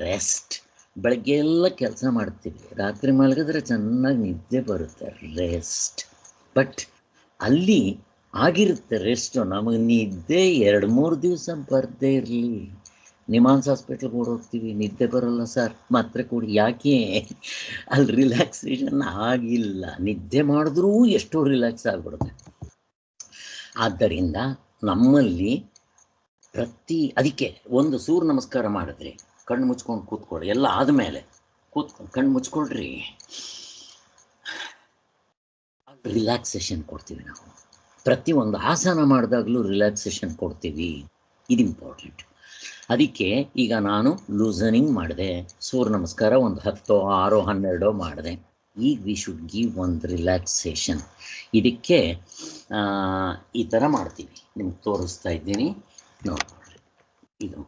rest. ಬೆಳಗ್ಗೆ ಎಲ್ಲ ಕೆಲಸ ಮಾಡ್ತೀವಿ, ರಾತ್ರಿ ಮಲಗಿದ್ರೆ ಚೆನ್ನಾಗಿ ನಿದ್ದೆ ಬರುತ್ತೆ, ರೆಸ್ಟ್. ಬಟ್ ಅಲ್ಲಿ ಆಗಿರುತ್ತೆ ರೆಸ್ಟು, ನಮಗೆ ನಿದ್ದೆ 2-3 ದಿವಸ ಬರದೇ ಇರಲಿ. ನಿಮಾನ್ಸ್ ಹಾಸ್ಪಿಟ್ಲಿಗೆ ಓಡೋಗ್ತೀವಿ, ನಿದ್ದೆ ಬರೋಲ್ಲ ಸರ್, ಮಾತ್ರೆ ಕೊಡಿ. ಯಾಕೆ? ಅಲ್ಲಿ ರಿಲ್ಯಾಕ್ಸೇಷನ್ ಆಗಿಲ್ಲ. ನಿದ್ದೆ ಮಾಡಿದ್ರೂ ಎಷ್ಟೋ ರಿಲ್ಯಾಕ್ಸ್ ಆಗಿಬಿಡುತ್ತೆ. ಆದ್ದರಿಂದ ನಮ್ಮಲ್ಲಿ ಅದಕ್ಕೆ ಒಂದು ಸೂರ್ಯ ನಮಸ್ಕಾರ ಮಾಡಿದ್ರಿ, ಕಣ್ಣು ಮುಚ್ಕೊಂಡು ಕೂತ್ಕೊಳ್ಳಿ. ಎಲ್ಲ ಆದಮೇಲೆ ಕೂತ್ಕೊಂಡು ಕಣ್ಣು ಮುಚ್ಕೊಳ್ರಿ, ರಿಲ್ಯಾಕ್ಸೇಷನ್ ಕೊಡ್ತೀವಿ ನಾವು. ಪ್ರತಿಯೊಂದು ಆಸನ ಮಾಡಿದಾಗಲೂ ರಿಲ್ಯಾಕ್ಸೇಷನ್ ಕೊಡ್ತೀವಿ. ಇದು ಇಂಪಾರ್ಟೆಂಟ್. ಅದಕ್ಕೆ ಈಗ ನಾನು ಲೂಸನಿಂಗ್ ಮಾಡಿದೆ, ಸೂರ್ಯ ನಮಸ್ಕಾರ ಒಂದು 10, 6, 12 ಮಾಡಿದೆ. ಈಗ ವಿ ಶುಡ್ ಗಿವ್ ಒಂದು ರಿಲ್ಯಾಕ್ಸೇಷನ್. ಇದಕ್ಕೆ ಈ ಥರ ಮಾಡ್ತೀವಿ, ನಿಮ್ಗೆ ತೋರಿಸ್ತಾ ಇದ್ದೀನಿ ನೋಡ್ಕೊಳ್ರಿ. ಇದು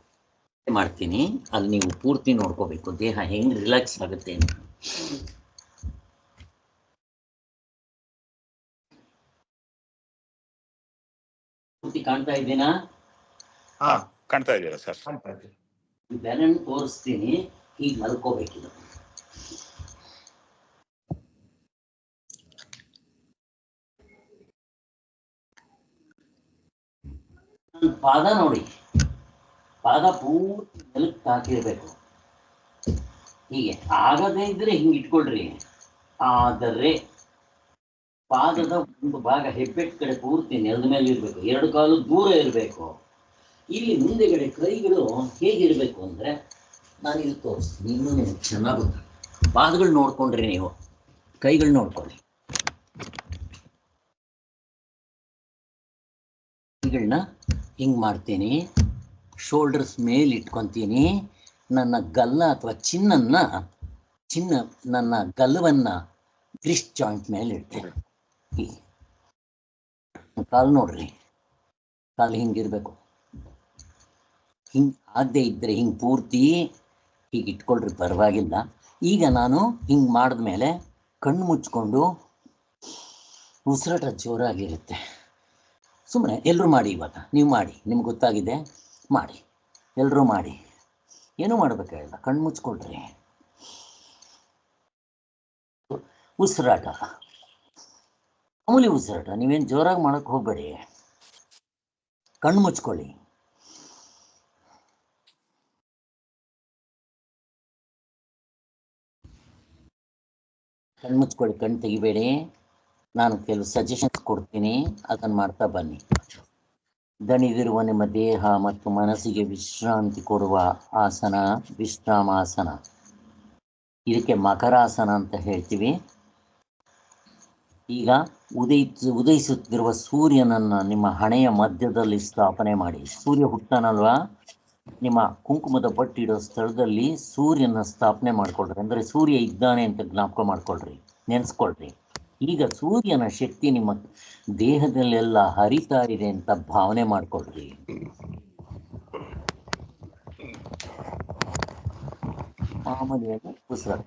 ಮಾಡ್ತೀನಿ, ಅಲ್ಲಿ ನೀವು ಪೂರ್ತಿ ನೋಡ್ಕೋಬೇಕು ದೇಹ ಹೆಂಗೆ ರಿಲ್ಯಾಕ್ಸ್ ಆಗುತ್ತೆ ಅಂತ. ಪೂರ್ತಿ ಕಾಣ್ತಾ ಇದ್ದೀನಾ? ಕಾಣ್ತಾ ಇದೆಯಲ್ಲ ಸರ್? ಬೆರನ್ನು ತೋರಿಸ್ತೀನಿ, ಈಗ ಮಲ್ಕೋಬೇಕಿದು. ಪಾದ ನೋಡಿ, ಪಾದ ಪೂರ್ತಿ ನೆಲಕ್ಕೆ ತಾಕಿರ್ಬೇಕು. ಹೀಗೆ ಆಗದೇ ಇದ್ರೆ ಹಿಂಗೆ ಇಟ್ಕೊಳ್ರಿ. ಆದರೆ ಪಾದದ ಒಂದು ಭಾಗ ಹೆಬ್ಬೆಟ್ ಕಡೆ ಪೂರ್ತಿ ನೆಲದ ಮೇಲೆ ಇರಬೇಕು, 2 ಕಾಲು ದೂರ ಇರಬೇಕು. ಇಲ್ಲಿ ಮುಂದೆಗಡೆ ಕೈಗಳು ಹೇಗಿರಬೇಕು ಅಂದರೆ, ನಾನು ಇಲ್ಲಿ ತೋರಿಸ್ತೀನಿ, ಇನ್ನೂ ನಿಮ್ಗೆ ಚೆನ್ನಾಗಿ ಗೊತ್ತು. ಪಾದಗಳು ನೋಡ್ಕೊಂಡ್ರಿ, ನೀವು ಕೈಗಳು ನೋಡ್ಕೊಳ್ಳಿ. ಕೈಗಳನ್ನ ಹಿಂಗೆ ಮಾಡ್ತೀನಿ, ಶೋಲ್ಡರ್ಸ್ ಮೇಲೆ ಇಟ್ಕೊತೀನಿ. ನನ್ನ ಗಲ್ಲ ಅಥವಾ ನನ್ನ ಗಲ್ಲವನ್ನು ಗ್ರಿಸ್ಟ್ ಜಾಯಿಂಟ್ ಮೇಲೆ ಇಡ್ತೇನೆ. ಕಾಲು ನೋಡ್ರಿ, ಕಾಲು ಹಿಂಗಿರ್ಬೇಕು. ಹಿಂಗೆ ಆಗದೆ ಇದ್ದರೆ ಹಿಂಗೆ ಪೂರ್ತಿ ಹೀಗೆ ಇಟ್ಕೊಳ್ರಿ, ಪರವಾಗಿಲ್ಲ. ಈಗ ನಾನು ಹಿಂಗೆ ಮಾಡಿದ್ಮೇಲೆ ಕಣ್ಣು ಮುಚ್ಕೊಂಡು ಉಸಿರಾಟ ಜೋರಾಗಿರುತ್ತೆ. ಸುಮ್ಮನೆ ಎಲ್ಲರೂ ಮಾಡಿ, ಇವಾಗ ನೀವು ಮಾಡಿ, ನಿಮ್ಗೆ ಗೊತ್ತಾಗಿದೆ, ಮಾಡಿ, ಎಲ್ಲರೂ ಮಾಡಿ. ಏನೂ ಮಾಡಬೇಕಾಗಿಲ್ಲ, ಕಣ್ಣು ಮುಚ್ಕೊಳ್ರಿ. ಉಸಿರಾಟ ಮಾಮೂಲಿ ಉಸಿರಾಟ, ನೀವೇನು ಜೋರಾಗಿ ಮಾಡೋಕ್ಕೆ ಹೋಗಬೇಡಿ. ಕಣ್ಣು ಮುಚ್ಕೊಳ್ಳಿ. ಕಣ್ಣು ಮುಚ್ಕೊಳ್ಳಿ, ಕಣ್ಣು ತೆಗಿಬೇಡಿ. ನಾನು ಕೆಲವು ಸಜೆಷನ್ಸ್ ಕೊಡ್ತೀನಿ, ಅದನ್ನು ಮಾಡ್ತಾ ಬನ್ನಿ. ದಣಿದಿರುವ ನಿಮ್ಮ ದೇಹ ಮತ್ತು ಮನಸ್ಸಿಗೆ ವಿಶ್ರಾಂತಿ ಕೊಡುವ ಆಸನ ವಿಶ್ರಾಮಾಸನ. ಇದಕ್ಕೆ ಮಕರಾಸನ ಅಂತ ಹೇಳ್ತೀವಿ. ಈಗ ಉದಯಿಸುತ್ತಿರುವ ಸೂರ್ಯನನ್ನು ನಿಮ್ಮ ಹಣೆಯ ಮಧ್ಯದಲ್ಲಿ ಸ್ಥಾಪನೆ ಮಾಡಿ. ಸೂರ್ಯ ಹುಟ್ಟನಲ್ವಾ, ನಿಮ್ಮ ಕುಂಕುಮದ ಬಟ್ಟಿಡೋ ಸ್ಥಳದಲ್ಲಿ ಸೂರ್ಯನ ಸ್ಥಾಪನೆ ಮಾಡ್ಕೊಳ್ರಿ. ಅಂದರೆ ಸೂರ್ಯ ಇದ್ದಾನೆ ಅಂತ ಜ್ಞಾಪಕ ಮಾಡ್ಕೊಳ್ರಿ, ನೆನೆಸ್ಕೊಳ್ರಿ. ಈಗ ಸೂರ್ಯನ ಶಕ್ತಿ ನಿಮ್ಮ ದೇಹದಲ್ಲೆಲ್ಲ ಹರಿತಾ ಇದೆ ಅಂತ ಭಾವನೆ ಮಾಡ್ಕೊಳ್ರಿ. ಮಾಮೂಲಿಯಾಗಿ ಉಸಿರಾಟ.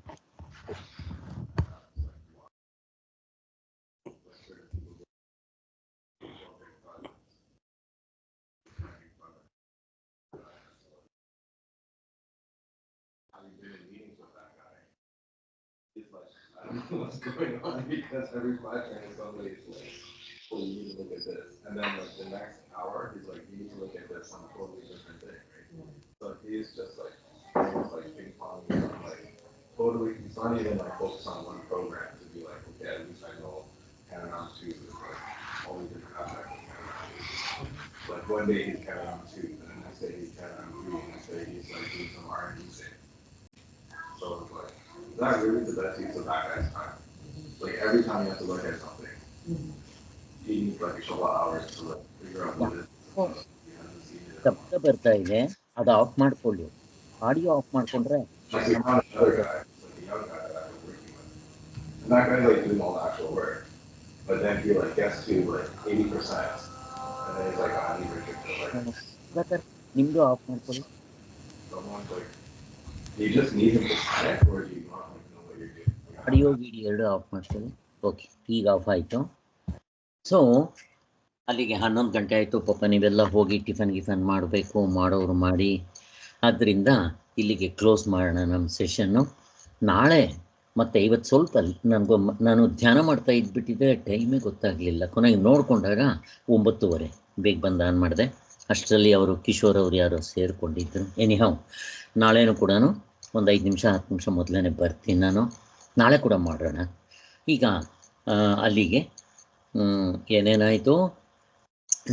What's going on because every 5 minutes somebody's like, oh, you need to look at this, and then like the next hour he's like, you need to look at this, on a totally different thing, right? So he's just like almost like ping pong, like totally. He's not even like focused on one program to be like, okay, at least I know Panorama 2 is like all the different aspects of Panorama 2. Like one day he's Panorama 2, and the next day he's Panorama 3, and the next day he's like doing some R&D thing. So it's like, is that really the best use of that guy's time? Like every time you have to look at something, he needs like a couple of hours to like figure out what it is. He hasn't seen it in a month. ಶಬ್ದ ಬರ್ತಾ ಇದೆ, ಅದು of ಮಾಡ್ಕೊಳ್ಳಿ. Audio of ಮಾಡ್ಕೊಂಡ್ರೆ Like we found another guy, like a young guy that I've been working with. And that guy's like doing all the actual work. But then he like gets to like 80%. And then he's like, I need Richard to like ಬೇಕಾದ್ರೆ ನಿಮ್ದು of ಮಾಡ್ಕೊಳ್ಳಿ. someone's like, do you just need him to panic or do you not like know what you're doing? Like, audio video ಎರಡು of ಮಾಡ್ಕೊಳ್ಳಿ. Okay, ಈಗ of ಆಯಿತು. So ಅಲ್ಲಿಗೆ 11 ಗಂಟೆ ಆಯಿತು. ಪಾಪ ನೀವೆಲ್ಲ ಹೋಗಿ ಟಿಫನ್ ಮಾಡಬೇಕು, ಮಾಡೋರು ಮಾಡಿ. ಆದ್ದರಿಂದ ಇಲ್ಲಿಗೆ ಕ್ಲೋಸ್ ಮಾಡೋಣ ನಮ್ಮ ಸೆಷನ್ನು. ನಾಳೆ ಮತ್ತು ಇವತ್ತು ಸ್ವಲ್ಪ ನಾನು ಧ್ಯಾನ ಮಾಡ್ತಾ ಇದ್ಬಿಟ್ಟಿದ್ದೆ, ಟೈಮೇ ಗೊತ್ತಾಗಲಿಲ್ಲ. ಕೊನೆಗೆ ನೋಡಿಕೊಂಡಾಗ 9:30 ಬೇಗ ಬಂದು ಆನ್ ಮಾಡಿದೆ. ಅಷ್ಟರಲ್ಲಿ ಅವರು ಕಿಶೋರ್ ಅವರು ಯಾರೋ ಸೇರಿಕೊಂಡಿದ್ದರು. ಎನಿಹೌ ನಾಳೆನೂ ಕೂಡ ಒಂದು 5 ನಿಮಿಷ 10 ನಿಮಿಷ ಮೊದಲೇ ಬರ್ತೀನಿ ನಾನು. ನಾಳೆ ಕೂಡ ಮಾಡೋಣ. ಈಗ ಅಲ್ಲಿಗೆ ಏನೇನಾಯಿತು,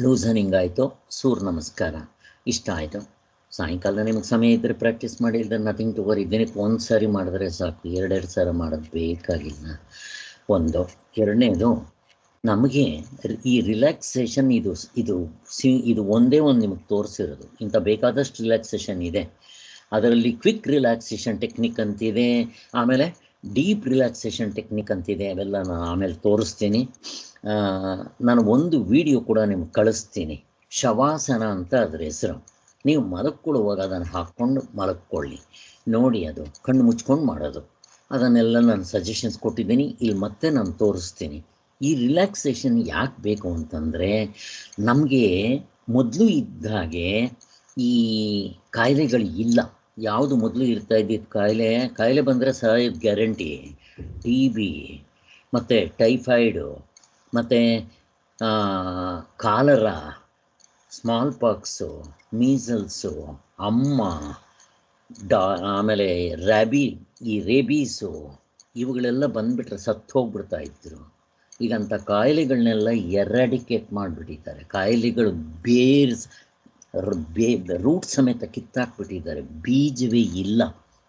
ಲೂಸನಿಂಗ್ ಆಯಿತು, ಸೂರ್ಯ ನಮಸ್ಕಾರ ಇಷ್ಟ ಆಯಿತು. ಸಾಯಂಕಾಲ ನಿಮಗೆ ಸಮಯ ಇದ್ದರೆ ಪ್ರಾಕ್ಟೀಸ್ ಮಾಡಿ, ಇಲ್ಲದೆ ನಥಿಂಗ್ ಟು ವರಿ. ದಿನಕ್ಕೆ 1 ಸಾರಿ ಮಾಡಿದ್ರೆ ಸಾಕು, 2 ಸಾರಿ ಮಾಡೋದು ಬೇಕಾಗಿಲ್ಲ. ಒಂದು. ಎರಡನೇದು, ನಮಗೆ ಈ ರಿಲ್ಯಾಕ್ಸೇಷನ್ ಇದು ಒಂದೇ ಒಂದು ನಿಮಗೆ ತೋರಿಸಿರೋದು. ಇಂಥ ಬೇಕಾದಷ್ಟು ರಿಲ್ಯಾಕ್ಸೇಷನ್ ಇದೆ. ಅದರಲ್ಲಿ ಕ್ವಿಕ್ ರಿಲ್ಯಾಕ್ಸೇಷನ್ ಟೆಕ್ನಿಕ್ ಅಂತಿದೆ, ಆಮೇಲೆ ಡೀಪ್ ರಿಲ್ಯಾಕ್ಸೇಷನ್ ಟೆಕ್ನಿಕ್ ಅಂತಿದೆ. ಅವೆಲ್ಲ ನಾನು ಆಮೇಲೆ ತೋರಿಸ್ತೀನಿ. ನಾನು ಒಂದು ವಿಡಿಯೋ ಕೂಡ ನಿಮ್ಗೆ ಕಳಿಸ್ತೀನಿ. ಶವಾಸನ ಅಂತ ಅದ್ರ ಹೆಸರು. ನೀವು ಮಲಕ್ಕೊಳ್ಳುವಾಗ ಅದನ್ನು ಹಾಕ್ಕೊಂಡು ಮಲಕ್ಕೊಳ್ಳಿ, ನೋಡಿ. ಅದು ಕಣ್ಣು ಮುಚ್ಕೊಂಡು ಮಾಡೋದು. ಅದನ್ನೆಲ್ಲ ನಾನು ಸಜೆಷನ್ಸ್ ಕೊಟ್ಟಿದ್ದೀನಿ. ಇಲ್ಲಿ ಮತ್ತೆ ನಾನು ತೋರಿಸ್ತೀನಿ. ಈ ರಿಲ್ಯಾಕ್ಸೇಷನ್ ಯಾಕೆ ಬೇಕು ಅಂತಂದರೆ, ನಮಗೆ ಮೊದಲು ಇದ್ದ ಹಾಗೆ ಈ ಕಾಯಿಲೆಗಳು ಇಲ್ಲ. ಯಾವುದು ಮೊದಲು ಇರ್ತಾ ಇದ್ದಿದ್ದು ಕಾಯಿಲೆ ಬಂದರೆ ಸಾಯೋದು ಗ್ಯಾರಂಟಿ. TB ಮತ್ತು ಟೈಫಾಯ್ಡು ಮತ್ತು ಕಾಲರ, ಸ್ಮಾಲ್ ಪಾಕ್ಸು, ಮೀಸಲ್ಸು, ಆಮೇಲೆ ರೇಬೀಸು ಇವುಗಳೆಲ್ಲ ಬಂದುಬಿಟ್ರೆ ಸತ್ತು ಹೋಗ್ಬಿಡ್ತಾ ಇದ್ರು. ಈಗಂಥ ಕಾಯಿಲೆಗಳನ್ನೆಲ್ಲ ಎರಾಡಿಕೇಟ್ ಮಾಡಿಬಿಟ್ಟಿದ್ದಾರೆ. ಕಾಯಿಲೆಗಳು ರೂಟ್ ಸಮೇತ ಕಿತ್ತಾಕ್ಬಿಟ್ಟಿದ್ದಾರೆ. ಬೀಜವೇ ಇಲ್ಲ.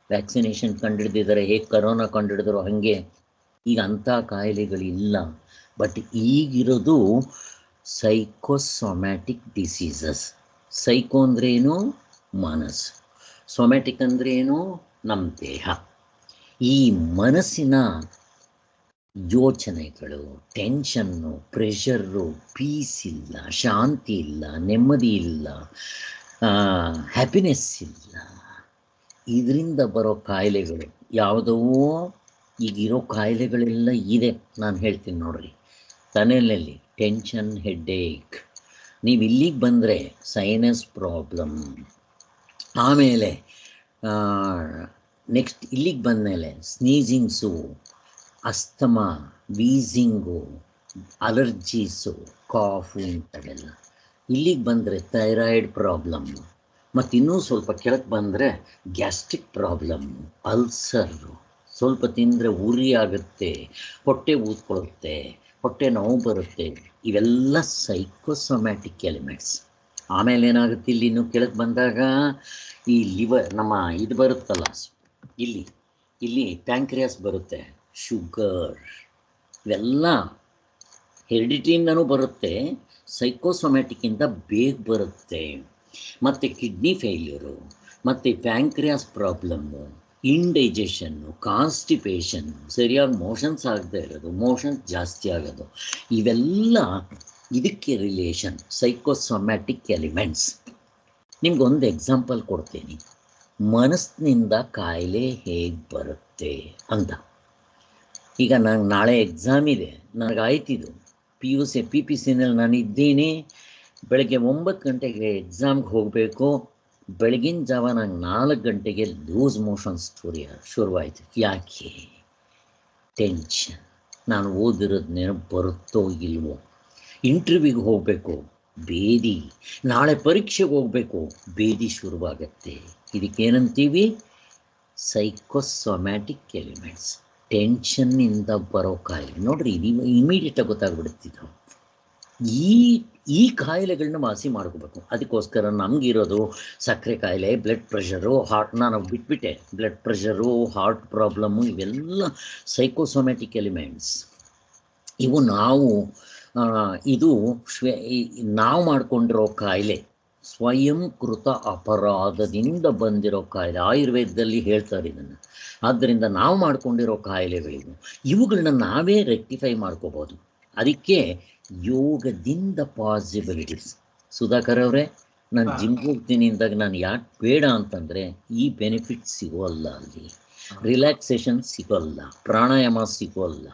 ವ್ಯಾಕ್ಸಿನೇಷನ್ ಕಂಡುಹಿಡಿದಿದ್ದಾರೆ. ಹೇಗೆ ಕರೋನಾ ಕಂಡುಹಿಡಿದ್ರು ಹಾಗೆ ಈಗ ಅಂಥ ಕಾಯಿಲೆಗಳಿಲ್ಲ. ಬಟ್ ಈಗಿರೋದು ಸೈಕೋಸೊಮ್ಯಾಟಿಕ್ ಡಿಸೀಸಸ್. ಸೈಕೋ ಅಂದ್ರೇನು? ಮನಸ್ಸು. ಸೊಮ್ಯಾಟಿಕ್ ಅಂದ್ರೇನು? ನಮ್ಮ ದೇಹ. ಈ ಮನಸ್ಸಿನ ಯೋಚನೆಗಳು, ಟೆನ್ಷನ್ನು, ಪ್ರೆಷರು, ಪೀಸ್ ಇಲ್ಲ, ಶಾಂತಿ ಇಲ್ಲ, ನೆಮ್ಮದಿ ಇಲ್ಲ, ಹ್ಯಾಪಿನೆಸ್ ಇಲ್ಲ. ಇದರಿಂದ ಬರೋ ಕಾಯಿಲೆಗಳು ಯಾವುದೋ ಈಗಿರೋ ಕಾಯಿಲೆಗಳೆಲ್ಲ ಇದೆ. ನಾನು ಹೇಳ್ತೀನಿ ನೋಡ್ರಿ. ತಲೆಯಲ್ಲಿ ಟೆನ್ಷನ್, ಹೆಡ್ಏಕ್. ನೀವು ಇಲ್ಲಿಗೆ ಬಂದರೆ ಸೈನಸ್ ಪ್ರಾಬ್ಲಮ್. ಆಮೇಲೆ ನೆಕ್ಸ್ಟ್ ಇಲ್ಲಿಗೆ ಬಂದಮೇಲೆ ಸ್ನೀಸಿಂಗ್ಸು, ಅಸ್ತಮಾ, ವೀಸಿಂಗು, ಅಲರ್ಜೀಸು, ಕಾಫು ಇಂಥವೆಲ್ಲ. ಇಲ್ಲಿಗೆ ಬಂದರೆ ಥೈರಾಯ್ಡ್ ಪ್ರಾಬ್ಲಮ್ಮು. ಮತ್ತು ಇನ್ನೂ ಸ್ವಲ್ಪ ಕೆಳಗೆ ಬಂದರೆ ಗ್ಯಾಸ್ಟ್ರಿಕ್ ಪ್ರಾಬ್ಲಮ್ಮು, ಅಲ್ಸರು. ಸ್ವಲ್ಪ ತಿಂದರೆ ಉರಿ ಆಗುತ್ತೆ, ಹೊಟ್ಟೆ ಊದ್ಕೊಳ್ಳುತ್ತೆ, ಹೊಟ್ಟೆ ನೋವು ಬರುತ್ತೆ. ಇವೆಲ್ಲ ಸೈಕೋಸೊಮ್ಯಾಟಿಕ್ ಎಲಿಮೆಂಟ್ಸ್. ಆಮೇಲೆ ಏನಾಗುತ್ತೆ, ಇಲ್ಲಿ ಇನ್ನೂ ಕೆಳಗೆ ಬಂದಾಗ ಈ ಲಿವರ್, ನಮ್ಮ ಇದು ಬರುತ್ತಲ್ಲ, ಇಲ್ಲಿ ಪ್ಯಾಂಕ್ರಿಯಾಸ್ ಬರುತ್ತೆ, ಶುಗರ್, ಇವೆಲ್ಲ ಹೆರಿಡಿಟಿಯಿಂದನೂ ಬರುತ್ತೆ, ಸೈಕೋಸೊಮ್ಯಾಟಿಕ್ಕಿಂದ ಬೇಗ ಬರುತ್ತೆ. ಮತ್ತು ಕಿಡ್ನಿ ಫೇಲ್ಯೂರು, ಮತ್ತು ಪ್ಯಾಂಕ್ರಿಯಾಸ್ ಪ್ರಾಬ್ಲಮ್ಮು, ಇಂಡೈಜೆಷನ್ನು, ಕಾನ್ಸ್ಟಿಪೇಷನ್ನು, ಸರಿಯಾಗಿ ಮೋಷನ್ಸ್ ಆಗದೆ ಇರೋದು, ಮೋಷನ್ಸ್ ಜಾಸ್ತಿ ಆಗೋದು, ಇವೆಲ್ಲ ಇದಕ್ಕೆ ರಿಲೇಷನ್. Psychosomatic elements. ನಿಮ್ಗೊಂದು ಎಕ್ಸಾಂಪಲ್ ಕೊಡ್ತೀನಿ. ಮನಸ್ಸಿನಿಂದ ಕಾಯಿಲೆ ಹೇಗೆ ಬರುತ್ತೆ ಅಂತ. ಈಗ ನಂಗೆ ನಾಳೆ ಎಕ್ಸಾಮ್ ಇದೆ, ನನಗಾಯ್ತಿದ್ದು PPCನಲ್ಲಿ ನಾನು ಇದ್ದೀನಿ. ಬೆಳಗ್ಗೆ 9 ಗಂಟೆಗೆ ಎಕ್ಸಾಮ್ಗೆ ಹೋಗಬೇಕು. ಬೆಳಗಿನ ಜಾವ ನಂಗೆ 4 ಗಂಟೆಗೆ ಲೂಸ್ ಮೋಷನ್ಸ್ ಶುರುವಾಯಿತು. ಯಾಕೆ? ಟೆನ್ಷನ್. ನಾನು ಓದಿರೋದು ನೆನಪು ಬರುತ್ತೋ ಇಲ್ವೋ. ಇಂಟರ್ವ್ಯೂಗೆ ಹೋಗಬೇಕು, ಬೇದಿ. ನಾಳೆ ಪರೀಕ್ಷೆಗೆ ಹೋಗ್ಬೇಕು, ಬೇದಿ ಶುರುವಾಗತ್ತೆ. ಇದಕ್ಕೇನಂತೀವಿ? Psychosomatic elements. ಟೆನ್ಷನ್ನಿಂದ ಬರೋ ಕಾಯಿಲೆ ನೋಡ್ರಿ, ಇದು ಇಮಿಡಿಯೇಟಾಗಿ ಗೊತ್ತಾಗ್ಬಿಡುತ್ತಿದ್ದು. ಈ ಕಾಯಿಲೆಗಳನ್ನ ವಾಸಿ ಮಾಡ್ಕೋಬೇಕು. ಅದಕ್ಕೋಸ್ಕರ ನಮಗಿರೋದು ಸಕ್ಕರೆ ಕಾಯಿಲೆ, ಬ್ಲಡ್ ಪ್ರೆಷರು, ಹಾರ್ಟ್, ನಾನು ಬಿಟ್ಬಿಟ್ಟೆ, ಬ್ಲಡ್ ಪ್ರೆಷರು, ಹಾರ್ಟ್ ಪ್ರಾಬ್ಲಮ್ಮು, ಇವೆಲ್ಲ ಸೈಕೋಸೊಮ್ಯಾಟಿಕ್ ಎಲಿಮೆಂಟ್ಸ್. ಇವು ನಾವು ಮಾಡ್ಕೊಂಡಿರೋ ಕಾಯಿಲೆ, ಸ್ವಯಂಕೃತ ಅಪರಾಧದಿಂದ ಬಂದಿರೋ ಕಾಯಿಲೆ. ಆಯುರ್ವೇದದಲ್ಲಿ ಹೇಳ್ತಾರೆ ಇದನ್ನು. ಆದ್ದರಿಂದ ನಾವು ಮಾಡ್ಕೊಂಡಿರೋ ಕಾಯಿಲೆಗಳಿವು. ಇವುಗಳನ್ನ ನಾವೇ ರೆಕ್ಟಿಫೈ ಮಾಡ್ಕೋಬೋದು. ಅದಕ್ಕೆ ಯೋಗದಿಂದ ಪಾಸಿಬಿಲಿಟೀಸ್. ಸುಧಾಕರ್ ಅವರೇ, ನಾನು ಜಿಮ್ಗೆ ಹೋಗ್ತೀನಿ ಅಂದಾಗ ನಾನು ಯಾಕೆ ಬೇಡ ಅಂತಂದರೆ, ಈ ಬೆನಿಫಿಟ್ ಸಿಗೋಲ್ಲ, ಅಲ್ಲಿ ರಿಲ್ಯಾಕ್ಸೇಷನ್ ಸಿಗೋಲ್ಲ, ಪ್ರಾಣಾಯಾಮ ಸಿಗೋಲ್ಲ.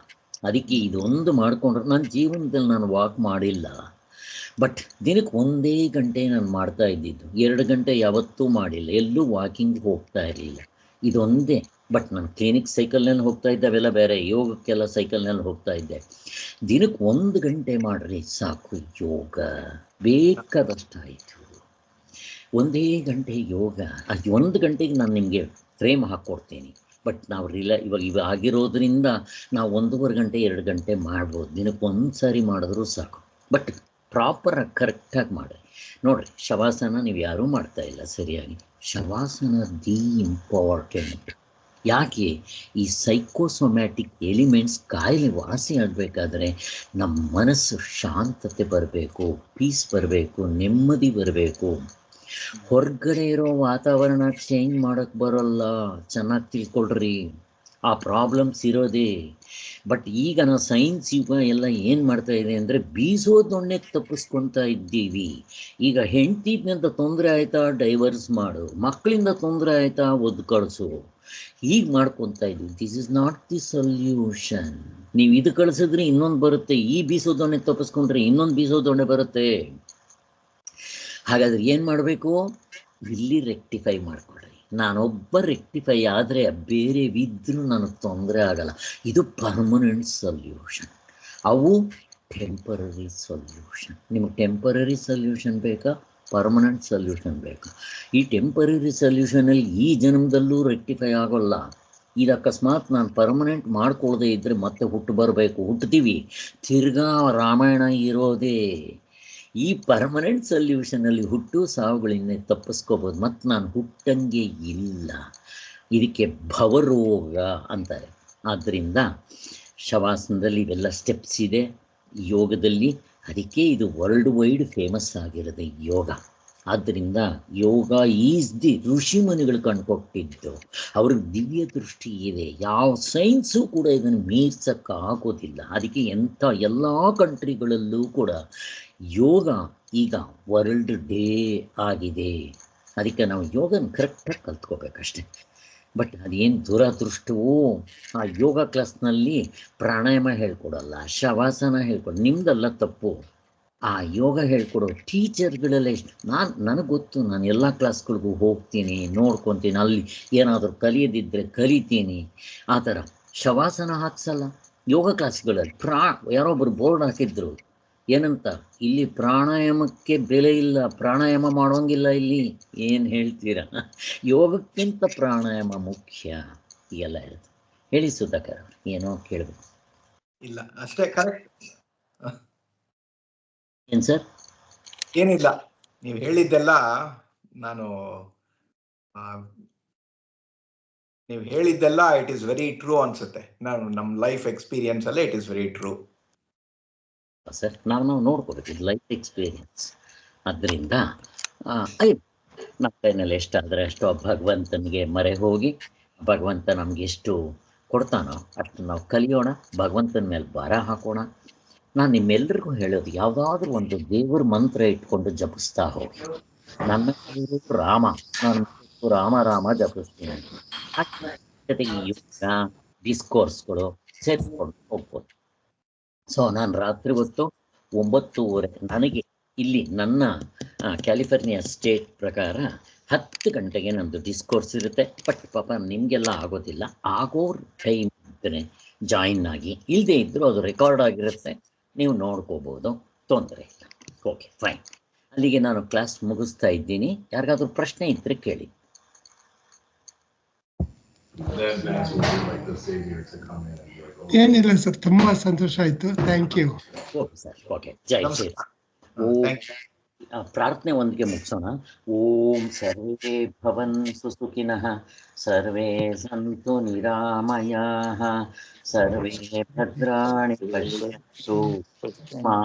ಅದಕ್ಕೆ ಇದೊಂದು ಮಾಡಿಕೊಂಡ್ರೆ, ನನ್ನ ಜೀವನದಲ್ಲಿ ನಾನು ವಾಕ್ ಮಾಡಿಲ್ಲ, ಬಟ್ ದಿನಕ್ಕೆ 1 ಗಂಟೆ ನಾನು ಮಾಡ್ತಾ ಇದ್ದಿದ್ದು. 2 ಗಂಟೆ ಯಾವತ್ತೂ ಮಾಡಿಲ್ಲ, ಎಲ್ಲೂ ವಾಕಿಂಗ್ ಹೋಗ್ತಾ ಇರಲಿಲ್ಲ. ಇದೊಂದೇ. ಬಟ್ ನಾನು ಕ್ಲಿನಿಕ್ ಸೈಕಲ್ನಲ್ಲಿ ಹೋಗ್ತಾ ಇದ್ದೆ, ಅವೆಲ್ಲ ಬೇರೆ. ಯೋಗಕ್ಕೆಲ್ಲ ಸೈಕಲ್ನಲ್ಲಿ ಹೋಗ್ತಾ ಇದ್ದೆ. ದಿನಕ್ಕೆ 1 ಗಂಟೆ ಮಾಡ್ರಿ ಸಾಕು, ಯೋಗ ಬೇಕಾದಷ್ಟಾಯಿತು. 1 ಗಂಟೆ ಯೋಗ. ಅದು 1 ಗಂಟೆಗೆ ನಾನು ನಿಮಗೆ ಫ್ರೇಮ್ ಹಾಕ್ಕೊಡ್ತೀನಿ. ಬಟ್ ನಾವು ಇವಾಗ ಆಗಿರೋದ್ರಿಂದ ನಾವು 1.5 ಗಂಟೆ 2 ಗಂಟೆ ಮಾಡ್ಬೋದು. ದಿನಕ್ಕೆ 1 ಸಾರಿ ಮಾಡಿದ್ರೂ ಸಾಕು. ಬಟ್ ಪ್ರಾಪರಾಗಿ ಕರೆಕ್ಟಾಗಿ ಮಾಡಿರಿ. ನೋಡಿರಿ, ಶವಾಸನ ನೀವು ಯಾರೂ ಮಾಡ್ತಾ ಇಲ್ಲ ಸರಿಯಾಗಿ. ಶವಾಸನ ಇಂಪಾರ್ಟೆಂಟ್. ಯಾಕೆ? ಈ ಸೈಕೋಸೊಮ್ಯಾಟಿಕ್ ಎಲಿಮೆಂಟ್ಸ್ ಕಾಯಿಲೆ ವಾಸಿ ಆಗಬೇಕಾದ್ರೆ ನಮ್ಮ ಮನಸ್ಸು ಶಾಂತತೆ ಬರಬೇಕು, ಪೀಸ್ ಬರಬೇಕು, ನೆಮ್ಮದಿ ಬರಬೇಕು. ಹೊರಗಡೆ ಇರೋ ವಾತಾವರಣ ಚೇಂಜ್ ಮಾಡೋಕ್ಕೆ ಬರೋಲ್ಲ. ಚೆನ್ನಾಗಿ ತಿಳ್ಕೊಳ್ರಿ, ಆ ಪ್ರಾಬ್ಲಮ್ಸ್ ಇರೋದೇ. ಬಟ್ ಈಗ ನಾವು ಸೈನ್ಸ್ ಯುಗ ಎಲ್ಲ ಏನು ಮಾಡ್ತಾ ಇದೆ ಅಂದರೆ, ಬೀಸೋದೊಣ್ಣೆ ತಪ್ಪಿಸ್ಕೊತಾ ಇದ್ದೀವಿ. ಈಗ ಹೆಂಡ್ತಿದ್ನಿಂದ ತೊಂದರೆ ಆಯಿತಾ, ಡೈವರ್ಸ್ ಮಾಡು. ಮಕ್ಕಳಿಂದ ತೊಂದರೆ ಆಯಿತಾ, ಒದ್ದು ಕಳಿಸು. ಹೀಗೆ ಮಾಡ್ಕೊತಾ ಇದ್ವಿ. This is not the solution. ನೀವು ಇದು ಕಳಿಸಿದ್ರೆ ಇನ್ನೊಂದು ಬರುತ್ತೆ, ಈ ಬೀಸೋದೊಣ್ಣೆ ತಪ್ಪಿಸ್ಕೊಂಡ್ರೆ ಇನ್ನೊಂದು ಬೀಸೋದೊಣ್ಣೆ ಬರುತ್ತೆ. ಹಾಗಾದ್ರೆ ಏನು ಮಾಡಬೇಕು? ಇಲ್ಲಿ ರೆಕ್ಟಿಫೈ ಮಾಡ್ಕೊಳ್ರಿ. ನಾನೊಬ್ಬ ರೆಕ್ಟಿಫೈ ಆದರೆ ಬೇರೆವಿದ್ರೂ ನನಗೆ ತೊಂದರೆ ಆಗಲ್ಲ. ಇದು ಪರ್ಮನೆಂಟ್ ಸೊಲ್ಯೂಷನ್. ಅವು ಟೆಂಪರರಿ ಸೊಲ್ಯೂಷನ್. ನಿಮಗೆ ಟೆಂಪರರಿ ಸೊಲ್ಯೂಷನ್ ಬೇಕಾ, ಪರ್ಮನೆಂಟ್ ಸೊಲ್ಯೂಷನ್ ಬೇಕಾ? ಈ ಟೆಂಪರರಿ ಸೊಲ್ಯೂಷನಲ್ಲಿ ಈ ಜನ್ಮದಲ್ಲೂ ರೆಕ್ಟಿಫೈ ಆಗೋಲ್ಲ. ಇದು ಅಕಸ್ಮಾತ್ ನಾನು ಪರ್ಮನೆಂಟ್ ಮಾಡ್ಕೊಳ್ಳದೆ ಇದ್ದರೆ ಮತ್ತೆ ಹುಟ್ತೀವಿ. ತಿರ್ಗಾ ರಾಮಾಯಣ ಇರೋದೇ. ಈ ಪರ್ಮನೆಂಟ್ ಸೊಲ್ಯೂಷನಲ್ಲಿ ಹುಟ್ಟು ಸಾವುಗಳಿಂದ ತಪ್ಪಿಸ್ಕೋಬೋದು. ಮತ್ತು ನಾನು ಹುಟ್ಟಂಗೆ ಇಲ್ಲ. ಇದಕ್ಕೆ ಭವರೋಗ ಅಂತಾರೆ. ಆದ್ದರಿಂದ ಶವಾಸನದಲ್ಲಿ ಇವೆಲ್ಲ ಸ್ಟೆಪ್ಸ್ ಇದೆ, ಯೋಗದಲ್ಲಿ. ಅದಕ್ಕೆ ಇದು ವರ್ಲ್ಡ್ ವೈಡ್ ಫೇಮಸ್ ಆಗಿರೋದು ಯೋಗ. ಆದ್ದರಿಂದ ಯೋಗ ಈಸ್ ದಿ ಋಷಿಮುನಿಗಳು ಕಂಡುಕೊಟ್ಟಿದ್ದು. ಅವ್ರಿಗೆ ದಿವ್ಯ ದೃಷ್ಟಿ ಇದೆ. ಯಾವ ಸೈನ್ಸು ಕೂಡ ಇದನ್ನು ಮೀರ್ಸಕ್ಕಾಗೋದಿಲ್ಲ. ಅದಕ್ಕೆ ಎಲ್ಲ ಕಂಟ್ರಿಗಳಲ್ಲೂ ಕೂಡ ಯೋಗ ಈಗ ವರ್ಲ್ಡ್ ಡೇ ಆಗಿದೆ. ಅದಕ್ಕೆ ನಾವು ಯೋಗನ ಕರೆಕ್ಟಾಗಿ ಕಲ್ತ್ಕೋಬೇಕಷ್ಟೆ. ಬಟ್ ಅದೇನು ದುರದೃಷ್ಟವೋ, ಆ ಯೋಗ ಕ್ಲಾಸ್ನಲ್ಲಿ ಪ್ರಾಣಾಯಾಮ ಹೇಳ್ಕೊಡಲ್ಲ, ಶವಾಸನ ನಿಮ್ದೆಲ್ಲ ತಪ್ಪು. ಆ ಯೋಗ ಹೇಳ್ಕೊಡೋ ಟೀಚರ್ಗಳೆಲ್ಲ ನನಗೆ ಗೊತ್ತು. ನಾನು ಎಲ್ಲ ಕ್ಲಾಸ್ಗಳಿಗೂ ಹೋಗ್ತೀನಿ, ನೋಡ್ಕೊತೀನಿ. ಅಲ್ಲಿ ಏನಾದರೂ ಕಲಿಯೋದಿದ್ದರೆ ಕಲಿತೀನಿ. ಆ ಥರ ಶವಾಸನ ಹಾಕ್ಸಲ್ಲ ಯೋಗ ಕ್ಲಾಸ್ಗಳಲ್ಲಿ. ಯಾರೊಬ್ಬರು ಬೋರ್ಡ್ ಹಾಕಿದ್ರು, ಏನಂತ, ಇಲ್ಲಿ ಪ್ರಾಣಾಯಾಮಕ್ಕೆ ಬೆಲೆ ಇಲ್ಲ, ಪ್ರಾಣಾಯಾಮ ಮಾಡೋಂಗಿಲ್ಲ ಇಲ್ಲಿ. ಏನು ಹೇಳ್ತೀರಾ? ಯೋಗಕ್ಕಿಂತ ಪ್ರಾಣಾಯಾಮ ಮುಖ್ಯ. ಎಲ್ಲ ಹೇಳ್ತಾರೆ. ಹೇಳಿ ಸುಧಾಕರ್, ಏನೋ ಕೇಳಬೇಕು. ಇಲ್ಲ, ಅಷ್ಟೇ, ಕರೆಕ್ಟ್. ಏನು ಸರ್? ಏನಿಲ್ಲ, ನೀವು ಹೇಳಿದ್ದೆಲ್ಲ ನೀವು ಹೇಳಿದ್ದೆಲ್ಲ ಇಟ್ ಈಸ್ ವೆರಿ ಟ್ರೂ ಅನ್ಸುತ್ತೆ. ನಮ್ಮ ಲೈಫ್ ಎಕ್ಸ್ಪೀರಿಯನ್ಸ್ ಅಲ್ಲೇ it is very true sir. ನಾವು ನೋಡ್ಕೋಬೇಕು, ಇದು ಲೈಫ್ ಎಕ್ಸ್ಪೀರಿಯನ್ಸ್. ಅದರಿಂದ ನಮ್ಮ ಕೈನಲ್ಲಿ ಎಷ್ಟಾದರೆ ಅಷ್ಟು ಭಗವಂತನಿಗೆ ಮೊರೆ ಹೋಗಿ, ಭಗವಂತ ನಮ್ಗೆ ಎಷ್ಟು ಕೊಡ್ತಾನೋ ಅಷ್ಟು ನಾವು ಕಲಿಯೋಣ, ಭಗವಂತನ ಮೇಲೆ ಭಾರ ಹಾಕೋಣ. ನಾನು ನಿಮ್ಮೆಲ್ಲರಿಗೂ ಹೇಳೋದು, ಯಾವುದಾದ್ರೂ ಒಂದು ದೇವರ ಮಂತ್ರ ಇಟ್ಕೊಂಡು ಜಪಿಸ್ತಾ ಹೋಗಿ. ನನ್ನ ರಾಮ, ನಾನು ರಾಮ ರಾಮ ಜಪಿಸ್ತೀನಿ. ಜೊತೆಗೆ ಯೋಗ ಡಿಸ್ಕೋರ್ಸ್ಗಳು ಸೇರಿಸ್ಕೊಂಡು ಹೋಗ್ಬೋದು. ಸೊ ನಾನು ರಾತ್ರಿ ಹೊತ್ತು 9:30, ನನಗೆ ಇಲ್ಲಿ ನನ್ನ ಕ್ಯಾಲಿಫೋರ್ನಿಯಾ ಸ್ಟೇಟ್ ಪ್ರಕಾರ 10 ಗಂಟೆಗೆ ನಮ್ಮದು ಡಿಸ್ಕೋರ್ಸ್ ಇರುತ್ತೆ. ಬಟ್ ಪಾಪ ನಿಮಗೆಲ್ಲ ಆಗೋದಿಲ್ಲ, ಆಗೋ ಟೈಮ್ ಇದ್ದರೆ ಜಾಯಿನ್ ಆಗಿ. ಇಲ್ಲದೇ ಇದ್ದರೂ ಅದು ರೆಕಾರ್ಡ್ ಆಗಿರುತ್ತೆ, ನೀವು ನೋಡ್ಕೋಬೋದು, ತೊಂದರೆ ಇಲ್ಲ. Okay fine. ಅಲ್ಲಿಗೆ ನಾನು ಕ್ಲಾಸ್ ಮುಗಿಸ್ತಾ ಇದ್ದೀನಿ. ಯಾರಿಗಾದ್ರೂ ಪ್ರಶ್ನೆ ಇದ್ದರೆ ಕೇಳಿ. That's what we like the savior to come in and be like, oh, ಏನಿಲ್ಲ ಸರ್, ತುಂಬಾ ಸಂತೋಷ ಆಯ್ತು. Thank you. Okay sir, okay. ಜೈ ಶ್ರೀ ರಾಮ್. Thank you. ಪ್ರಾರ್ಥನೆ ಒಂದಿಗೆ ಮುಗಿಸೋಣ. ಓಂ ಸರ್ವೇ ಭವಂತು ಸುಖಿನಃ, ಸರ್ವೇ ಸಂತು ನಿರಾಮಯಾಃ, ಸರ್ವೇ ಭದ್ರಾಣಿ ಪಶ್ಯಂತು ಮಾ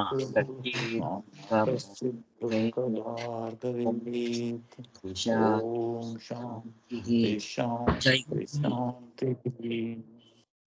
ಕಶ್ಚಿತ್ ಓಂ ಶಾಂತಿ ಜೈ ಶಾಂತಿ ಶಾಂತಿ.